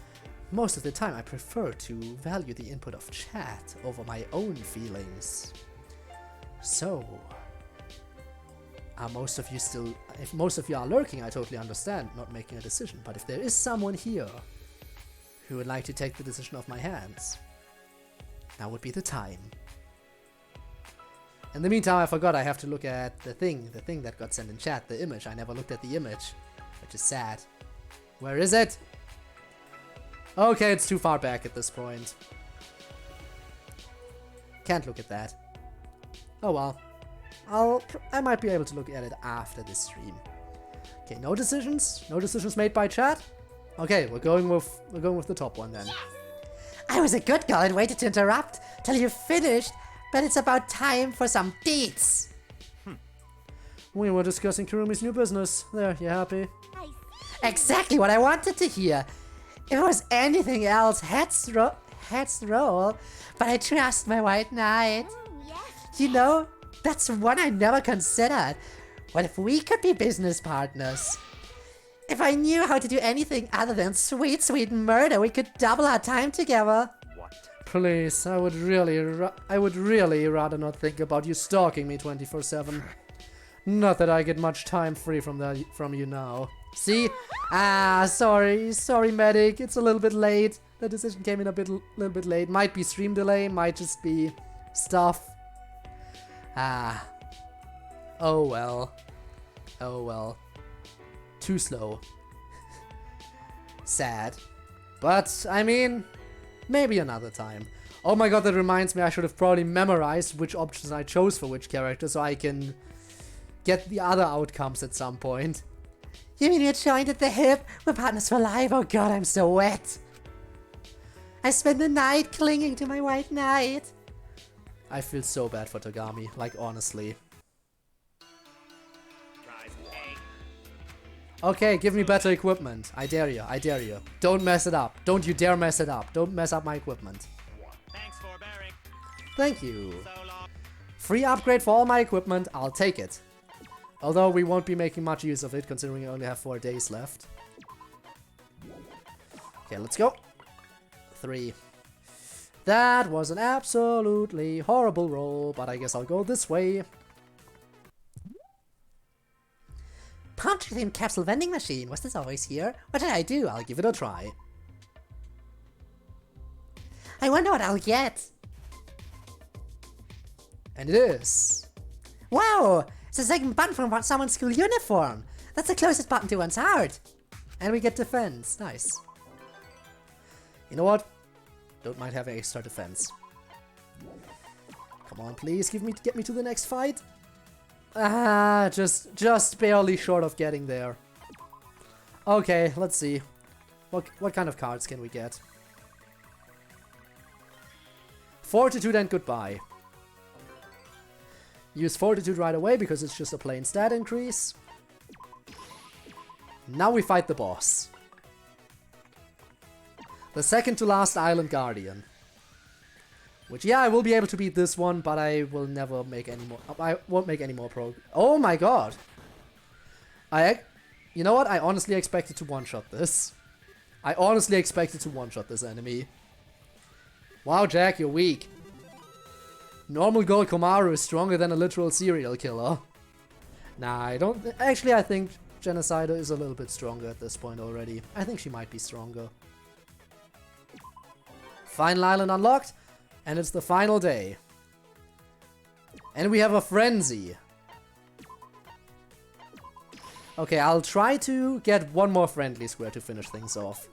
most of the time I prefer to value the input of chat over my own feelings. So, if most of you are lurking, I totally understand not making a decision. But if there is someone here who would like to take the decision off my hands, now would be the time. In the meantime, I forgot I have to look at the thing that got sent in chat, the image. I never looked at the image, which is sad. Where is it? Okay, it's too far back at this point. Can't look at that. Oh well. I might be able to look at it after this stream. Okay, no decisions? No decisions made by chat? Okay, we're going with the top one then. I was a good girl and waited to interrupt till you finished, but it's about time for some deeds. We were discussing Kurumi's new business. There, you happy? Exactly what I wanted to hear. If it was anything else, heads roll, but I trust my white knight. Yes. You know, that's one I never considered. What if we could be business partners? If I knew how to do anything other than sweet, sweet murder, we could double our time together. What? Please, I would really rather not think about you stalking me 24/7. Not that I get much time free from you now. See? Sorry, medic. It's a little bit late. The decision came in a little bit late. Might be stream delay, might just be stuff. Oh well. Too slow. Sad. But, I mean, maybe another time. Oh my god, that reminds me, I should have probably memorized which options I chose for which character so I can get the other outcomes at some point. You mean you're joined at the hip? We're partners for life. Oh god, I'm so wet. I spent the night clinging to my white knight. I feel so bad for Tagami, like honestly. Okay, give me better equipment. I dare you. Don't mess it up. Don't you dare mess it up. Don't mess up my equipment. Thanks for bearing. Thank you. So long. Free upgrade for all my equipment, I'll take it. Although we won't be making much use of it, considering we only have 4 days left. Okay, let's go. 3. That was an absolutely horrible roll, but I guess I'll go this way. Pumpkin capsule vending machine. Was this always here? What did I do? I'll give it a try. I wonder what I'll get. And it is. Wow! It's the second button from someone's school uniform. That's the closest button to one's heart. And we get defense. Nice. You know what? Don't mind having extra defense. Come on, please. Get me to the next fight. Just barely short of getting there. Okay, let's see. What kind of cards can we get? Fortitude and goodbye. Use Fortitude right away because it's just a plain stat increase. Now we fight the boss. The second to last Island Guardian. Which, yeah, I will be able to beat this one, but I will never make any more. I won't make any more progress. Oh my god! You know what? I honestly expected to one-shot this. I honestly expected to one-shot this enemy. Wow, Jack, you're weak. Normal Gold Komaru is stronger than a literal serial killer. Nah, I don't... Actually, I think Genocider is a little bit stronger at this point already. I think she might be stronger. Final island unlocked, and it's the final day. And we have a frenzy. Okay, I'll try to get one more friendly square to finish things off.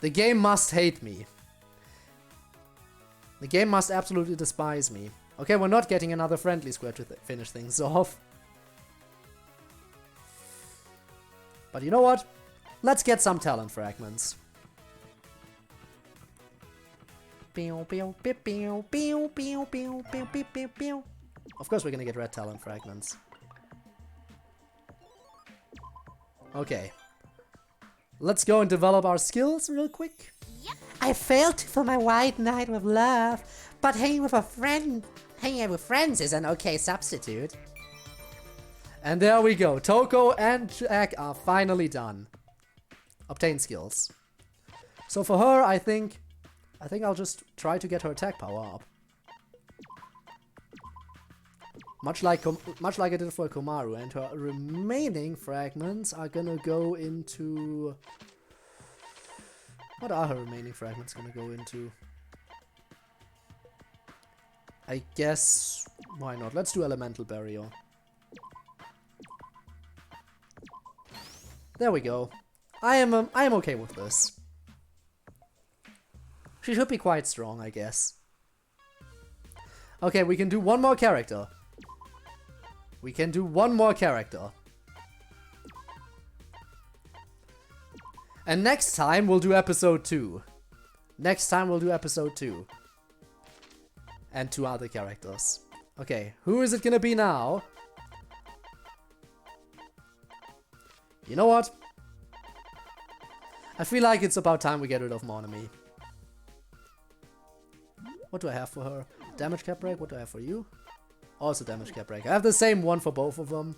The game must hate me. The game must absolutely despise me. Okay, we're not getting another friendly square to finish things off. But you know what? Let's get some talent fragments. Of course we're gonna get red talent fragments. Okay. Let's go and develop our skills real quick. I failed to fill my white night with love, but hanging out with friends is an okay substitute. And there we go. Toko and Jack are finally done. Obtain skills. So for her, I think I'll just try to get her attack power up. Much like I did for Komaru, and her remaining fragments are gonna go into... What are her remaining fragments gonna go into? I guess... Why not? Let's do Elemental Barrier. There we go. I am okay with this. She should be quite strong, I guess. Okay, we can do one more character. We can do one more character. And next time we'll do episode 2. Next time we'll do episode 2. And 2 other characters. Okay, who is it gonna be now? You know what? I feel like it's about time we get rid of Monami. What do I have for her? Damage cap break? What do I have for you? Also damage cap break. I have the same one for both of them.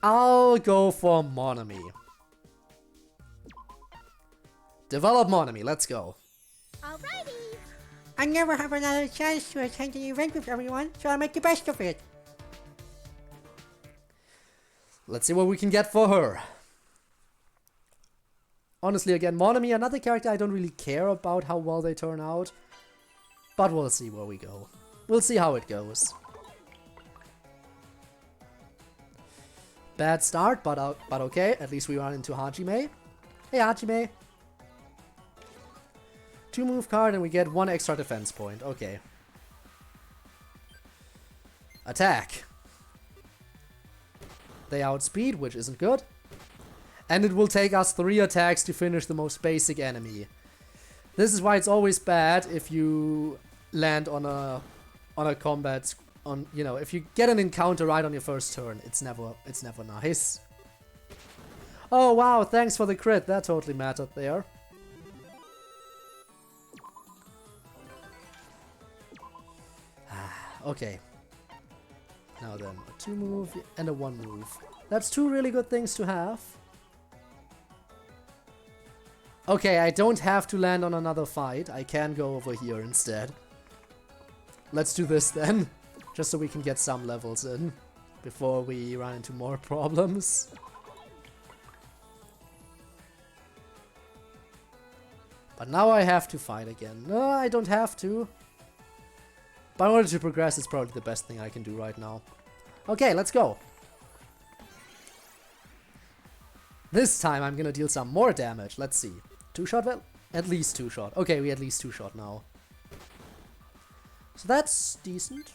I'll go for Monami. Develop Monami, let's go. Alrighty. I never have another chance to attend an event with everyone, so I'll make the best of it. Let's see what we can get for her. Honestly, again, Monami, another character I don't really care about how well they turn out. But we'll see where we go. We'll see how it goes. Bad start, but okay. At least we run into Hajime. Hey, Hajime. 2 move card and we get 1 extra defense point. Okay. Attack. They outspeed, which isn't good. And it will take us 3 attacks to finish the most basic enemy. This is why it's always bad if you land on a combat you know, if you get an encounter right on your first turn, it's never nice. Oh wow, thanks for the crit. That totally mattered there. Okay. Now then, a 2 move and a 1 move. That's 2 really good things to have. Okay, I don't have to land on another fight. I can go over here instead. Let's do this then. Just so we can get some levels in. Before we run into more problems. But now I have to fight again. No, I don't have to. But in order to progress, it's probably the best thing I can do right now. Okay, let's go. This time I'm gonna deal some more damage. Let's see. 2-shot? Well, at least 2-shot. Okay, we at least 2-shot now. So that's decent.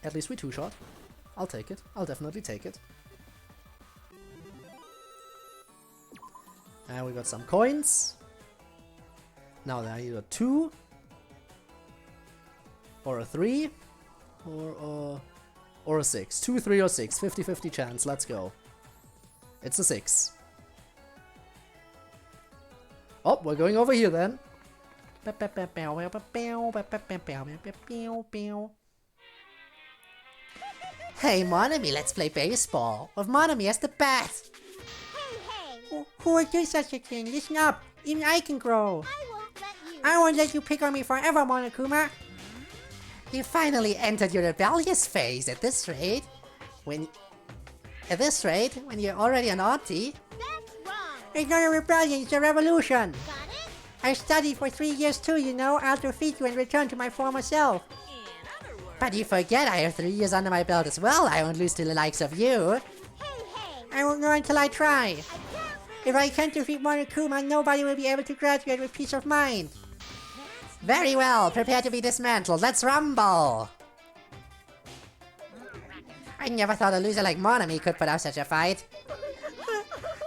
At least we 2-shot. I'll take it. I'll definitely take it. And we got some coins. Now then, either 2 or a 3 or a 6. 2, 3 or 6. 50-50 chance. Let's go. It's a 6. Oh, we're going over here then. Hey, Monami, let's play baseball. With Monami as the bat. Hey, Who would do such a thing? Listen up. Even I can grow. I won't let you. I won't let you pick on me forever, Monokuma. You finally entered your rebellious phase at this rate. When you're already an auntie. That's wrong. It's not a rebellion, it's a revolution. Got it? I studied for 3 years too, you know. I'll defeat you and return to my former self. In other words. But you forget I have 3 years under my belt as well. I won't lose to the likes of you. Hey. I won't know until I try. Attack. If I can't defeat Monokuma, nobody will be able to graduate with peace of mind. Very well, prepare to be dismantled. Let's rumble! I never thought a loser like Monami could put up such a fight.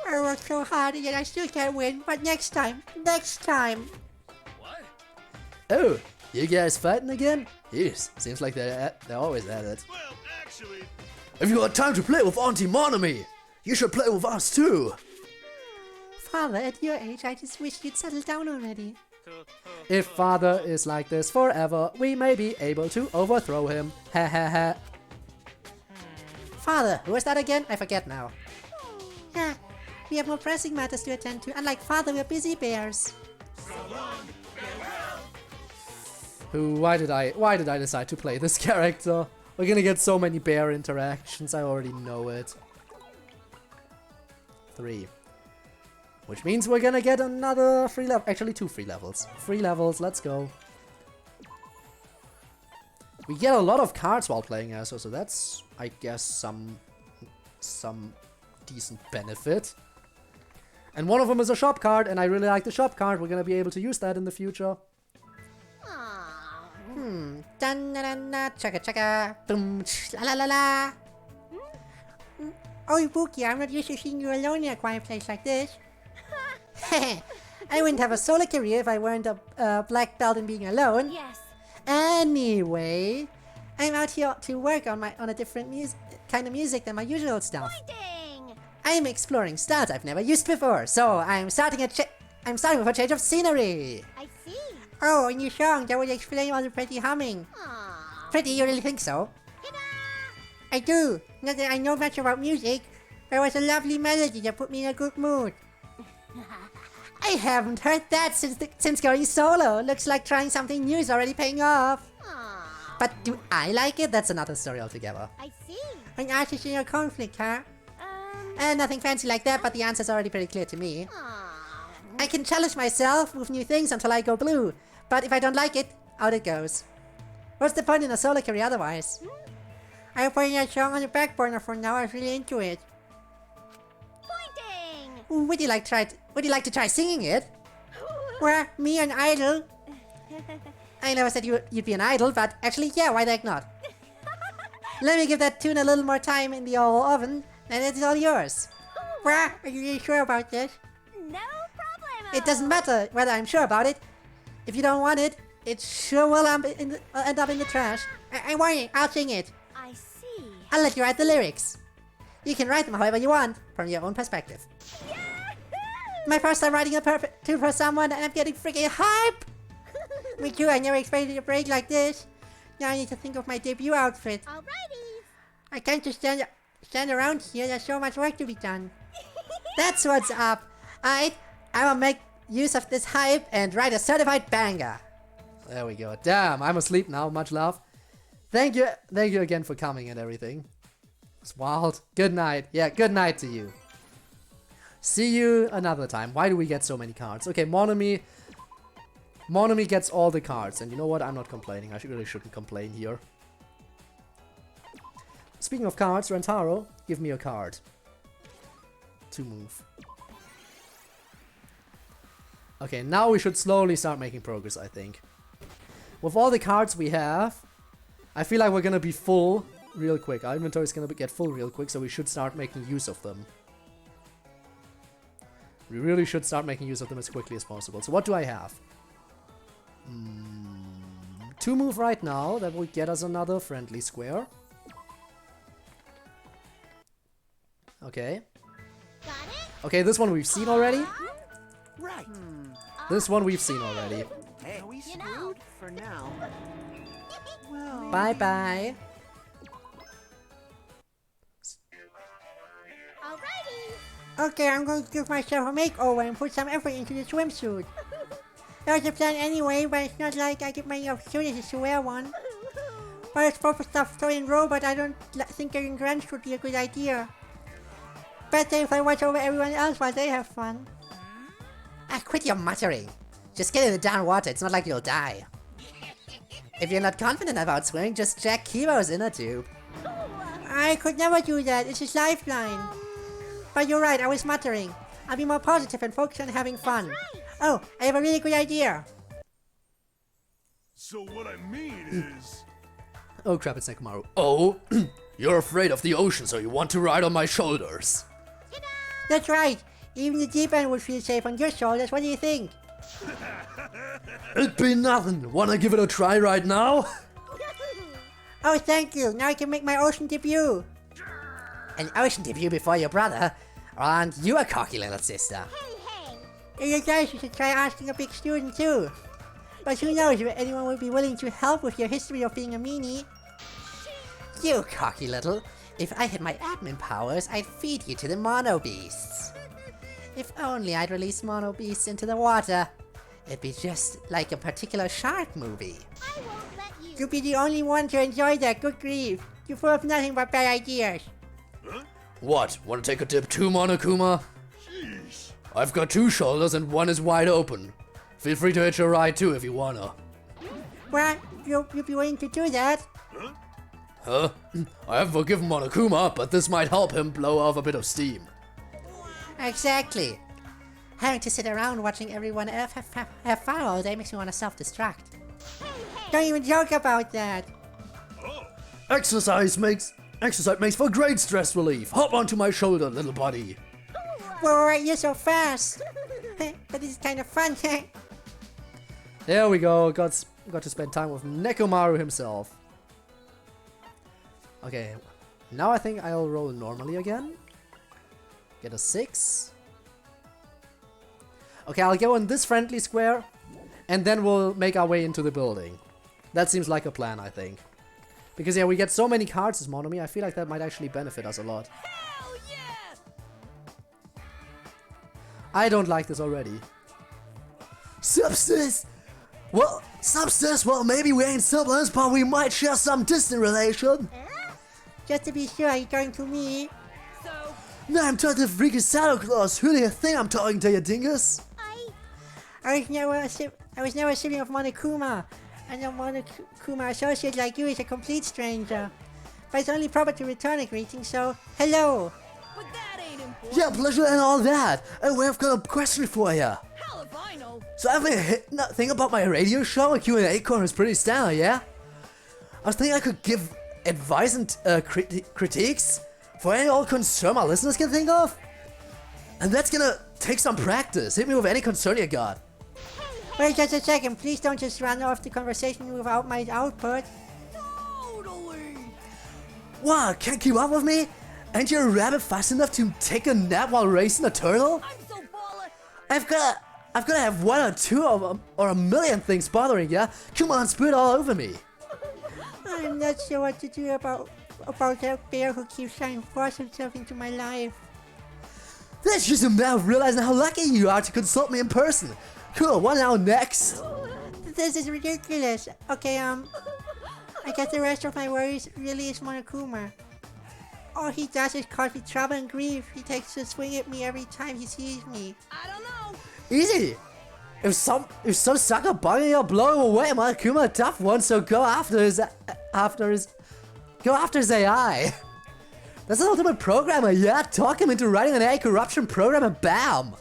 I worked so hard and yet I still can't win, but next time. Oh, you guys fighting again? Yes, seems like they're always at it. Well, actually, If you got time to play with Auntie Monami, you should play with us too. Father, at your age, I just wish you'd settle down already. If father is like this forever, we may be able to overthrow him. Ha ha ha. Father, who is that again? I forget now. Yeah, we have more pressing matters to attend to. Unlike father, we're busy bears. Why did I decide to play this character? We're gonna get so many bear interactions, I already know it. 3. Which means we're gonna get another free level, actually 2 free levels. 3 levels, let's go. We get a lot of cards while playing as, so that's, I guess, some decent benefit. And one of them is a shop card, and I really like the shop card. We're gonna be able to use that in the future. Aw. Dun na na na, chugga chugga, boom, la la la la. Oh, Buki, I'm not used to seeing you alone in a quiet place like this. I wouldn't have a solo career if I weren't a black belt in being alone. Yes. Anyway, I'm out here to work on a different kind of music than my usual stuff. Dang. I'm exploring styles I've never used before, so I'm starting with a change of scenery. I see. Oh, a new song that will explain all the pretty humming. Aw. Pretty, you really think so? Ta-da! I do. Not that I know much about music, there was a lovely melody that put me in a good mood. I haven't heard that since going solo. Looks like trying something new is already paying off. Aw. But do I like it? That's another story altogether. I see. An artist in a conflict, huh? Nothing fancy like that, but the answer's already pretty clear to me. Aw. I can challenge myself with new things until I go blue, but if I don't like it, out it goes. What's the point in a solo career otherwise? I'm putting that song on the back burner for now. I was really into it. Pointing. Would you like to try singing it? Well, me an idol? I never said you'd be an idol, but actually, yeah, why the heck not? Let me give that tune a little more time in the old oven, and it's all yours. Well, are you really sure about this? No problem. It doesn't matter whether I'm sure about it. If you don't want it, it sure will end up in the trash. I warn you, I'll sing it. I see. I'll let you write the lyrics. You can write them however you want, from your own perspective. My first time writing a perfect tune for someone, and I'm getting freaking hype! Me too, I never expected a break like this. Now I need to think of my debut outfit. Alrighty. I can't just stand around here, there's so much work to be done. That's what's up. I'm gonna make use of this hype and write a certified banger. There we go. Damn, I'm asleep now, much love. Thank you again for coming and everything. It's wild. Good night. Yeah, good night to you. See you another time. Why do we get so many cards? Okay, Monami gets all the cards, and you know what? I'm not complaining. I really shouldn't complain here. Speaking of cards, Rentaro, give me a card. To move. Okay, now we should slowly start making progress, I think. With all the cards we have, I feel like we're gonna be full real quick. Our inventory is gonna get full real quick, so we should start making use of them. We really should start making use of them as quickly as possible. So what do I have? 2 move right now. That will get us another friendly square. Okay. Got it? Okay, this one we've seen already. right. This one we've seen already. Hey, are we You screwed know. for now? Well, Bye-bye. Alrighty. Okay, I'm going to give myself a makeover and put some effort into the swimsuit. That was the plan anyway, but it's not like I get many opportunities to wear one. But it's proper stuff stored in row, but I don't think getting drenched would be a good idea. Better if I watch over everyone else while they have fun. Quit your muttering. Just get in the darn water, it's not like you'll die. If you're not confident about swimming, just check Kibo's inner tube. I could never do that, it's his lifeline. But you're right, I was muttering. I'll be more positive and focus on having fun. Oh, I have a really good idea. So what I mean is... Oh crap, it's Nekomaru. Oh, you're afraid of the ocean, so you want to ride on my shoulders. That's right. Even the deep end would feel safe on your shoulders. What do you think? It'd be nothing. Wanna give it a try right now? Oh, thank you. Now I can make my ocean debut. An ocean debut before your brother? Aren't you a cocky little sister? Hey, hey. You guys, you should try asking a big student too. But who knows if anyone would be willing to help with your history of being a meanie? You cocky little. If I had my admin powers, I'd feed you to the mono beasts. If only I'd release mono beasts into the water. It'd be just like a particular shark movie. I won't let you. You'd be the only one to enjoy that, good grief. You're full of nothing but bad ideas. What, wanna take a dip too, Monokuma? Jeez. I've got 2 shoulders and one is wide open. Feel free to hitch a ride too if you wanna. What? You'll be willing to do that? Huh? I haven't forgiven Monokuma, but this might help him blow off a bit of steam. Exactly. Having to sit around watching everyone else have fun all day makes me want to self-destruct. Don't even joke about that. Exercise makes for great stress relief. Hop onto my shoulder, little buddy. Whoa, you're so fast. But it's kind of fun. There we go. Got to spend time with Nekomaru himself. Okay, now I think I'll roll normally again. Get a 6. Okay, I'll go in this friendly square, and then we'll make our way into the building. That seems like a plan, I think. Because yeah, we get so many cards as Monomi, I feel like that might actually benefit us a lot. Hell yeah! I don't like this already. Substance! Well, substance, well maybe we ain't siblings, but we might share some distant relation. Just to be sure, are you going to me? So, No, I'm talking to freaking Santa Claus. Who do you think I'm talking to, you dingus? I was never a sibling of Monokuma, and a Monokuma associate like you is a complete stranger. But it's only proper to return a greeting, so hello. but that ain't important. Yeah, pleasure and all that. And we've got a question for you. Hell if I know. So I've been thing about my radio show. A Q&A corner is pretty standard, yeah? I was thinking I could give advice and critiques for any old concern my listeners can think of. And that's gonna take some practice. Hit me with any concern you got. Wait just a second, please don't just run off the conversation without my output. Totally. What, can't keep up with me? Ain't you a rabbit fast enough to take a nap while racing a turtle? I'm so baller. I've gotta have 1 or 2 of them, or a million things bothering ya. Come on, spit all over me. I'm not sure what to do about that bear who keeps trying to force himself into my life. That's just a matter of realizing how lucky you are to consult me in person. Cool, what now next? This is ridiculous. Okay, I guess the rest of my worries really is Monokuma. All he does is cause me trouble and grief. He takes a swing at me every time he sees me. I don't know. Easy. If some sucker bugging you, blow him away. Monokuma a tough one, so go after his AI. That's an ultimate programmer, yeah? Talk him into writing an AI corruption program and bam!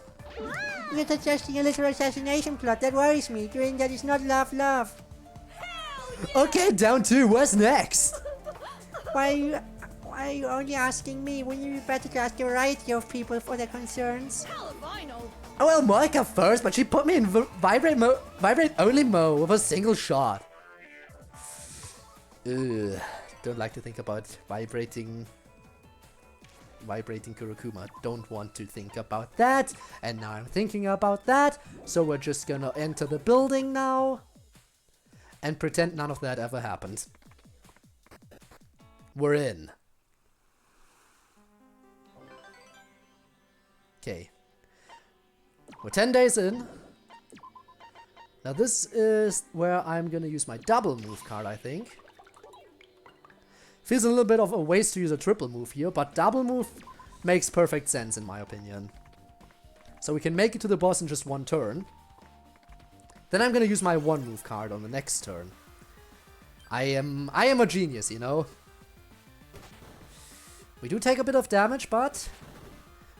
You're suggesting a literal assassination plot. That worries me. Doing that is not love. Okay, down 2. What's next? Why are you only asking me? Wouldn't you be better to ask a variety of people for their concerns? Hell if I know. Oh well, Monica first, but she put me in vibrate only mode with a single shot. Ugh, don't like to think about vibrating Kurokuma. Don't want to think about that. And now I'm thinking about that. So we're just gonna enter the building now. And pretend none of that ever happened. We're in. Okay. We're 10 days in. Now this is where I'm gonna use my double move card, I think. Feels a little bit of a waste to use a triple move here, but double move makes perfect sense in my opinion. So we can make it to the boss in just 1 turn. Then I'm gonna use my 1 move card on the next turn. I am a genius, you know. We do take a bit of damage, but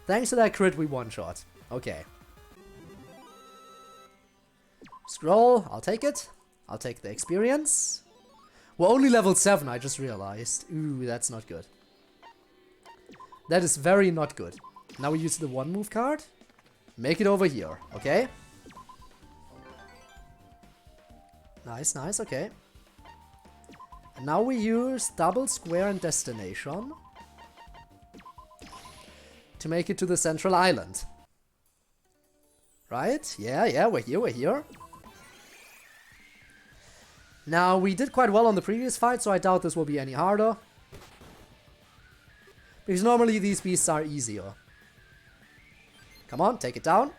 thanks to that crit we one-shot. Okay. Scroll, I'll take it. I'll take the experience. We're only level 7, I just realized. Ooh, that's not good. That is very not good. Now we use the one move card. Make it over here, okay? Nice, nice, okay. And now we use double square and destination to make it to the central island. Right? Yeah, we're here, we're here. Now, we did quite well on the previous fight, so I doubt this will be any harder. Because normally these beasts are easier. Come on, take it down.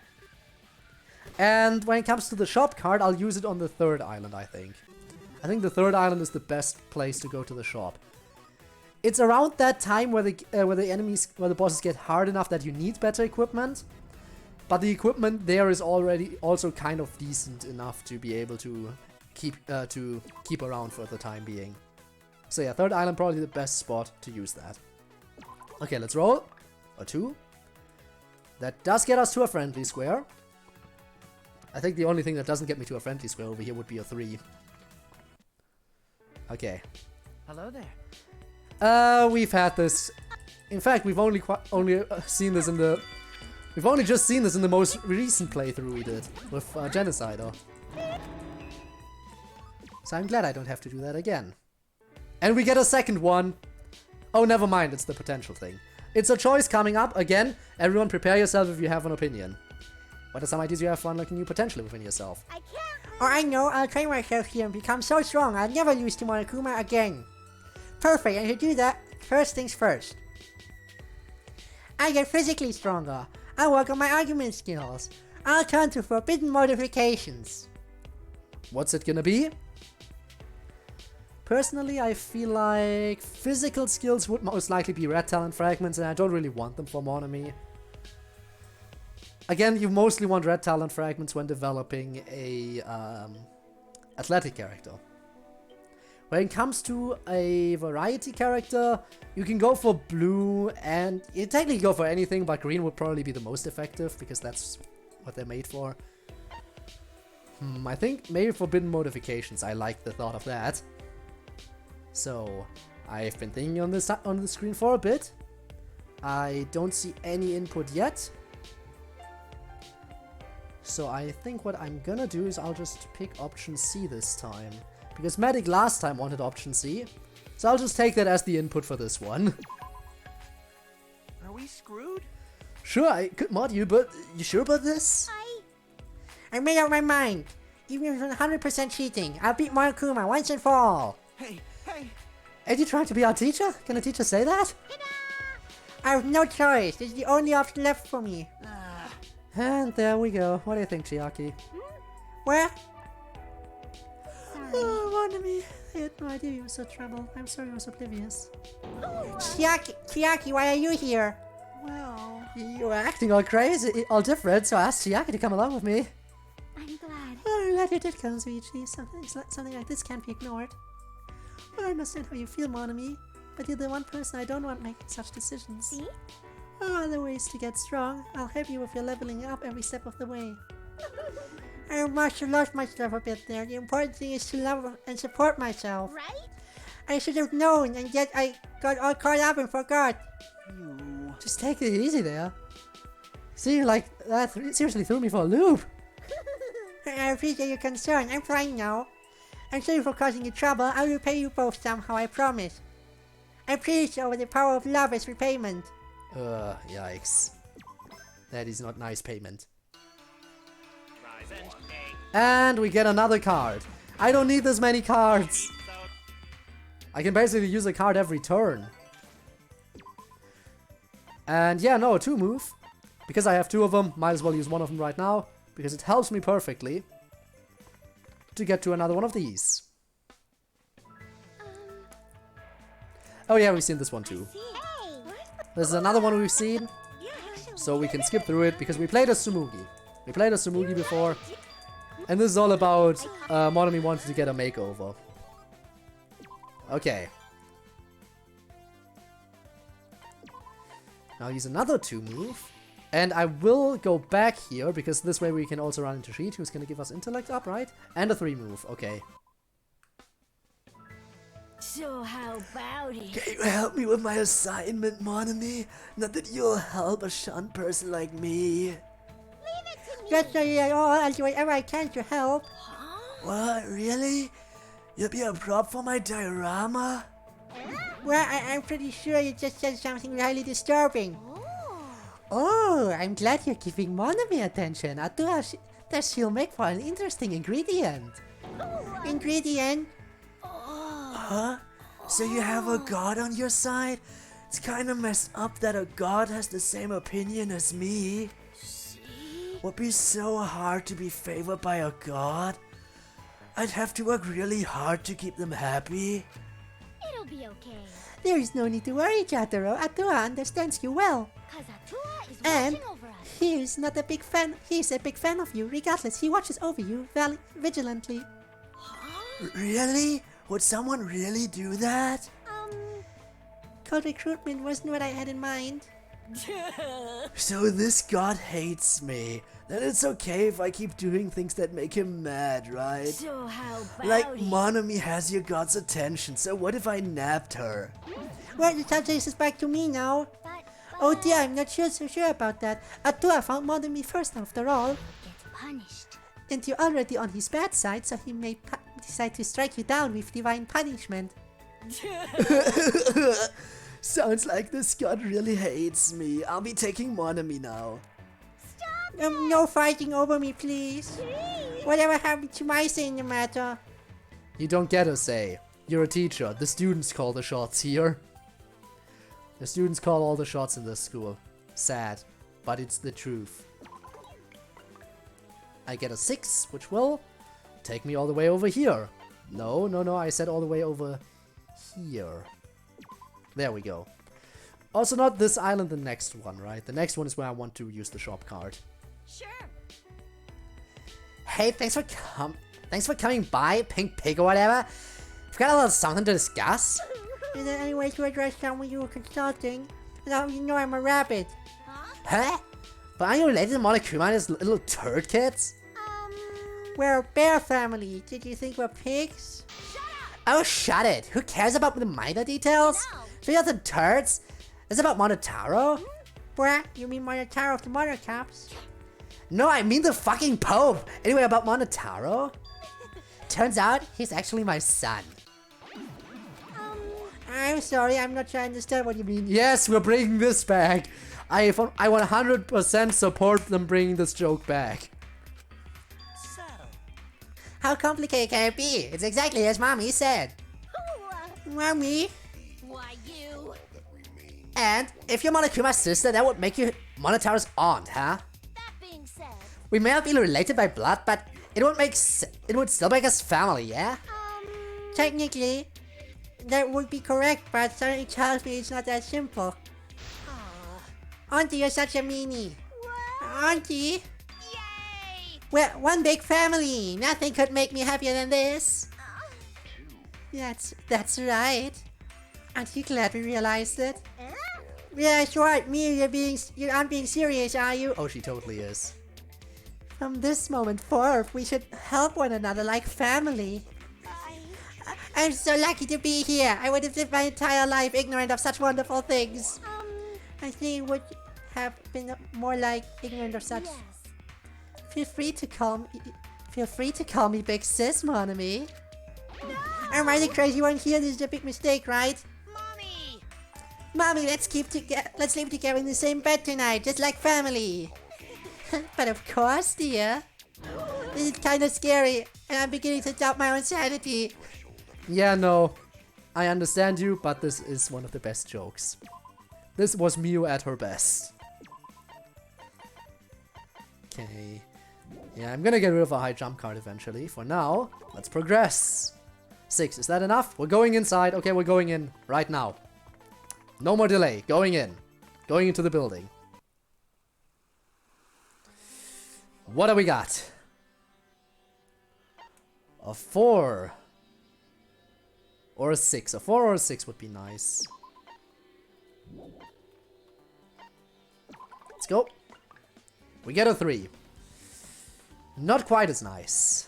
And when it comes to the shop card, I'll use it on the third island, I think. I think the third island is the best place to go to the shop. It's around that time where the bosses get hard enough that you need better equipment. But the equipment there is already also kind of decent enough to be able to keep around for the time being. So yeah, third island probably the best spot to use that. Okay, let's roll. A 2. That does get us to a friendly square. I think the only thing that doesn't get me to a friendly square over here would be a 3. Okay. Hello there. We've had this. In fact, we've only seen this in the. We've only just seen this in the most recent playthrough we did with Genocider. So I'm glad I don't have to do that again. And we get a second one. Oh, never mind. It's the potential thing. It's a choice coming up again. Everyone, prepare yourself if you have an opinion. What are some ideas you have for unlocking new potential within yourself? I can't. Oh, I know. I'll train myself here and become so strong I'll never lose to Monokuma again. Perfect. And to do that, first things first. I get physically stronger. I'll work on my argument skills. I'll turn to forbidden modifications. What's it gonna be? Personally, I feel like physical skills would most likely be red talent fragments, and I don't really want them for Monami. Again, you mostly want red talent fragments when developing a athletic character. When it comes to a variety character, you can go for blue, and you technically go for anything, but green would probably be the most effective, because that's what they're made for. I think maybe forbidden modifications, I like the thought of that. So, I've been thinking on the screen for a bit. I don't see any input yet. So I think what I'm gonna do is I'll just pick option C this time. Because Medic last time wanted option C. So I'll just take that as the input for this one. Are we screwed? Sure, I could mod you, but you sure about this? I made up my mind. Even if it's 100% cheating, I'll beat Monokuma once and for all. Hey. Are you trying to be our teacher? Can a teacher say that? I have no choice. This is the only option left for me. And there we go. What do you think, Chiaki? Where? Sorry. Oh, Monami, I had no idea you were so troubled. I'm sorry I was oblivious. Chiaki, why are you here? Well, You were acting all crazy, all different, so I asked Chiaki to come along with me. I'm glad. I'm glad you did come, Zuichi. Something like this can't be ignored. I understand how you feel, Monami, but you're the one person I don't want making such decisions. See? There are other ways to get strong. I'll help you with your leveling up every step of the way. I must have lost myself a bit there. The important thing is to love and support myself. Right? I should have known, and yet I got all caught up and forgot. You. Just take it easy there. See, like, that seriously threw me for a loop. I appreciate your concern. I'm fine now. I'm sorry for causing you trouble. I'll repay you both somehow, I promise. I'm pleased over the power of love as repayment. Yikes. That is not nice payment. Rise and shake. And we get another card. I don't need this many cards. I can basically use a card every turn. And yeah, no, 2 move. Because I have 2 of them, might as well use one of them right now. Because it helps me perfectly to get to another one of these. Oh yeah, we've seen this one too. Hey! This is another one we've seen. So we can skip through it because we played as Tsumugi. We played as Tsumugi before. And this is all about Monami wanted to get a makeover. Okay. Now use another 2 move. And I will go back here, because this way we can also run into Sheet, who's gonna give us intellect up, right? And a 3 move, okay. So how about it? Can you help me with my assignment, Monami? Not that you'll help a shunned person like me. Just so you know, I'll do whatever I can to help. What, really? You'll be a prop for my diorama? Well, I'm pretty sure you just said something really disturbing. Oh, I'm glad you're giving Monami attention. I do have that she'll make for an interesting ingredient. Ingredient? Huh? So you have a god on your side? It's kinda messed up that a god has the same opinion as me. Would be so hard to be favored by a god. I'd have to work really hard to keep them happy. It'll be okay. There is no need to worry, Jotaro. Atua understands you well. Cause Atua is And watching over us. he's not a big fan. He's a big fan of you. Regardless, he watches over you vigilantly. Really? Would someone really do that? Code recruitment wasn't what I had in mind. So this god hates me. Then it's okay if I keep doing things that make him mad, right? So how about Like it? Monami has your god's attention, so what if I nabbed her? Well, the subject is back to me now. But Oh dear, I'm not so sure about that. Atua found Monami first after all. gets punished. And you're already on his bad side, so he may decide to strike you down with divine punishment. Sounds like this god really hates me. I'll be taking Monami now. No fighting over me, please. Whatever happened to my say in the matter? You don't get a say. You're a teacher. The students call the shots here. The students call all the shots in this school. Sad, but it's the truth. I get a 6, which will take me all the way over here. No, I said all the way over here. There we go. Also not this island, the next one, right? The next one is where I want to use the shop card. Sure. Hey, thanks for coming by, Pink Pig or whatever. We've got a little something to discuss. Is there any way to address someone you were consulting? Now you know I'm a rabbit. Huh? But aren't you related to Monokuma and his little turd kids? We're a bear family. Did you think we're pigs? Oh, shut it. Who cares about the minor details? No. So you're the turds? It's about Monotaro? Bruh, you mean Monotaro of the Monocaps? No, I mean the fucking Pope. Anyway, about Monotaro? Turns out, he's actually my son. I'm sorry, I'm not sure I understand what you mean. Yes, we're bringing this back. I 100% support them bringing this joke back. How complicated can it be? It's exactly as Mommy said. Mommy? Why you? And if you're Monokuma's sister, that would make you Monotaro's aunt, huh? That being said, We may not be related by blood, but it would still make us family, yeah? Technically, that would be correct, but something tells me it's not that simple. Auntie, you're such a meanie. Auntie? yay! We're one big family. Nothing could make me happier than this. That's right. Aren't you glad we realized it? Yeah, that's right. You aren't being serious, are you? Oh, she totally is. From this moment forth, we should help one another like family. I'm so lucky to be here. I would have lived my entire life ignorant of such wonderful things. I think it would have been more like ignorant of such. Yes. Feel free to call me Big Sis, Monami. Am I the crazy one here? This is a big mistake, right? Mommy! Mommy, let's live together in the same bed tonight, just like family. But of course, dear. This is kind of scary, and I'm beginning to doubt my own sanity. Yeah, no. I understand you, but this is one of the best jokes. This was Miu at her best. Okay. Yeah, I'm gonna get rid of a high jump card eventually. For now, let's progress. 6, is that enough? We're going inside. Okay, we're going in right now. No more delay. Going in. Going into the building. What do we got? A 4. Or a 6. A 4 or a 6 would be nice. Let's go. We get a 3. Not quite as nice.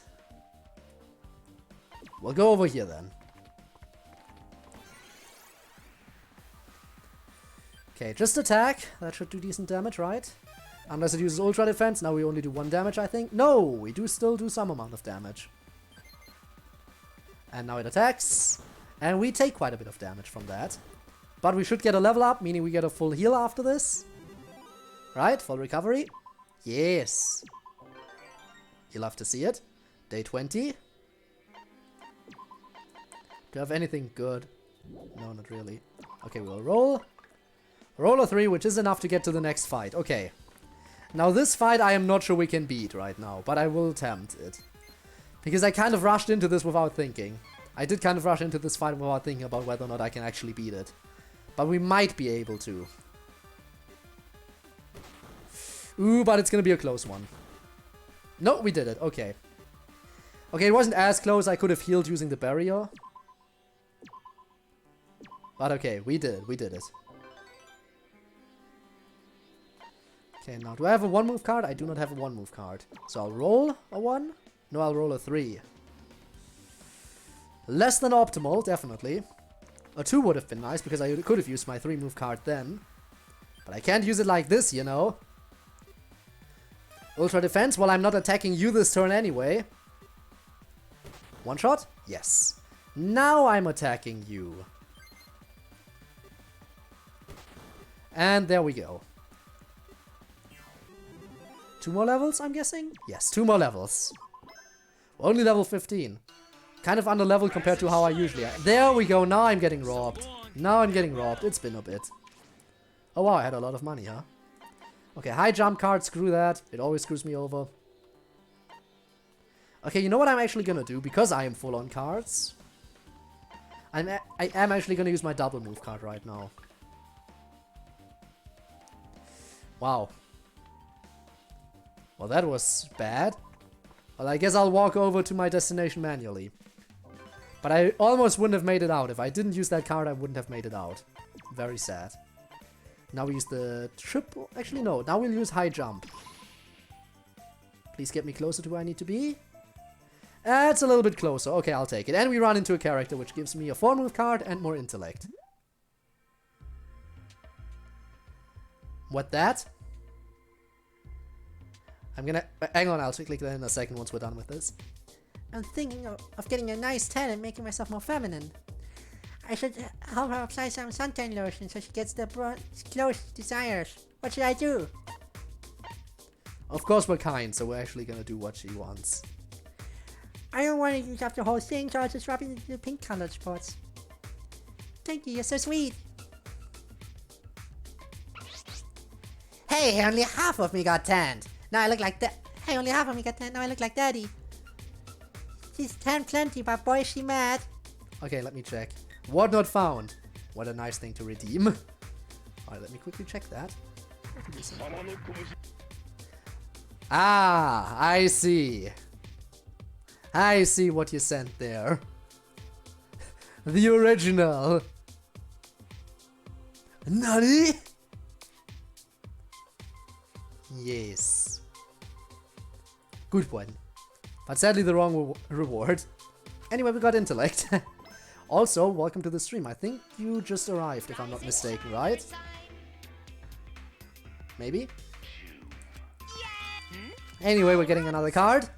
We'll go over here then. Okay, just attack. That should do decent damage, right? Unless it uses ultra defense. Now we only do 1 damage, I think. No, we do still do some amount of damage. And now it attacks. And we take quite a bit of damage from that. But we should get a level up, meaning we get a full heal after this. Right? Full recovery. Yes. You love to see it. Day 20. Do you have anything good? No, not really. Okay, we'll roll. Roll a 3, which is enough to get to the next fight. Okay. Now this fight I am not sure we can beat right now, but I will attempt it. Because I kind of rushed into this without thinking. I did kind of rush into this fight without thinking about whether or not I can actually beat it. But we might be able to. Ooh, but it's gonna be a close one. No, we did it. Okay. Okay, it wasn't as close. I could have healed using the barrier. But okay, we did it. Okay, now do I have a 1 move card? I do not have a 1 move card. So I'll roll a 1. No, I'll roll a 3. Less than optimal, definitely. A 2 would have been nice because I could have used my 3 move card then. But I can't use it like this, you know. Ultra defense, well I'm not attacking you this turn anyway. 1 shot? Yes. Now I'm attacking you. And there we go. 2 more levels, I'm guessing? Yes, 2 more levels. Only level 15. Kind of under level compared to how I usually am. There we go, now I'm getting robbed. Now I'm getting robbed, it's been a bit. Oh wow, I had a lot of money, huh? Okay, high jump card, screw that. It always screws me over. Okay, you know what I'm actually gonna do? Because I am full on cards. I am actually gonna use my double move card right now. Wow. Well, that was bad. Well, I guess I'll walk over to my destination manually. But I almost wouldn't have made it out. If I didn't use that card, I wouldn't have made it out. Very sad. Now we use the triple... Actually, no. Now we'll use high jump. Please get me closer to where I need to be. It's a little bit closer. Okay, I'll take it. And we run into a character which gives me a 4 move card and more intellect. What that? I'm gonna... Hang on, I'll click that in a second once we're done with this. I'm thinking of getting a nice tan and making myself more feminine. I should help her apply some suntan lotion so she gets the clothes she desires. What should I do? Of course we're kind, so we're actually gonna do what she wants. I don't want to use up the whole thing, so I'll just rub it into the pink colored spots. Thank you, you're so sweet. Hey, only half of me got tanned. Now I look like that. Hey, only half of me got tan, now I look like daddy. She's tan plenty, but boy is she mad. Okay, let me check. What not found? What a nice thing to redeem. Alright, let me quickly check that. Ah, I see. I see what you sent there. The original. Nani? Yes. Good one. But sadly the wrong reward. Anyway, we got intellect. Also, welcome to the stream. I think you just arrived, if I'm not mistaken, right? Maybe? Anyway, we're getting another card.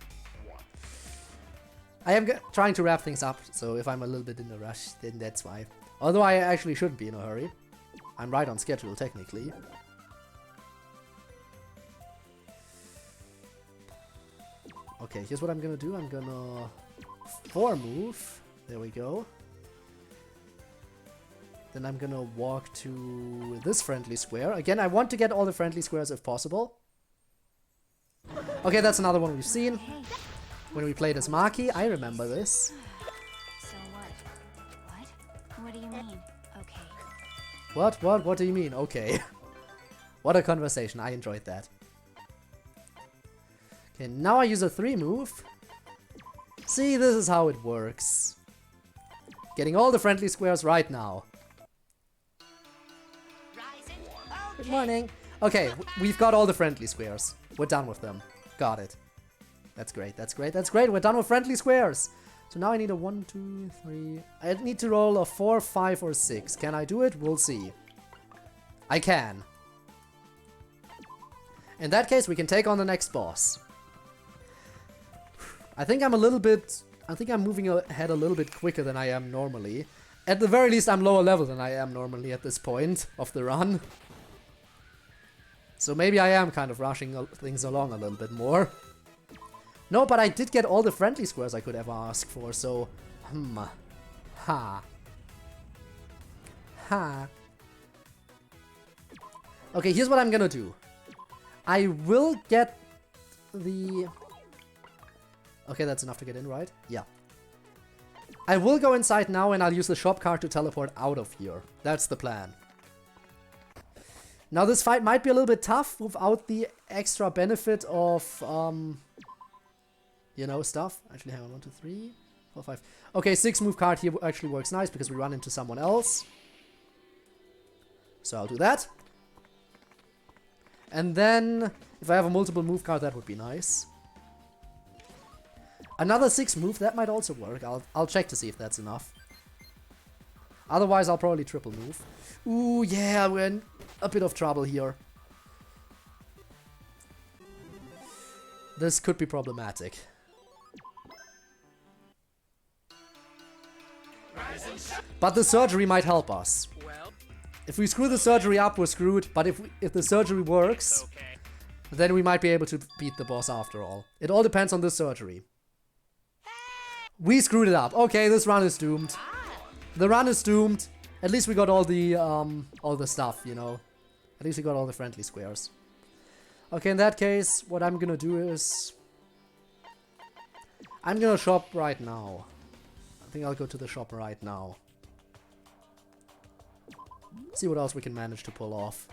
I am trying to wrap things up, so if I'm a little bit in a rush, then that's why. Although I actually shouldn't be in a hurry. I'm right on schedule, technically. Okay, here's what I'm gonna do. I'm gonna 4 move. There we go. Then I'm gonna walk to this friendly square. Again, I want to get all the friendly squares if possible. Okay, that's another one we've seen. When we played as Maki, I remember this. So what? What do you mean? Okay. What do you mean? Okay. What a conversation. I enjoyed that. Okay, now I use a 3 move. See, this is how it works. Getting all the friendly squares right now. Good morning. Okay, we've got all the friendly squares. We're done with them. Got it. That's great, that's great, that's great. We're done with friendly squares. So now I need a 1, 2, 3... I need to roll a 4, 5, or 6. Can I do it? We'll see. I can. In that case, we can take on the next boss. I think I'm moving ahead a little bit quicker than I am normally. At the very least, I'm lower level than I am normally at this point of the run. So maybe I am kind of rushing things along a little bit more. No, but I did get all the friendly squares I could ever ask for, so... Ha. Ha. Okay, here's what I'm gonna do. I will get the... Okay, that's enough to get in, right? Yeah. I will go inside now and I'll use the shop card to teleport out of here. That's the plan. Now this fight might be a little bit tough without the extra benefit of, you know, stuff. Actually, hang on, 1, 2, 3, 4, 5. Okay, 6 move card here actually works nice because we run into someone else. So I'll do that. And then, if I have a multiple move card, that would be nice. Another 6 move, that might also work. I'll check to see if that's enough. Otherwise, I'll probably triple move. Ooh, yeah, we're in a bit of trouble here. This could be problematic. But the surgery might help us. If we screw the surgery up, we're screwed. But if the surgery works, then we might be able to beat the boss after all. It all depends on the surgery. We screwed it up. Okay, this run is doomed. The run is doomed. At least we got all the stuff, you know. At least we got all the friendly squares. Okay, in that case, what I'm gonna do is... I'm gonna shop right now. I think I'll go to the shop right now. See what else we can manage to pull off.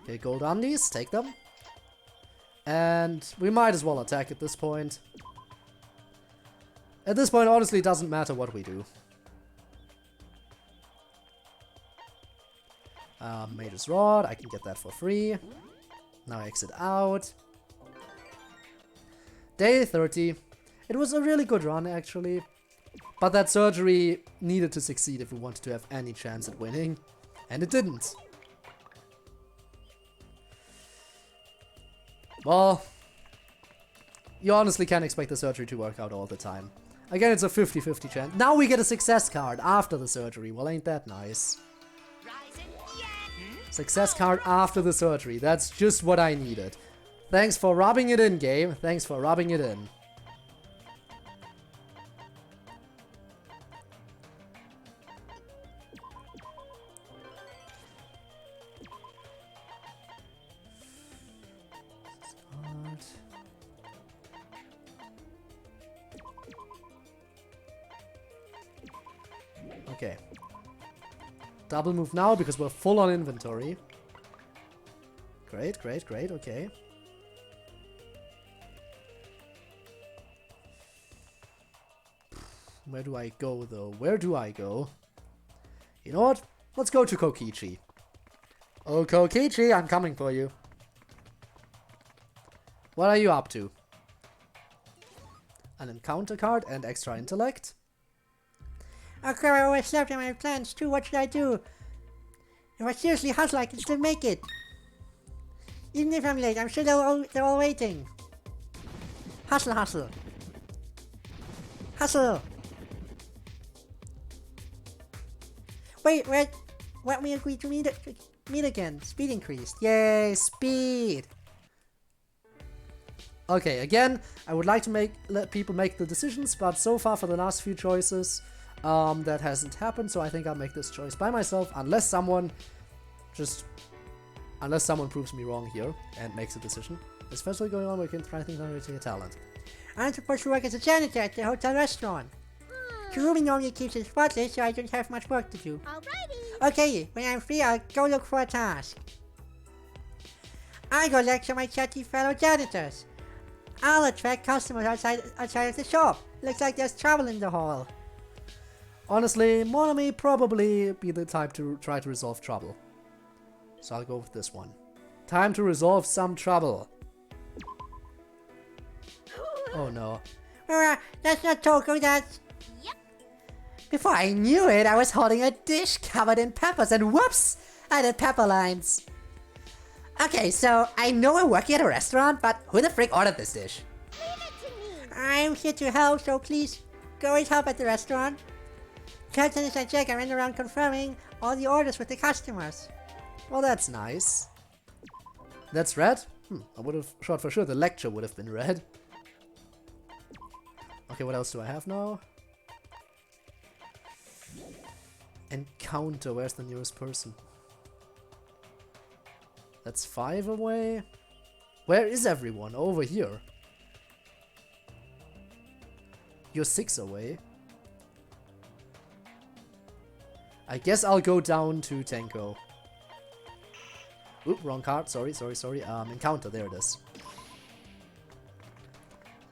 Okay, gold undies, take them. And we might as well attack at this point. At this point, honestly, it doesn't matter what we do. Mage's Rod, I can get that for free. Now I exit out. Day 30. It was a really good run, actually. But that surgery needed to succeed if we wanted to have any chance at winning. And it didn't. Well, you honestly can't expect the surgery to work out all the time. Again, it's a 50-50 chance. Now we get a success card after the surgery. Well, ain't that nice? Success card after the surgery. That's just what I needed. Thanks for rubbing it in, game. Thanks for rubbing it in. Okay. Double move now because we're full on inventory. Great, great, great, okay. Where do I go though? Where do I go? You know what? Let's go to Kokichi. Oh, Kokichi, I'm coming for you. What are you up to? An encounter card and extra intellect. Okay, I always slept in my plans too. What should I do? If I seriously hustle, I can still make it. Even if I'm late, I'm sure they're all waiting. Hustle, hustle. Hustle. Wait, what we agreed to meet again? Speed increased. Yay, speed. Okay, again, I would like to let people make the decisions, but so far for the last few choices, that hasn't happened, so I think I'll make this choice by myself, unless someone proves me wrong here and makes a decision. Especially going on, we can try things on your talent. I'm supposed to work as a janitor at the hotel restaurant. Kurumi normally keeps it spotless, so I don't have much work to do. Alrighty. Okay, when I'm free, I'll go look for a task. I go lecture my chatty fellow janitors. I'll attract customers outside of the shop. Looks like there's trouble in the hall. Honestly, Monami probably be the type to try to resolve trouble. So I'll go with this one. Time to resolve some trouble. Oh no. That's not Toko, that's... Yep. Before I knew it, I was holding a dish covered in peppers and whoops! I did pepper lines. Okay, so I know we're working at a restaurant, but who the frick ordered this dish? Leave it to me. I'm here to help, so please go and help at the restaurant. Can't as I check, I ran around confirming all the orders with the customers. Well, that's nice. That's red? I would have thought for sure the lecture would have been red. Okay, what else do I have now? Encounter. Where's the nearest person? That's 5 away. Where is everyone? Over here. You're 6 away. I guess I'll go down to Tenko. Oop, wrong card. Sorry. Encounter. There it is.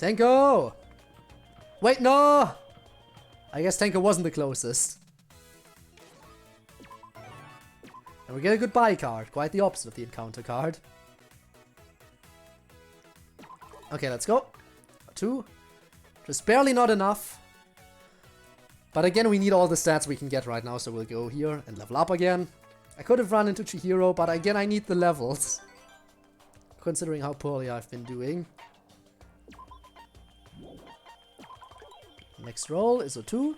Tenko! Wait, no! I guess Tenko wasn't the closest. And we get a goodbye card. Quite the opposite of the encounter card. Okay, let's go. 2. Just barely not enough. But again, we need all the stats we can get right now, so we'll go here and level up again. I could have run into Chihiro, but again, I need the levels. Considering how poorly I've been doing. Next roll is a 2.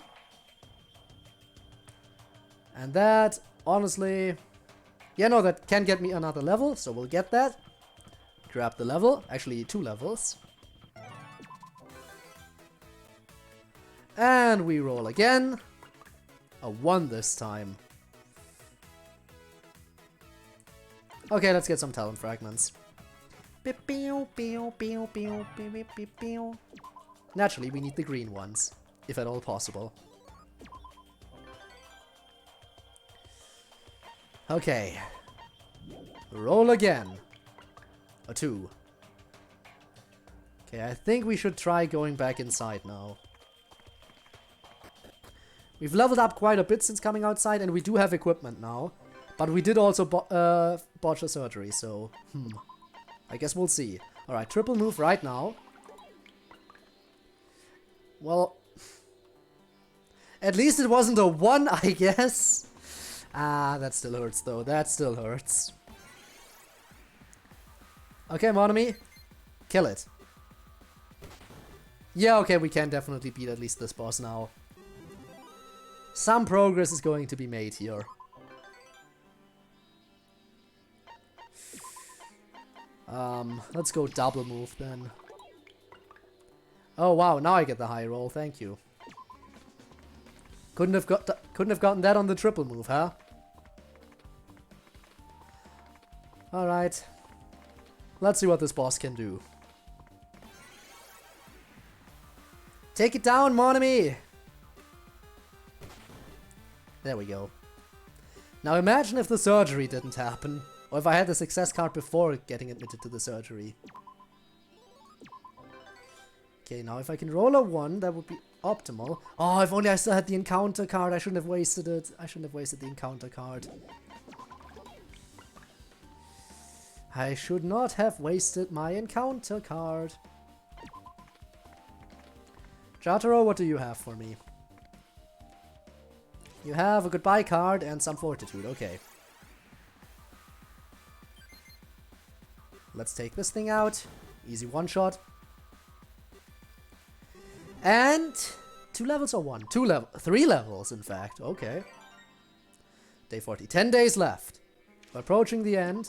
And that, honestly... Yeah, no, that can get me another level, so we'll get that. Grab the level. Actually, 2 levels. And we roll again. A 1 this time. Okay, let's get some talent fragments. Naturally, we need the green ones, if at all possible. Okay. Roll again. A 2. Okay, I think we should try going back inside now. We've leveled up quite a bit since coming outside, and we do have equipment now. But we did also botch a surgery, so... I guess we'll see. Alright, triple move right now. Well... At least it wasn't a 1, I guess. Ah, that still hurts though. That still hurts. Okay, Monami. Kill it. Yeah, okay, we can definitely beat at least this boss now. Some progress is going to be made here. Let's go double move then. Oh wow, now I get the high roll, thank you. Couldn't have gotten that on the triple move, huh? Alright. Let's see what this boss can do. Take it down, mon ami! There we go. Now imagine if the surgery didn't happen. Or if I had the success card before getting admitted to the surgery. Okay, now if I can roll a 1, that would be optimal. Oh, if only I still had the encounter card. I shouldn't have wasted it. I shouldn't have wasted the encounter card. I should not have wasted my encounter card. Jotaro, what do you have for me? You have a goodbye card and some fortitude. Okay. Let's take this thing out. Easy one shot. And 2 levels or 1? 3 levels, in fact. Okay. Day 40. 10 days left. We're approaching the end.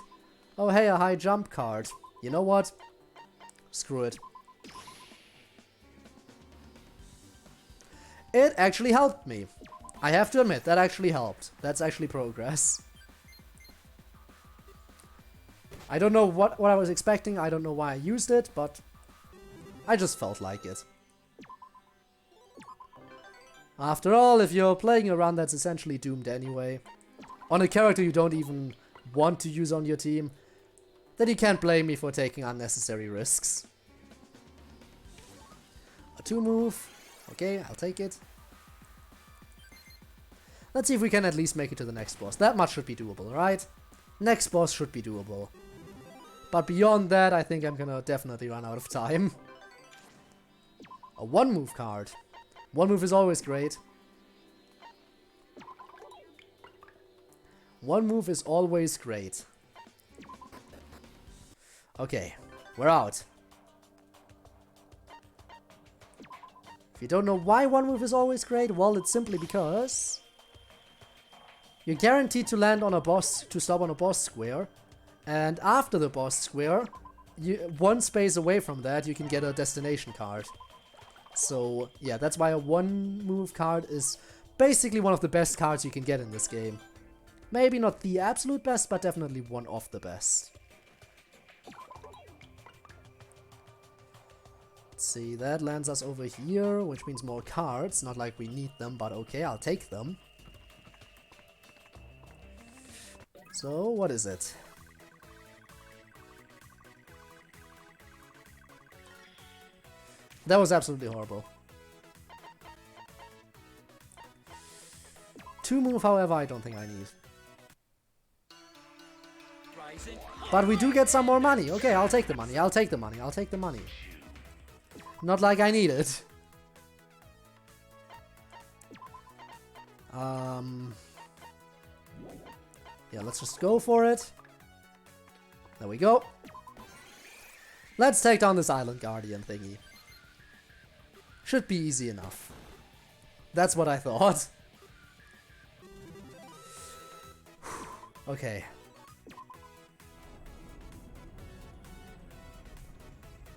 Oh, hey, a high jump card. You know what? Screw it. It actually helped me. I have to admit, that actually helped. That's actually progress. I don't know what I was expecting. I don't know why I used it, but I just felt like it. After all, if you're playing a run that's essentially doomed anyway, on a character you don't even want to use on your team, then you can't blame me for taking unnecessary risks. A 2 move. Okay, I'll take it. Let's see if we can at least make it to the next boss. That much should be doable, right? Next boss should be doable. But beyond that, I think I'm gonna definitely run out of time. A one-move card. One move is always great. One move is always great. Okay, we're out. If you don't know why one move is always great, well, it's simply because you're guaranteed to land on a boss, to stop on a boss square, and after the boss square, one space away from that, you can get a destination card. So, yeah, that's why a one-move card is basically one of the best cards you can get in this game. Maybe not the absolute best, but definitely one of the best. Let's see, that lands us over here, which means more cards. Not like we need them, but okay, I'll take them. So, what is it? That was absolutely horrible. Two move, however, I don't think I need. But we do get some more money. Okay, I'll take the money. I'll take the money. I'll take the money. Not like I need it. Yeah, let's just go for it. There we go. Let's take down this Island Guardian thingy. Should be easy enough. That's what I thought. Okay.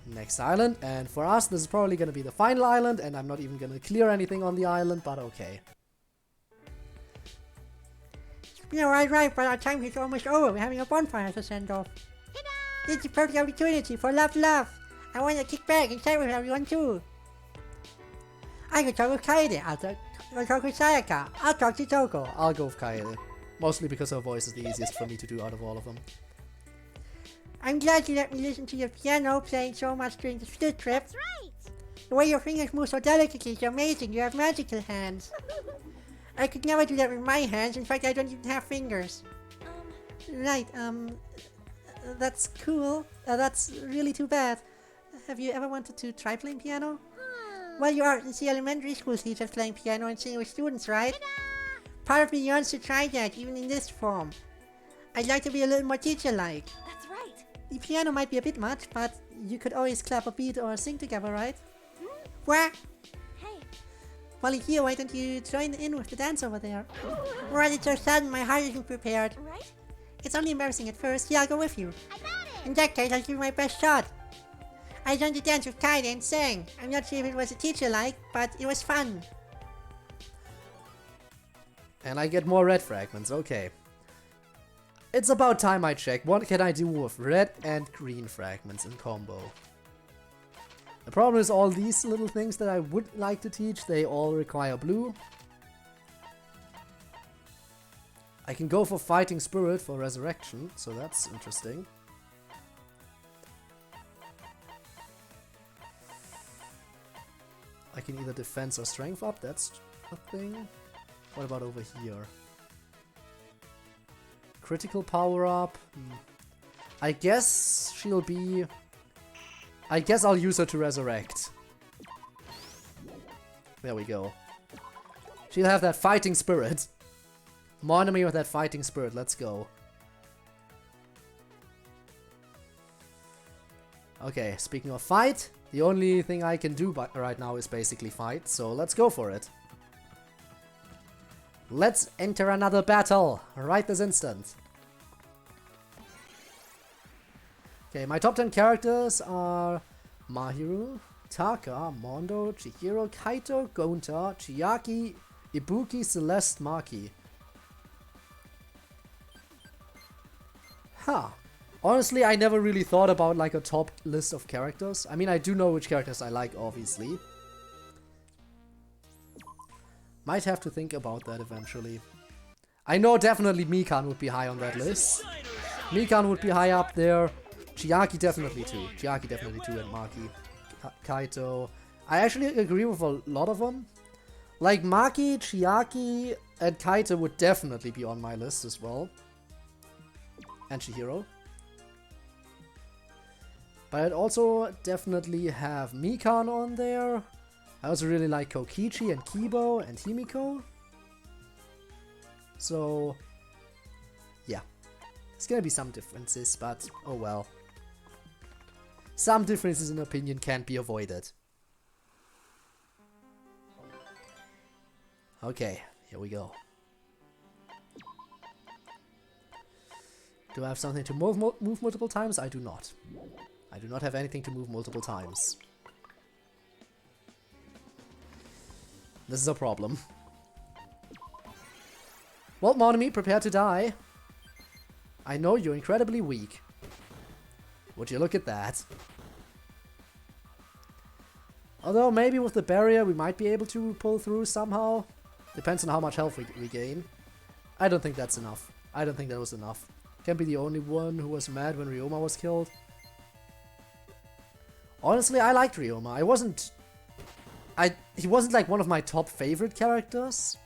Next island, and for us this is probably going to be the final island, and I'm not even going to clear anything on the island, but okay. Yeah, right, but our time is almost over. We're having a bonfire to send off. It's a perfect opportunity for love. I want to kick back and chat with everyone too. I can talk with Kaede. I'll talk with Sayaka. I'll talk to Toko. I'll go with Kaede. Mostly because her voice is the easiest for me to do out of all of them. I'm glad you let me listen to your piano playing so much during the field trip. That's right. The way your fingers move so delicately is amazing. You have magical hands. I could never do that with my hands. In fact, I don't even have fingers. Right, that's cool. That's really too bad. Have you ever wanted to try playing piano? Well, you are the elementary school teachers playing piano and singing with students, right? Part of me yearns to try that, even in this form. I'd like to be a little more teacher-like. That's right. The piano might be a bit much, but you could always clap a beat or sing together, right? What? Hey. Well, here, why don't you join in with the dance over there? Right, it's so sudden, my heart isn't prepared. Right? It's only embarrassing at first. Yeah, I'll go with you. I got it. In that case, I'll give my best shot. I learned to dance with Kaede and sang. I'm not sure if it was a teacher-like, but it was fun. And I get more red fragments, okay. It's about time I check what can I do with red and green fragments in combo. The problem is all these little things that I would like to teach, they all require blue. I can go for Fighting Spirit for Resurrection, so that's interesting. I can either defense or strength up, that's a thing. What about over here? Critical power up. I guess she'll be... I guess I'll use her to resurrect. There we go. She'll have that fighting spirit. More enemy with that fighting spirit, let's go. Okay, speaking of fight, the only thing I can do right now is basically fight, so let's go for it. Let's enter another battle, right this instant. Okay, my top 10 characters are Mahiru, Taka, Mondo, Chihiro, Kaito, Gonta, Chiaki, Ibuki, Celeste, Maki. Huh. Honestly, I never really thought about like a top list of characters. I mean, I do know which characters I like, obviously. Might have to think about that eventually. I know definitely Mikan would be high on that list. Mikan would be high up there. Chiaki definitely too. Chiaki definitely too, and Maki. Kaito. I actually agree with a lot of them. Like Maki, Chiaki, and Kaito would definitely be on my list as well. And Chihiro. But I'd also definitely have Mikan on there. I also really like Kokichi and Kibo and Himiko. So, yeah. There's gonna be some differences, but oh well. Some differences in opinion can't be avoided. Okay, here we go. Do I have something to move multiple times? I do not. I do not have anything to move multiple times. This is a problem. Well, Monami, prepare to die. I know you're incredibly weak. Would you look at that? Although, maybe with the barrier we might be able to pull through somehow. Depends on how much health we regain. I don't think that's enough. I don't think that was enough. Can't be the only one who was mad when Ryoma was killed. Honestly, I liked Ryoma. He wasn't like one of my top favorite characters.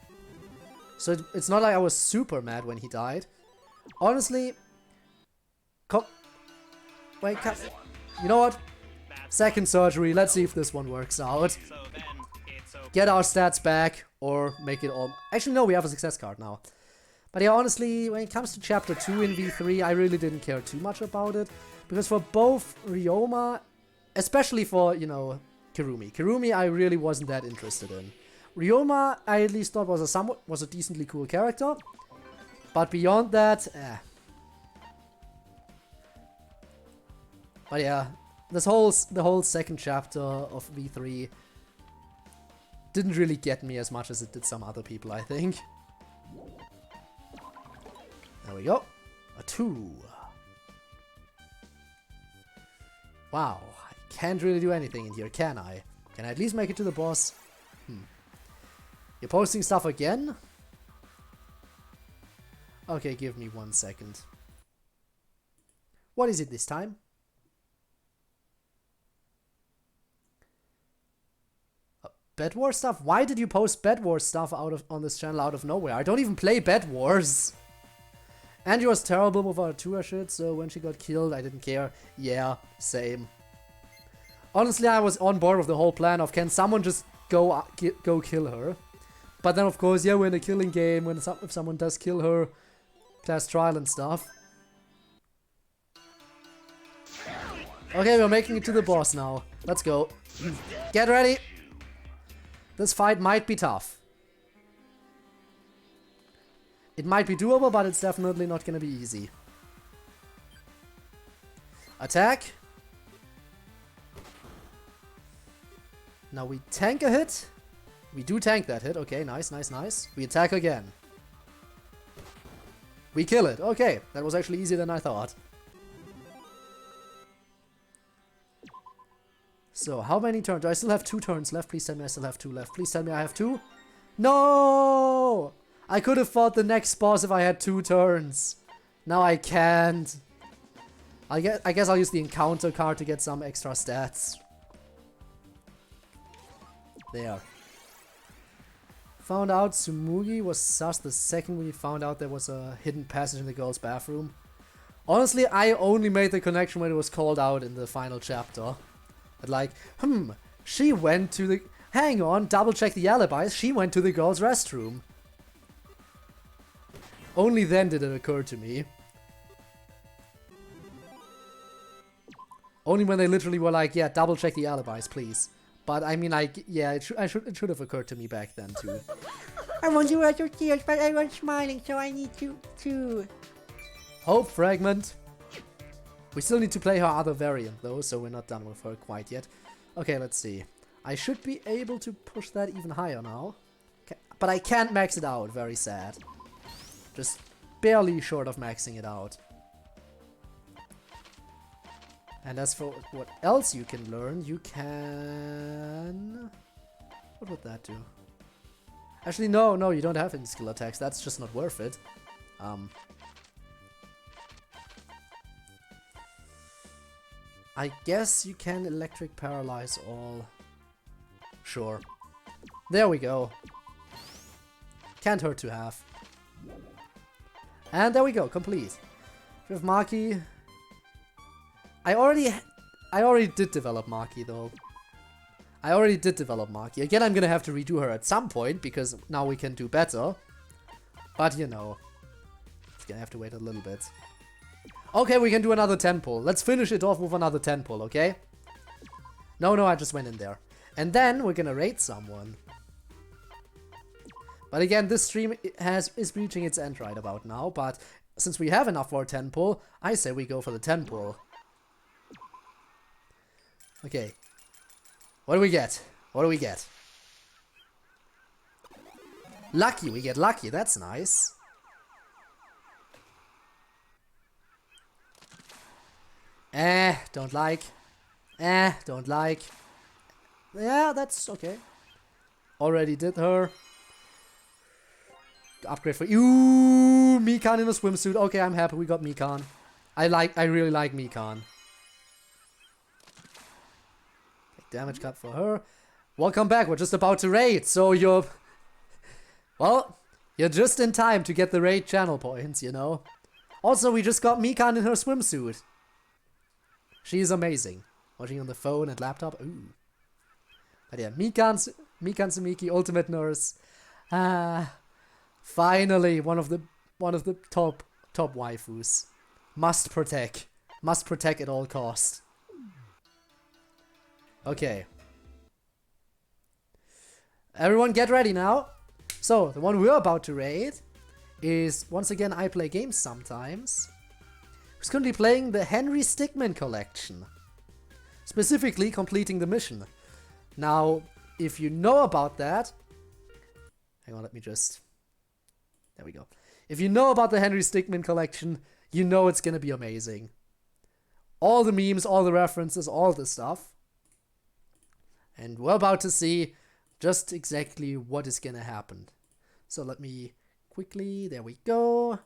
So it's not like I was super mad when he died. Honestly, wait, you know what? Second surgery, let's see if this one works out. So then it's okay. Get our stats back, or make it all... Actually, no, we have a success card now. But yeah, honestly, when it comes to Chapter 2 in V3, I really didn't care too much about it. Because for both Ryoma, especially for, you know, Kirumi I really wasn't that interested in. Ryoma, I at least thought was a decently cool character. But beyond that, But yeah, the whole second chapter of V3 didn't really get me as much as it did some other people, I think. There we go. A 2. Wow, I can't really do anything in here, can I? Can I at least make it to the boss? You're posting stuff again? Okay, give me 1 second. What is it this time? Bed Wars stuff? Why did you post Bed Wars stuff on this channel out of nowhere? I don't even play Bed Wars. Angie was terrible with our tour shit, so when she got killed, I didn't care. Yeah, same. Honestly, I was on board with the whole plan of, can someone just go kill her? But then, of course, yeah, we're in a killing game. If someone does kill her, class trial and stuff. Okay, we're making it to the boss now. Let's go. Get ready. This fight might be tough. It might be doable, but it's definitely not gonna be easy. Attack. Now we tank a hit. We do tank that hit. Okay, nice, nice, nice. We attack again. We kill it. Okay, that was actually easier than I thought. So, how many turns? Do I still have 2 turns left? Please tell me I still have 2 left. Please tell me I have 2. No! I could have fought the next boss if I had 2 turns. Now I can't. I guess I'll use the encounter card to get some extra stats. There. Found out Tsumugi was sus the second we found out there was a hidden passage in the girl's bathroom. Honestly, I only made the connection when it was called out in the final chapter. But like, she went to the... Hang on, double check the alibis. She went to the girl's restroom. Only then did it occur to me. Only when they literally were like, yeah, double check the alibis, please. But I mean, like, yeah, it should have occurred to me back then too. I want to watch your tears, but I was smiling, so I need to... Hope fragment. We still need to play her other variant though, so we're not done with her quite yet. Okay, let's see. I should be able to push that even higher now. Okay. But I can't max it out, very sad. Just barely short of maxing it out. And as for what else you can learn, you can... What would that do? Actually, no, you don't have any skill attacks. That's just not worth it. I guess you can electric paralyze all. Sure. There we go. Can't hurt to have. And there we go, complete. With Maki, I already I already did develop Maki though. I already did develop Maki. Again, I'm gonna have to redo her at some point because now we can do better. But you know, it's gonna have to wait a little bit. Okay, we can do another 10 pull. Let's finish it off with another 10 pull, okay? No, I just went in there. And then we're gonna raid someone. But again, this stream is reaching its end right about now. But since we have enough for a 10 pull, I say we go for the 10 pull. Okay. What do we get? What do we get? Lucky, we get lucky. That's nice. Don't like. Don't like. Yeah, that's okay. Already did her. Upgrade for you. Mikan in a swimsuit. Okay, I'm happy we got Mikan. I really like Mikan. Damage cut for her. Welcome back. We're just about to raid, so you're just in time to get the raid channel points, you know. Also, we just got Mikan in her swimsuit. She's amazing. Watching on the phone and laptop. Ooh. But yeah, Mikan Sumiki, Ultimate Nurse. Finally, one of the top waifus. Must protect at all costs. Okay. Everyone get ready now. So, the one we're about to raid is, once again, I play games sometimes. Who's currently playing the Henry Stickmin collection. Specifically, completing the mission. Now, if you know about that... Hang on, let me just... There we go. If you know about the Henry Stickmin collection, you know it's gonna be amazing. All the memes, all the references, all the stuff. And we're about to see just exactly what is gonna happen. So let me quickly, there we go.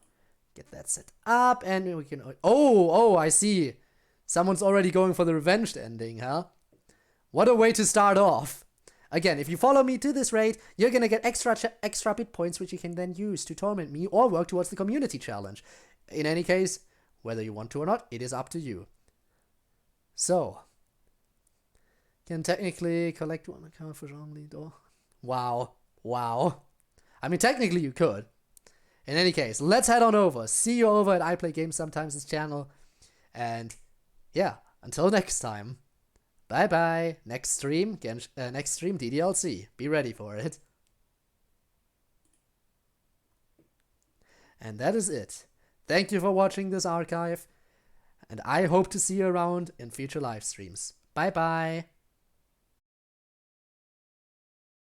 Get that set up and we can, oh, I see. Someone's already going for the revenged ending, huh? What a way to start off. Again, if you follow me to this raid, you're gonna get extra bit points which you can then use to torment me or work towards the community challenge. In any case, whether you want to or not, it is up to you. So, can technically collect one account for Jean Lido. Wow. I mean, technically you could. In any case, let's head on over. See you over at I Play Games Sometimes' channel. And yeah, until next time. Bye bye. Next stream DDLC. Be ready for it. And that is it. Thank you for watching this archive. And I hope to see you around in future live streams. Bye bye.